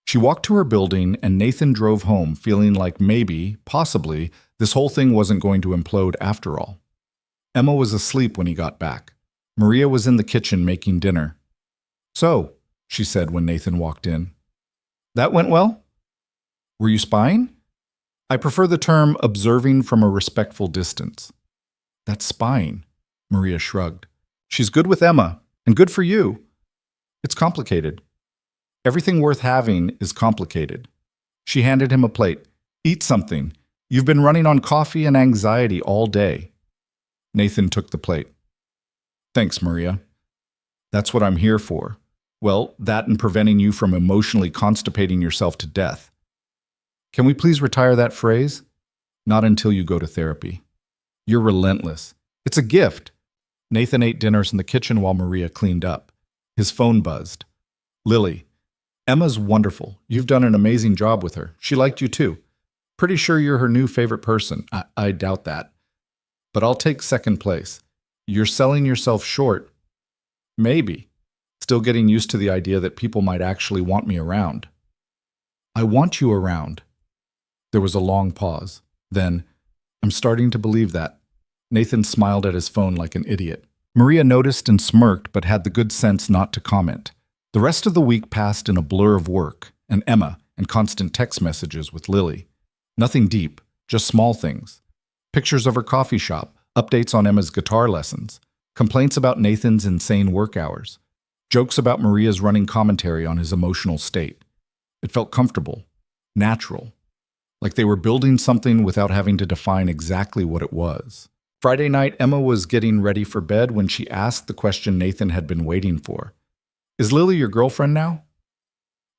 She walked to her building and Nathan drove home feeling like maybe, possibly, this whole thing wasn't going to implode after all. Emma was asleep when he got back. Maria was in the kitchen making dinner. So, she said when Nathan walked in. That went well? Were you spying? I prefer the term observing from a respectful distance. That's spying, Maria shrugged. She's good with Emma, and good for you. It's complicated. Everything worth having is complicated. She handed him a plate. Eat something. You've been running on coffee and anxiety all day. Nathan took the plate. Thanks, Maria. That's what I'm here for. Well, that and preventing you from emotionally constipating yourself to death. Can we please retire that phrase? Not until you go to therapy. You're relentless. It's a gift. Nathan ate dinners in the kitchen while Maria cleaned up. His phone buzzed. Lily, Emma's wonderful. You've done an amazing job with her. She liked you too. Pretty sure you're her new favorite person. I doubt that. But I'll take second place. You're selling yourself short. Maybe. Still getting used to the idea that people might actually want me around. I want you around. There was a long pause. Then, I'm starting to believe that. Nathan smiled at his phone like an idiot. Maria noticed and smirked but had the good sense not to comment. The rest of the week passed in a blur of work, and Emma, and constant text messages with Lily. Nothing deep, just small things. Pictures of her coffee shop, updates on Emma's guitar lessons, complaints about Nathan's insane work hours, jokes about Maria's running commentary on his emotional state. It felt comfortable, natural, like they were building something without having to define exactly what it was. Friday night, Emma was getting ready for bed when she asked the question Nathan had been waiting for. Is Lily your girlfriend now?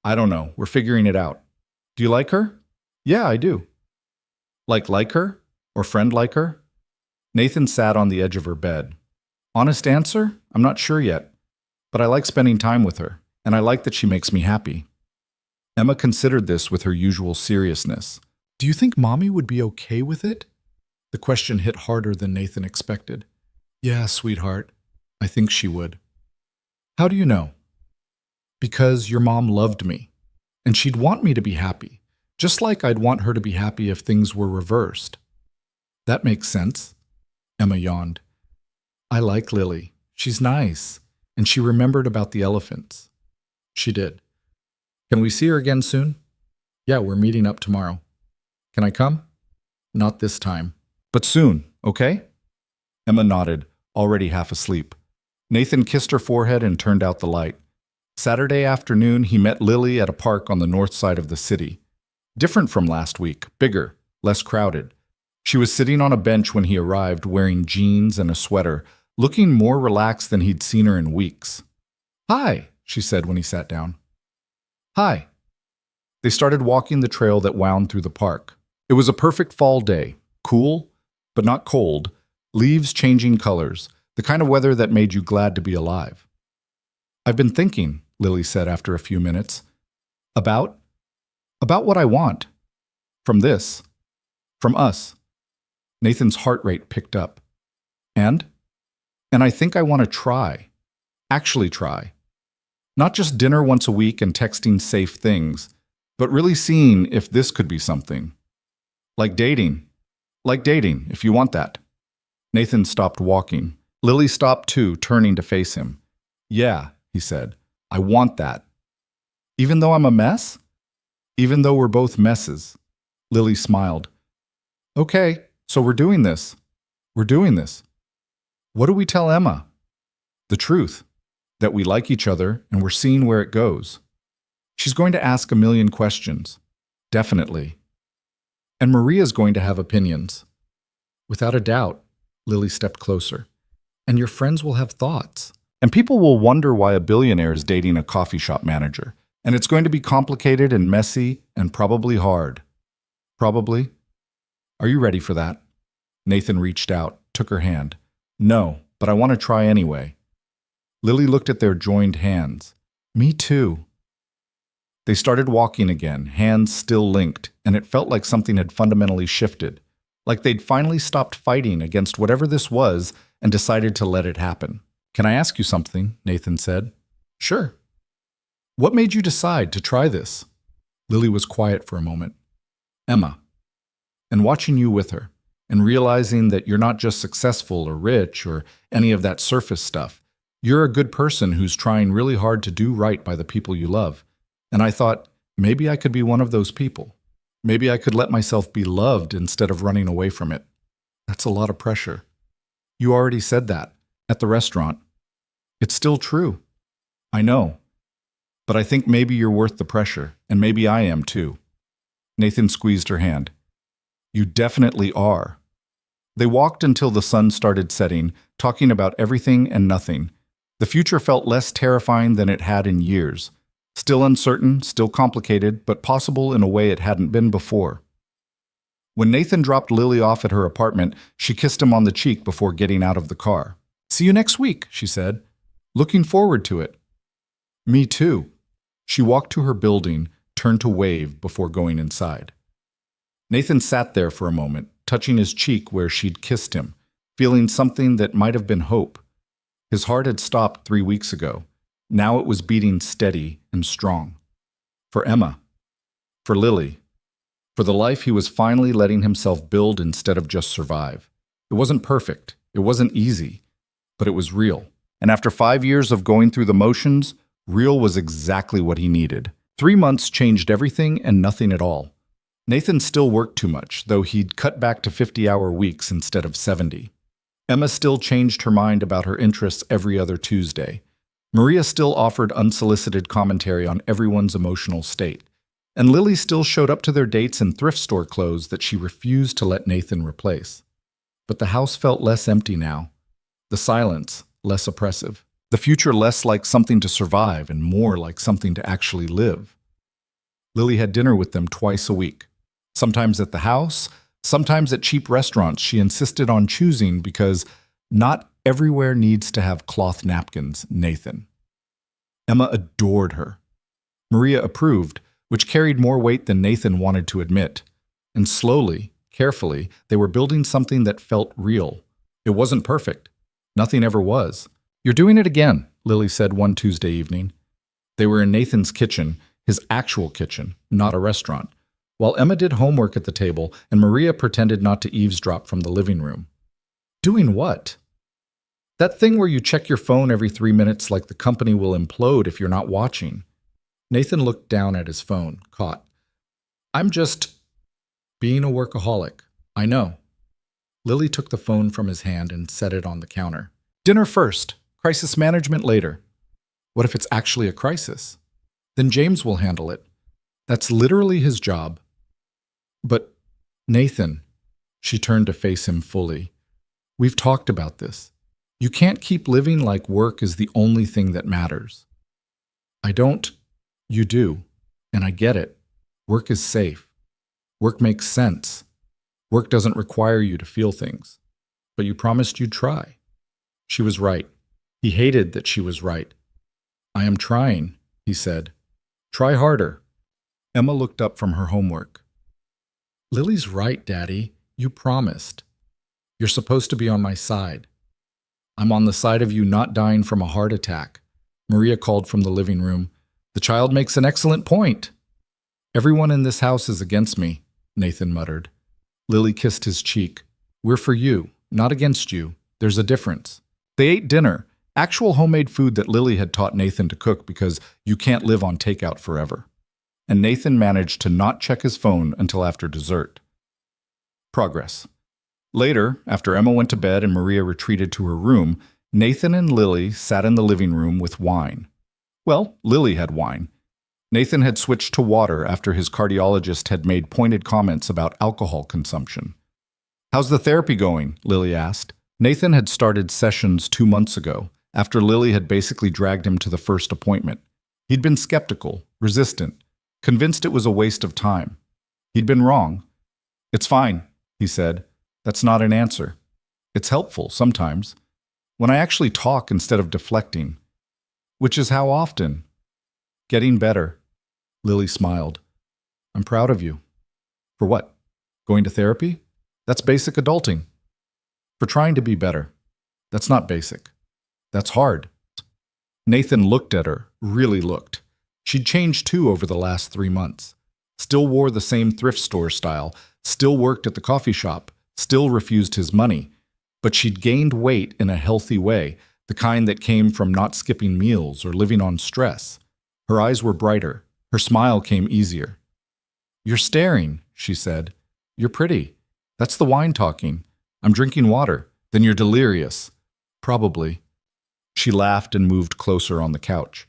I don't know. We're figuring it out. Do you like her? Yeah, I do. Like her? Or friend like her? Nathan sat on the edge of her bed. Honest answer? I'm not sure yet. But I like spending time with her, and I like that she makes me happy. Emma considered this with her usual seriousness. Do you think Mommy would be okay with it? The question hit harder than Nathan expected. Yeah, sweetheart. I think she would. How do you know? Because your mom loved me, and she'd want me to be happy, just like I'd want her to be happy if things were reversed. That makes sense. Emma yawned. I like Lily. She's nice, and she remembered about the elephants. She did. Can we see her again soon? Yeah, we're meeting up tomorrow. Can I come? Not this time. But soon, okay? Emma nodded, already half asleep. Nathan kissed her forehead and turned out the light. Saturday afternoon, he met Lily at a park on the north side of the city. Different from last week, bigger, less crowded. She was sitting on a bench when he arrived, wearing jeans and a sweater, looking more relaxed than he'd seen her in weeks. Hi, she said when he sat down. Hi. They started walking the trail that wound through the park. It was a perfect fall day, cool, but not cold, leaves changing colors, the kind of weather that made you glad to be alive. I've been thinking, Lily said after a few minutes. About what I want. From this. From us. Nathan's heart rate picked up. And I think I want to try. Actually try. Not just dinner once a week and texting safe things, but really seeing if this could be something. Like dating. Like dating, if you want that. Nathan stopped walking. Lily stopped too, turning to face him. Yeah, he said. I want that. Even though I'm a mess? Even though we're both messes. Lily smiled. Okay, so we're doing this. We're doing this. What do we tell Emma? The truth. That we like each other and we're seeing where it goes. She's going to ask a million questions. Definitely. And Maria's going to have opinions. Without a doubt, Lily stepped closer. And your friends will have thoughts. And people will wonder why a billionaire is dating a coffee shop manager. And it's going to be complicated and messy and probably hard. Probably. Are you ready for that? Nathan reached out, took her hand. No, but I want to try anyway. Lily looked at their joined hands. Me too. They started walking again, hands still linked, and it felt like something had fundamentally shifted, like they'd finally stopped fighting against whatever this was and decided to let it happen. Can I ask you something? Nathan said. Sure. What made you decide to try this? Lily was quiet for a moment. Emma. And watching you with her, and realizing that you're not just successful or rich or any of that surface stuff. You're a good person who's trying really hard to do right by the people you love. And I thought, maybe I could be one of those people. Maybe I could let myself be loved instead of running away from it. That's a lot of pressure. You already said that, at the restaurant. It's still true. I know. But I think maybe you're worth the pressure, and maybe I am too. Nathan squeezed her hand. You definitely are. They walked until the sun started setting, talking about everything and nothing. The future felt less terrifying than it had in years. Still uncertain, still complicated, but possible in a way it hadn't been before. When Nathan dropped Lily off at her apartment, she kissed him on the cheek before getting out of the car. "See you next week," she said. "Looking forward to it." "Me too." She walked to her building, turned to wave before going inside. Nathan sat there for a moment, touching his cheek where she'd kissed him, feeling something that might have been hope. His heart had stopped 3 weeks ago. Now it was beating steady and strong. For Emma. For Lily. For the life he was finally letting himself build instead of just survive. It wasn't perfect. It wasn't easy. But it was real. And after 5 years of going through the motions, real was exactly what he needed. 3 months changed everything and nothing at all. Nathan still worked too much, though he'd cut back to 50-hour weeks instead of 70. Emma still changed her mind about her interests every other Tuesday. Maria still offered unsolicited commentary on everyone's emotional state. And Lily still showed up to their dates in thrift store clothes that she refused to let Nathan replace. But the house felt less empty now. The silence less oppressive. The future less like something to survive and more like something to actually live. Lily had dinner with them twice a week. Sometimes at the house, sometimes at cheap restaurants she insisted on choosing because not everywhere needs to have cloth napkins, Nathan. Emma adored her. Maria approved, which carried more weight than Nathan wanted to admit. And slowly, carefully, they were building something that felt real. It wasn't perfect. Nothing ever was. "You're doing it again," Lily said one Tuesday evening. They were in Nathan's kitchen, his actual kitchen, not a restaurant, while Emma did homework at the table and Maria pretended not to eavesdrop from the living room. "Doing what?" "That thing where you check your phone every 3 minutes like the company will implode if you're not watching." Nathan looked down at his phone, caught. "I'm just being a workaholic. I know." Lily took the phone from his hand and set it on the counter. "Dinner first, crisis management later." "What if it's actually a crisis?" "Then James will handle it. That's literally his job." "But, Nathan," she turned to face him fully, "we've talked about this. You can't keep living like work is the only thing that matters." "I don't." "You do. And I get it. Work is safe. Work makes sense. Work doesn't require you to feel things. But you promised you'd try." She was right. He hated that she was right. "I am trying," he said. "Try harder." Emma looked up from her homework. "Lily's right, Daddy. You promised. You're supposed to be on my side." "I'm on the side of you not dying from a heart attack," Maria called from the living room. "The child makes an excellent point." "Everyone in this house is against me," Nathan muttered. Lily kissed his cheek. "We're for you, not against you. There's a difference." They ate dinner, actual homemade food that Lily had taught Nathan to cook because you can't live on takeout forever. And Nathan managed to not check his phone until after dessert. Progress. Later, after Emma went to bed and Maria retreated to her room, Nathan and Lily sat in the living room with wine. Well, Lily had wine. Nathan had switched to water after his cardiologist had made pointed comments about alcohol consumption. "How's the therapy going?" Lily asked. Nathan had started sessions 2 months ago, after Lily had basically dragged him to the first appointment. He'd been skeptical, resistant, convinced it was a waste of time. He'd been wrong. "It's fine," he said. "That's not an answer. It's helpful sometimes. When I actually talk instead of deflecting. Which is how often." "Getting better." Lily smiled. "I'm proud of you." "For what? Going to therapy? That's basic adulting." "For trying to be better." "That's not basic. That's hard." Nathan looked at her, really looked. She'd changed too over the last 3 months. Still wore the same thrift store style, still worked at the coffee shop, still refused his money. But she'd gained weight in a healthy way, the kind that came from not skipping meals or living on stress. Her eyes were brighter. Her smile came easier. "You're staring," she said. "You're pretty. That's the wine talking. I'm drinking water. Then you're delirious." "Probably." She laughed and moved closer on the couch.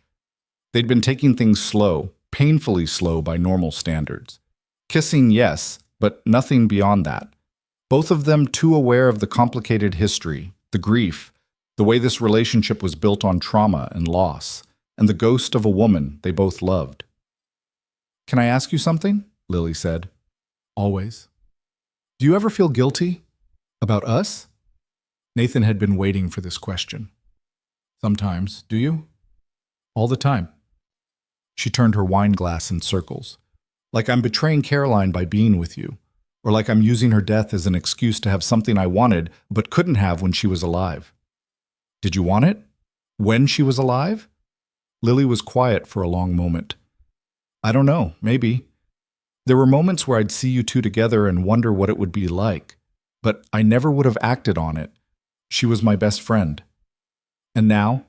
They'd been taking things slow, painfully slow by normal standards. Kissing, yes, but nothing beyond that. Both of them too aware of the complicated history, the grief, The way this relationship was built on trauma and loss, and the ghost of a woman they both loved. "Can I ask you something?" Lily said. "Always." "Do you ever feel guilty? About us?" Nathan had been waiting for this question. "Sometimes. Do you?" "All the time." She turned her wine glass in circles. "Like I'm betraying Caroline by being with you, or like I'm using her death as an excuse to have something I wanted but couldn't have when she was alive." "Did you want it? When she was alive?" Lily was quiet for a long moment. "I don't know, maybe. There were moments where I'd see you two together and wonder what it would be like, but I never would have acted on it. She was my best friend. And now?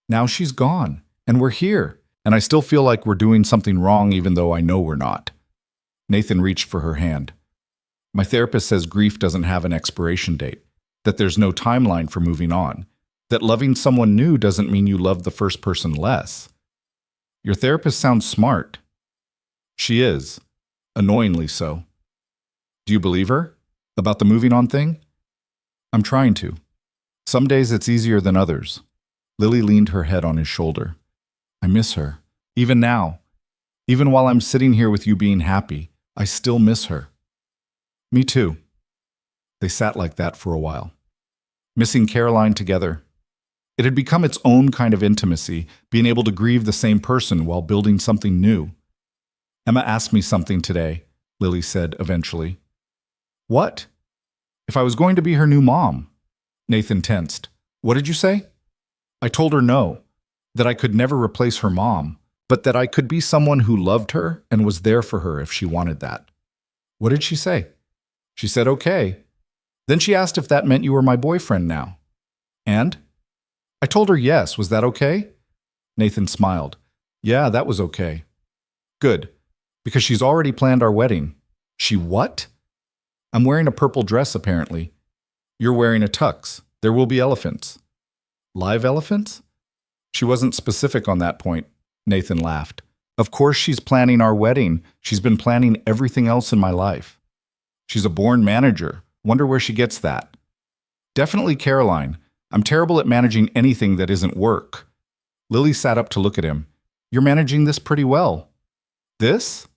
Now she's gone, and we're here, and I still feel like we're doing something wrong even though I know we're not." Nathan reached for her hand. "My therapist says grief doesn't have an expiration date, that there's no timeline for moving on, that loving someone new doesn't mean you love the first person less." "Your therapist sounds smart." "She is. Annoyingly so." "Do you believe her? About the moving on thing?" "I'm trying to. Some days it's easier than others." Lily leaned her head on his shoulder. "I miss her. Even now. Even while I'm sitting here with you being happy, I still miss her." "Me too." They sat like that for a while, missing Caroline together. It had become its own kind of intimacy, being able to grieve the same person while building something new. "Emma asked me something today," Lily said eventually. "What?" "If I was going to be her new mom." Nathan tensed. "What did you say?" "I told her no, that I could never replace her mom, but that I could be someone who loved her and was there for her if she wanted that." "What did she say?" "She said okay. Then she asked if that meant you were my boyfriend now." "And?" "I told her yes. Was that okay?" Nathan smiled. "Yeah, that was okay." "Good, because she's already planned our wedding." "She what?" "I'm wearing a purple dress, apparently. You're wearing a tux. There will be elephants." "Live elephants?" "She wasn't specific on that point." Nathan laughed. "Of course she's planning our wedding. She's been planning everything else in my life. She's a born manager. Wonder where she gets that." "Definitely Caroline. I'm terrible at managing anything that isn't work." Lily sat up to look at him. "You're managing this pretty well." "This?"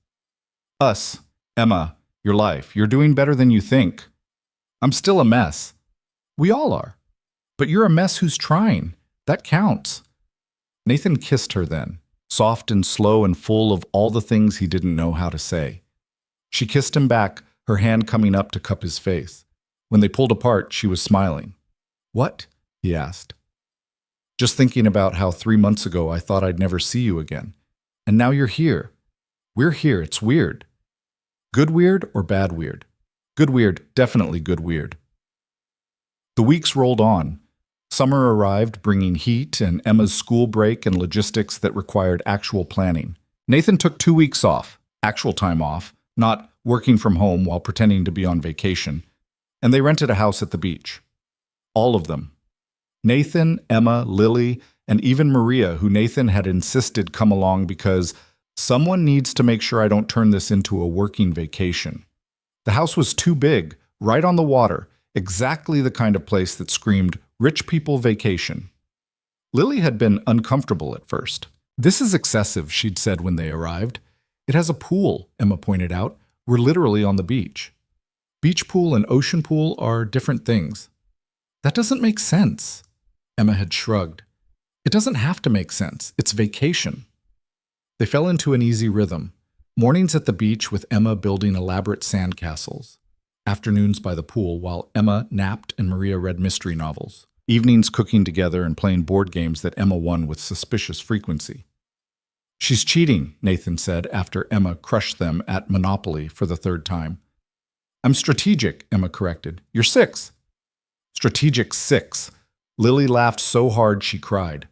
"Us. Emma. Your life. You're doing better than you think." "I'm still a mess." "We all are. But you're a mess who's trying. That counts." Nathan kissed her then, soft and slow and full of all the things he didn't know how to say. She kissed him back, her hand coming up to cup his face. When they pulled apart, she was smiling. "What?" he asked. "Just thinking about how 3 months ago I thought I'd never see you again. And now you're here. We're here. It's weird." "Good weird or bad weird?" "Good weird. Definitely good weird." The weeks rolled on. Summer arrived, bringing heat and Emma's school break and logistics that required actual planning. Nathan took 2 weeks off, actual time off, not working from home while pretending to be on vacation, and they rented a house at the beach. All of them. Nathan, Emma, Lily, and even Maria, who Nathan had insisted come along because someone needs to make sure I don't turn this into a working vacation. The house was too big, right on the water, exactly the kind of place that screamed rich people vacation. Lily had been uncomfortable at first. "This is excessive," she'd said when they arrived. "It has a pool," Emma pointed out. "We're literally on the beach." "Beach pool and ocean pool are different things." "That doesn't make sense." Emma had shrugged. "It doesn't have to make sense. It's vacation." They fell into an easy rhythm. Mornings at the beach with Emma building elaborate sandcastles. Afternoons by the pool while Emma napped and Maria read mystery novels. Evenings cooking together and playing board games that Emma won with suspicious frequency. "She's cheating," Nathan said after Emma crushed them at Monopoly for the 3rd time. "I'm strategic," Emma corrected. "You're 6. "Strategic 6. Lily laughed so hard she cried.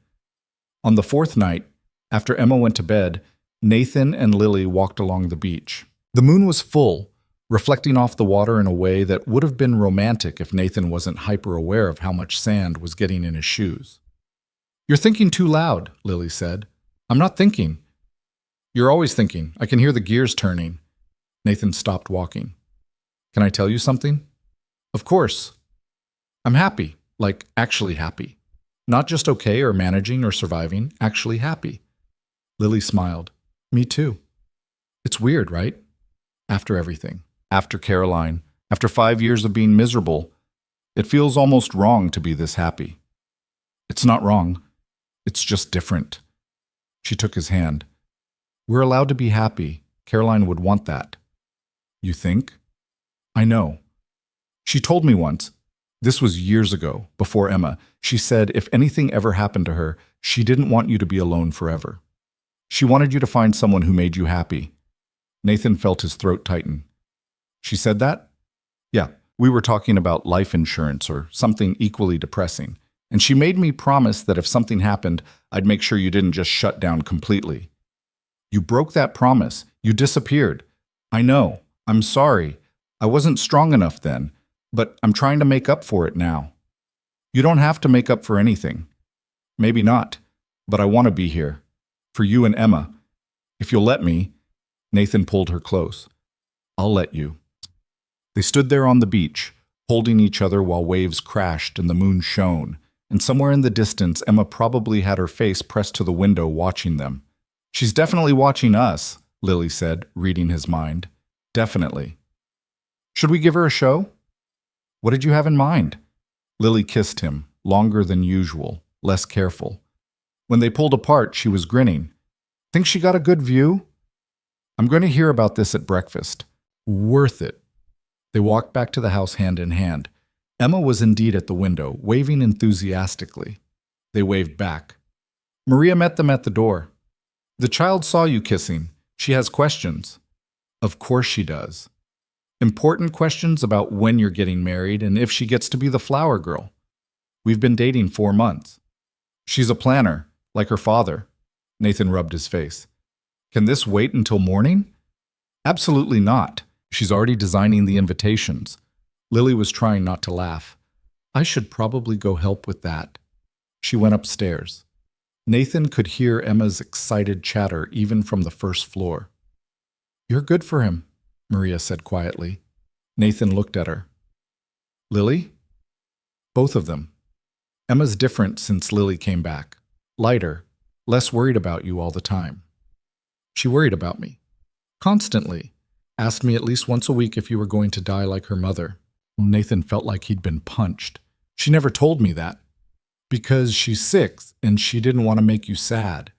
On the 4th night, after Emma went to bed, Nathan and Lily walked along the beach. The moon was full, reflecting off the water in a way that would have been romantic if Nathan wasn't hyper-aware of how much sand was getting in his shoes. "You're thinking too loud," Lily said. "I'm not thinking." "You're always thinking. I can hear the gears turning." Nathan stopped walking. "Can I tell you something?" "Of course." "I'm happy. like actually happy. Not just okay or managing or surviving, actually happy. Lily smiled. Me too. It's weird, right? After everything. After Caroline. After 5 years of being miserable. It feels almost wrong to be this happy. It's not wrong. It's just different. She took his hand. We're allowed to be happy. Caroline would want that. You think? I know. She told me once, this was years ago, before Emma, she said if anything ever happened to her, she didn't want you to be alone forever. She wanted you to find someone who made you happy. Nathan felt his throat tighten. She said that? Yeah, we were talking about life insurance or something equally depressing, and she made me promise that if something happened, I'd make sure you didn't just shut down completely. You broke that promise. You disappeared. I know. I'm sorry. I wasn't strong enough then, but I'm trying to make up for it now. You don't have to make up for anything. Maybe not, but I want to be here. For you and Emma. If you'll let me. Nathan pulled her close. I'll let you. They stood there on the beach, holding each other while waves crashed and the moon shone, and somewhere in the distance Emma probably had her face pressed to the window watching them. She's definitely watching us, Lily said, reading his mind. Definitely. Should we give her a show? What did you have in mind? Lily kissed him, longer than usual, less careful. When they pulled apart, she was grinning. Think she got a good view? I'm going to hear about this at breakfast. Worth it. They walked back to the house hand in hand. Emma was indeed at the window, waving enthusiastically. They waved back. Maria met them at the door. The child saw you kissing. She has questions. Of course she does. Important questions about when you're getting married and if she gets to be the flower girl. We've been dating 4 months. She's a planner, like her father. Nathan rubbed his face. Can this wait until morning? Absolutely not. She's already designing the invitations. Lily was trying not to laugh. I should probably go help with that. She went upstairs. Nathan could hear Emma's excited chatter even from the first floor. You're good for him, Maria said quietly. Nathan looked at her. Lily? Both of them. Emma's different since Lily came back. Lighter, less worried about you all the time. She worried about me. Constantly. Asked me at least once a week if you were going to die like her mother. Nathan felt like he'd been punched. She never told me that. Because she's 6 and she didn't want to make you sad.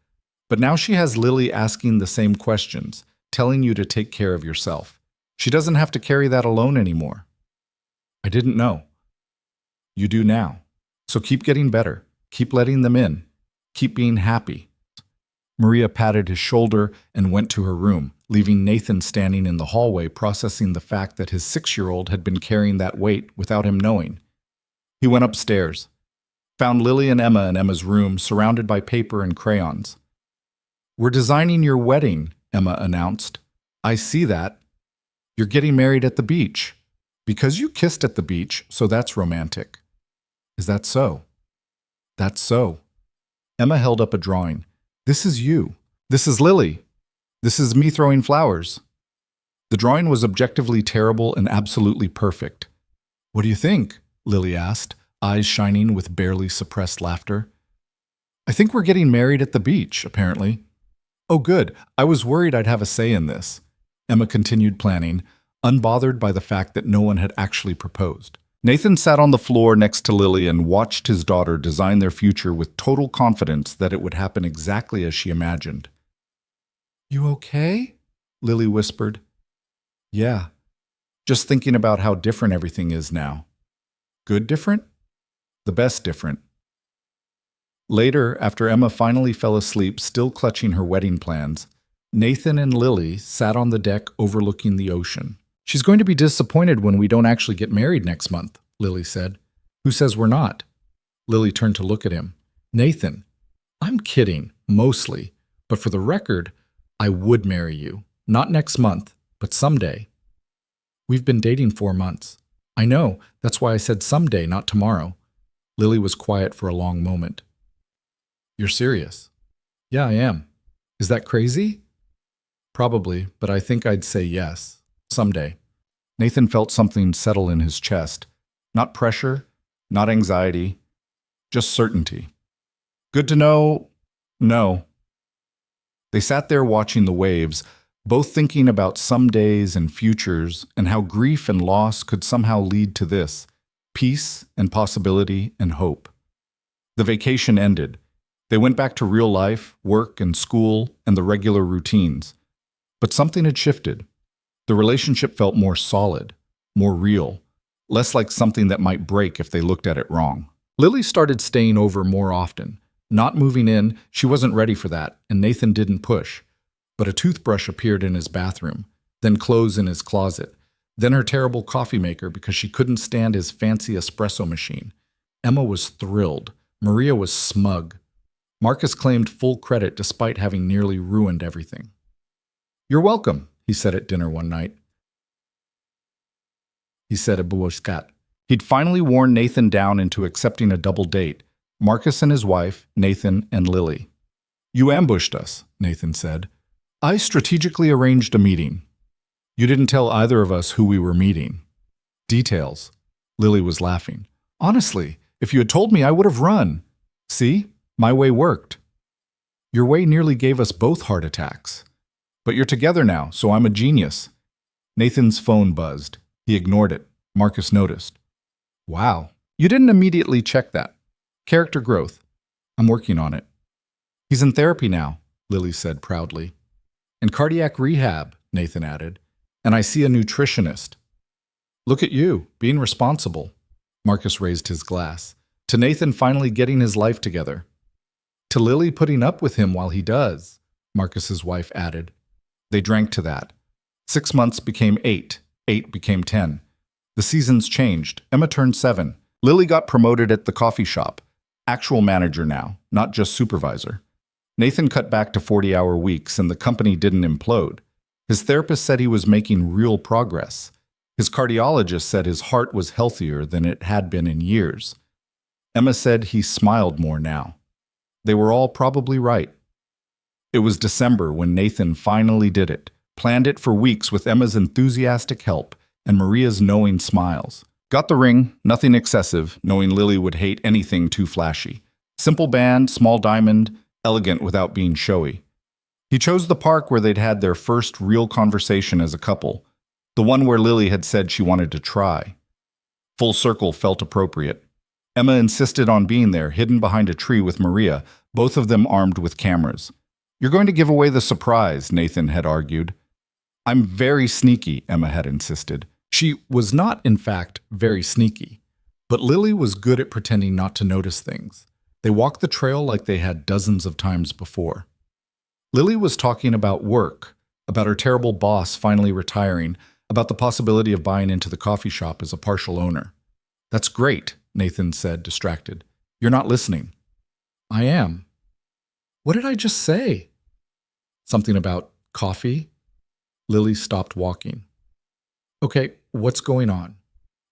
But now she has Lily asking the same questions, telling you to take care of yourself. She doesn't have to carry that alone anymore. I didn't know. You do now. So keep getting better. Keep letting them in. Keep being happy. Maria patted his shoulder and went to her room, leaving Nathan standing in the hallway processing the fact that his 6-year-old had been carrying that weight without him knowing. He went upstairs, found Lily and Emma in Emma's room surrounded by paper and crayons. We're designing your wedding, Emma announced. I see that. You're getting married at the beach. Because you kissed at the beach, so that's romantic. Is that so? That's so. Emma held up a drawing. This is you. This is Lily. This is me throwing flowers. The drawing was objectively terrible and absolutely perfect. What do you think? Lily asked, eyes shining with barely suppressed laughter. I think we're getting married at the beach, apparently. Oh, good. I was worried I'd have a say in this. Emma continued planning, unbothered by the fact that no one had actually proposed. Nathan sat on the floor next to Lily and watched his daughter design their future with total confidence that it would happen exactly as she imagined. You okay? Lily whispered. Yeah. Just thinking about how different everything is now. Good different? The best different. Later, after Emma finally fell asleep, still clutching her wedding plans, Nathan and Lily sat on the deck overlooking the ocean. She's going to be disappointed when we don't actually get married next month, Lily said. Who says we're not? Lily turned to look at him. Nathan, I'm kidding, mostly. But for the record, I would marry you. Not next month, but someday. We've been dating 4 months. I know, that's why I said someday, not tomorrow. Lily was quiet for a long moment. You're serious? Yeah, I am. Is that crazy? Probably, but I think I'd say yes. Someday. Nathan felt something settle in his chest. Not pressure, not anxiety, just certainty. Good to know, no. They sat there watching the waves, both thinking about some days and futures and how grief and loss could somehow lead to this, peace and possibility and hope. The vacation ended. They went back to real life, work and school, and the regular routines. But something had shifted. The relationship felt more solid, more real, less like something that might break if they looked at it wrong. Lily started staying over more often. Not moving in, she wasn't ready for that, and Nathan didn't push. But a toothbrush appeared in his bathroom, then clothes in his closet, then her terrible coffee maker because she couldn't stand his fancy espresso machine. Emma was thrilled. Maria was smug. Marcus claimed full credit despite having nearly ruined everything. "You're welcome," he said at dinner one night. He said a buoscat. He'd finally worn Nathan down into accepting a double date. Marcus and his wife, Nathan and Lily. "You ambushed us," Nathan said. "I strategically arranged a meeting. You didn't tell either of us who we were meeting." "Details." Lily was laughing. "Honestly, if you had told me, I would have run. See, my way worked. Your way nearly gave us both heart attacks. But you're together now, so I'm a genius." Nathan's phone buzzed. He ignored it. Marcus noticed. "Wow, you didn't immediately check that. Character growth. I'm working on it." "He's in therapy now," Lily said proudly. "And cardiac rehab," Nathan added. "And I see a nutritionist." "Look at you, being responsible." Marcus raised his glass. "To Nathan finally getting his life together." "To Lily putting up with him while he does," Marcus's wife added. They drank to that. 6 months became 8. 8 became 10. The seasons changed. Emma turned 7. Lily got promoted at the coffee shop. Actual manager now, not just supervisor. Nathan cut back to 40-hour weeks and the company didn't implode. His therapist said he was making real progress. His cardiologist said his heart was healthier than it had been in years. Emma said he smiled more now. They were all probably right. It was December when Nathan finally did it, planned it for weeks with Emma's enthusiastic help and Maria's knowing smiles. Got the ring, nothing excessive, knowing Lily would hate anything too flashy. Simple band, small diamond, elegant without being showy. He chose the park where they'd had their first real conversation as a couple, the one where Lily had said she wanted to try. Full circle felt appropriate. Emma insisted on being there, hidden behind a tree with Maria, both of them armed with cameras. "You're going to give away the surprise," Nathan had argued. "I'm very sneaky," Emma had insisted. She was not, in fact, very sneaky. But Lily was good at pretending not to notice things. They walked the trail like they had dozens of times before. Lily was talking about work, about her terrible boss finally retiring, about the possibility of buying into the coffee shop as a partial owner. "That's great," Nathan said, distracted. "You're not listening." "I am." "What did I just say?" "Something about coffee?" Lily stopped walking. "Okay, what's going on?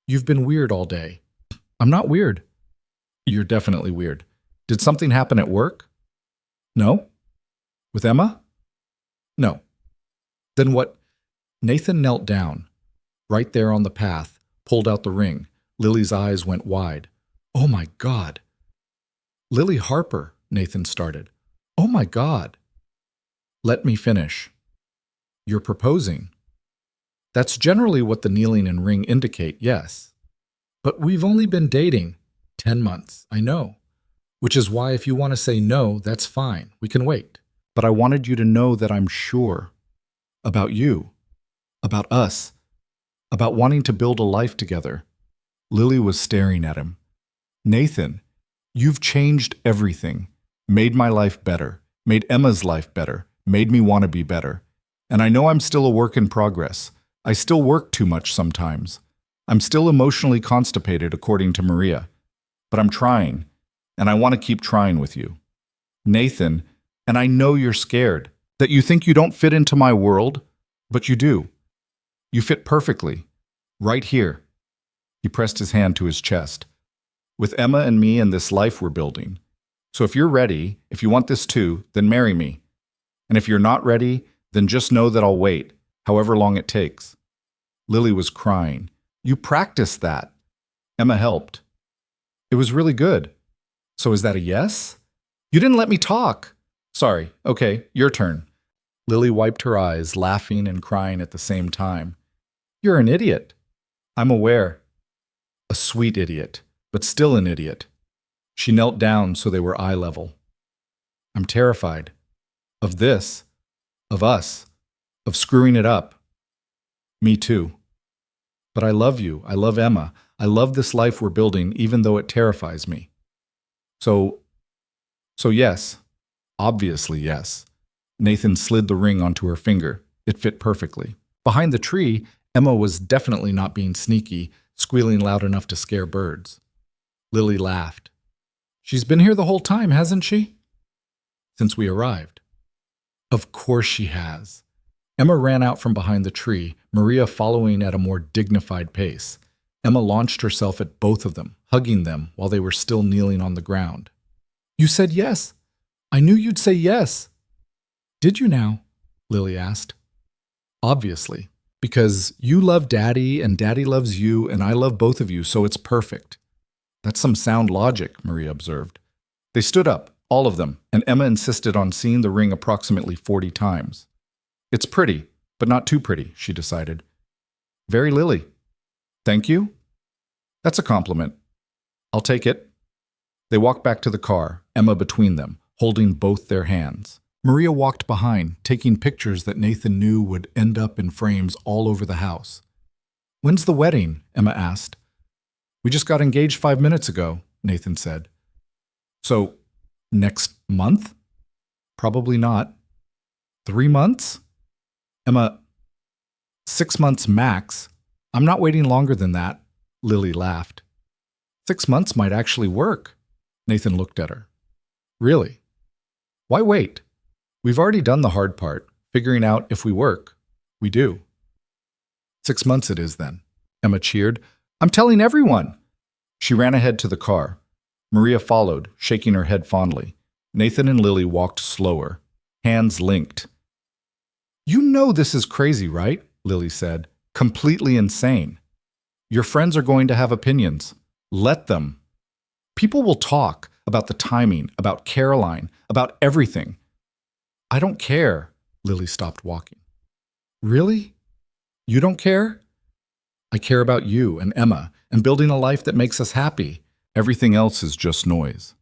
You've been weird all day." "I'm not weird." "You're definitely weird. Did something happen at work?" "No." "With Emma?" "No." "Then what?" Nathan knelt down. Right there on the path, pulled out the ring. Lily's eyes went wide. "Oh my God." "Lily Harper," Nathan started. "Oh my God." "Let me finish." "You're proposing." "That's generally what the kneeling and ring indicate, yes. But we've only been dating 10 months, I know. Which is why if you want to say no, that's fine. We can wait. But I wanted you to know that I'm sure. About you. About us. About wanting to build a life together." Lily was staring at him. "Nathan, you've changed everything. Made my life better. Made Emma's life better. Made me want to be better. And I know I'm still a work in progress. I still work too much sometimes. I'm still emotionally constipated, according to Maria. But I'm trying, and I want to keep trying with you. Nathan, and I know you're scared, that you think you don't fit into my world, but you do. You fit perfectly. Right here." He pressed his hand to his chest. "With Emma and me and this life we're building. So if you're ready, if you want this too, then marry me. And if you're not ready, then just know that I'll wait, however long it takes." Lily was crying. "You practiced that." Emma helped. It was really good. So is that a yes? You didn't let me talk. Sorry. Okay, your turn. Lily wiped her eyes, laughing and crying at the same time. You're an idiot. I'm aware. A sweet idiot, but still an idiot. She knelt down so they were eye level. I'm terrified. Of this. Of us. Of screwing it up. Me too. But I love you. I love Emma. I love this life we're building, even though it terrifies me. So yes. Obviously yes. Nathan slid the ring onto her finger. It fit perfectly. Behind the tree, Emma was definitely not being sneaky, squealing loud enough to scare birds. Lily laughed. She's been here the whole time, hasn't she? Since we arrived. Of course she has. Emma ran out from behind the tree, Maria following at a more dignified pace. Emma launched herself at both of them, hugging them while they were still kneeling on the ground. You said yes. I knew you'd say yes. Did you now? Lily asked. Obviously, because you love Daddy and Daddy loves you and I love both of you, so it's perfect. That's some sound logic, Maria observed. They stood up, all of them, and Emma insisted on seeing the ring approximately 40 times. It's pretty, but not too pretty, she decided. Very Lily. Thank you? That's a compliment. I'll take it. They walked back to the car, Emma between them, holding both their hands. Maria walked behind, taking pictures that Nathan knew would end up in frames all over the house. When's the wedding? Emma asked. We just got engaged 5 minutes ago, Nathan said. So, next month? Probably not. 3 months? Emma, 6 months max. I'm not waiting longer than that, Lily laughed. 6 months might actually work. Nathan looked at her. Really? Why wait? We've already done the hard part, figuring out if we work. We do. 6 months it is then. Emma cheered. I'm telling everyone. She ran ahead to the car. Maria followed, shaking her head fondly. Nathan and Lily walked slower, hands linked. You know this is crazy, right? Lily said. Completely insane. Your friends are going to have opinions. Let them. People will talk about the timing, about Caroline, about everything. I don't care. Lily stopped walking. Really? You don't care? I care about you and Emma and building a life that makes us happy. Everything else is just noise.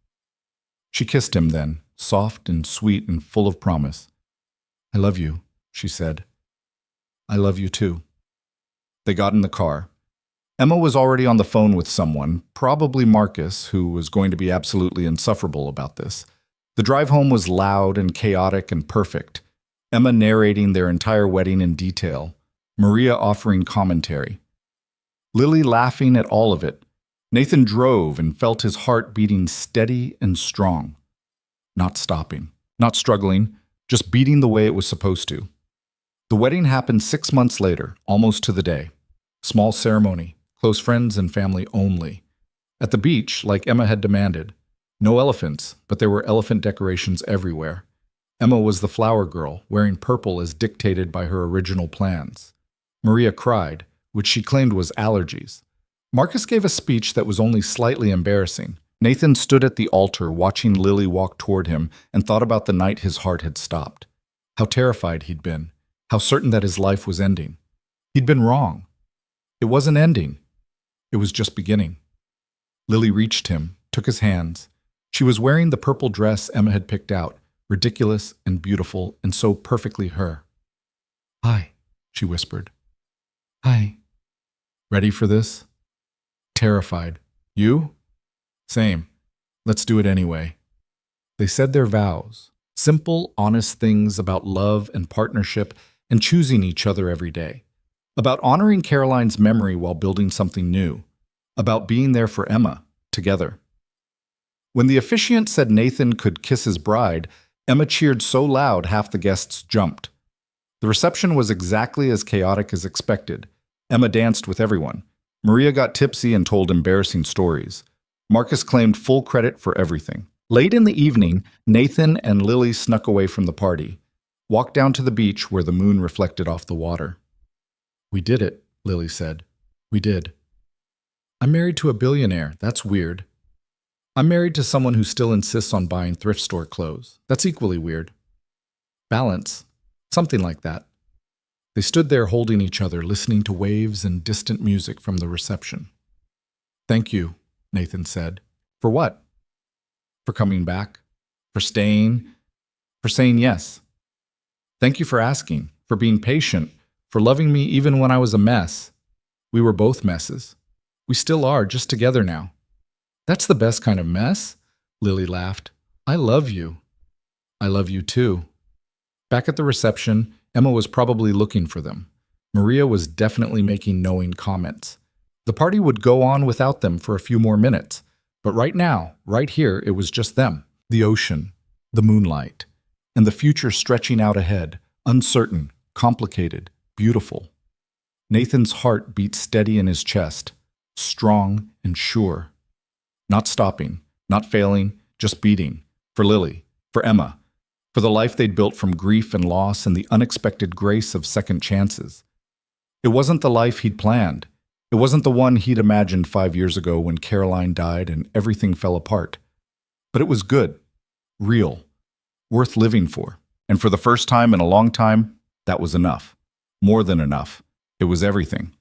She kissed him then, soft and sweet and full of promise. I love you, she said. I love you too. They got in the car. Emma was already on the phone with someone, probably Marcus, who was going to be absolutely insufferable about this. The drive home was loud and chaotic and perfect. Emma narrating their entire wedding in detail, Maria offering commentary. Lily laughing at all of it. Nathan drove and felt his heart beating steady and strong. Not stopping, not struggling, just beating the way it was supposed to. The wedding happened 6 months later, almost to the day. Small ceremony, close friends and family only. At the beach, like Emma had demanded. No elephants, but there were elephant decorations everywhere. Emma was the flower girl, wearing purple as dictated by her original plans. Maria cried, which she claimed was allergies. Marcus gave a speech that was only slightly embarrassing. Nathan stood at the altar watching Lily walk toward him and thought about the night his heart had stopped. How terrified he'd been. How certain that his life was ending. He'd been wrong. It wasn't ending. It was just beginning. Lily reached him, took his hands. She was wearing the purple dress Emma had picked out, ridiculous and beautiful and so perfectly her. Hi, she whispered. Hi. Ready for this? Terrified. You? Same. Let's do it anyway. They said their vows. Simple, honest things about love and partnership and choosing each other every day. About honoring Caroline's memory while building something new. About being there for Emma, together. When the officiant said Nathan could kiss his bride, Emma cheered so loud half the guests jumped. The reception was exactly as chaotic as expected. Emma danced with everyone. Maria got tipsy and told embarrassing stories. Marcus claimed full credit for everything. Late in the evening, Nathan and Lily snuck away from the party, walked down to the beach where the moon reflected off the water. We did it, Lily said. We did. I'm married to a billionaire. That's weird. I'm married to someone who still insists on buying thrift store clothes. That's equally weird. Balance. Something like that. They stood there holding each other, listening to waves and distant music from the reception. Thank you, Nathan said. For what? For coming back. For staying. For saying yes. Thank you for asking. For being patient. For loving me even when I was a mess. We were both messes. We still are, just together now. That's the best kind of mess, Lily laughed. I love you. I love you too. Back at the reception, Emma was probably looking for them. Maria was definitely making knowing comments. The party would go on without them for a few more minutes, but right now, right here, it was just them. The ocean, the moonlight, and the future stretching out ahead, uncertain, complicated, beautiful. Nathan's heart beat steady in his chest, strong and sure. Not stopping, not failing, just beating. For Lily, for Emma, for the life they'd built from grief and loss and the unexpected grace of second chances. It wasn't the life he'd planned. It wasn't the one he'd imagined 5 years ago when Caroline died and everything fell apart. But it was good, real, worth living for. And for the first time in a long time, that was enough. More than enough. It was everything.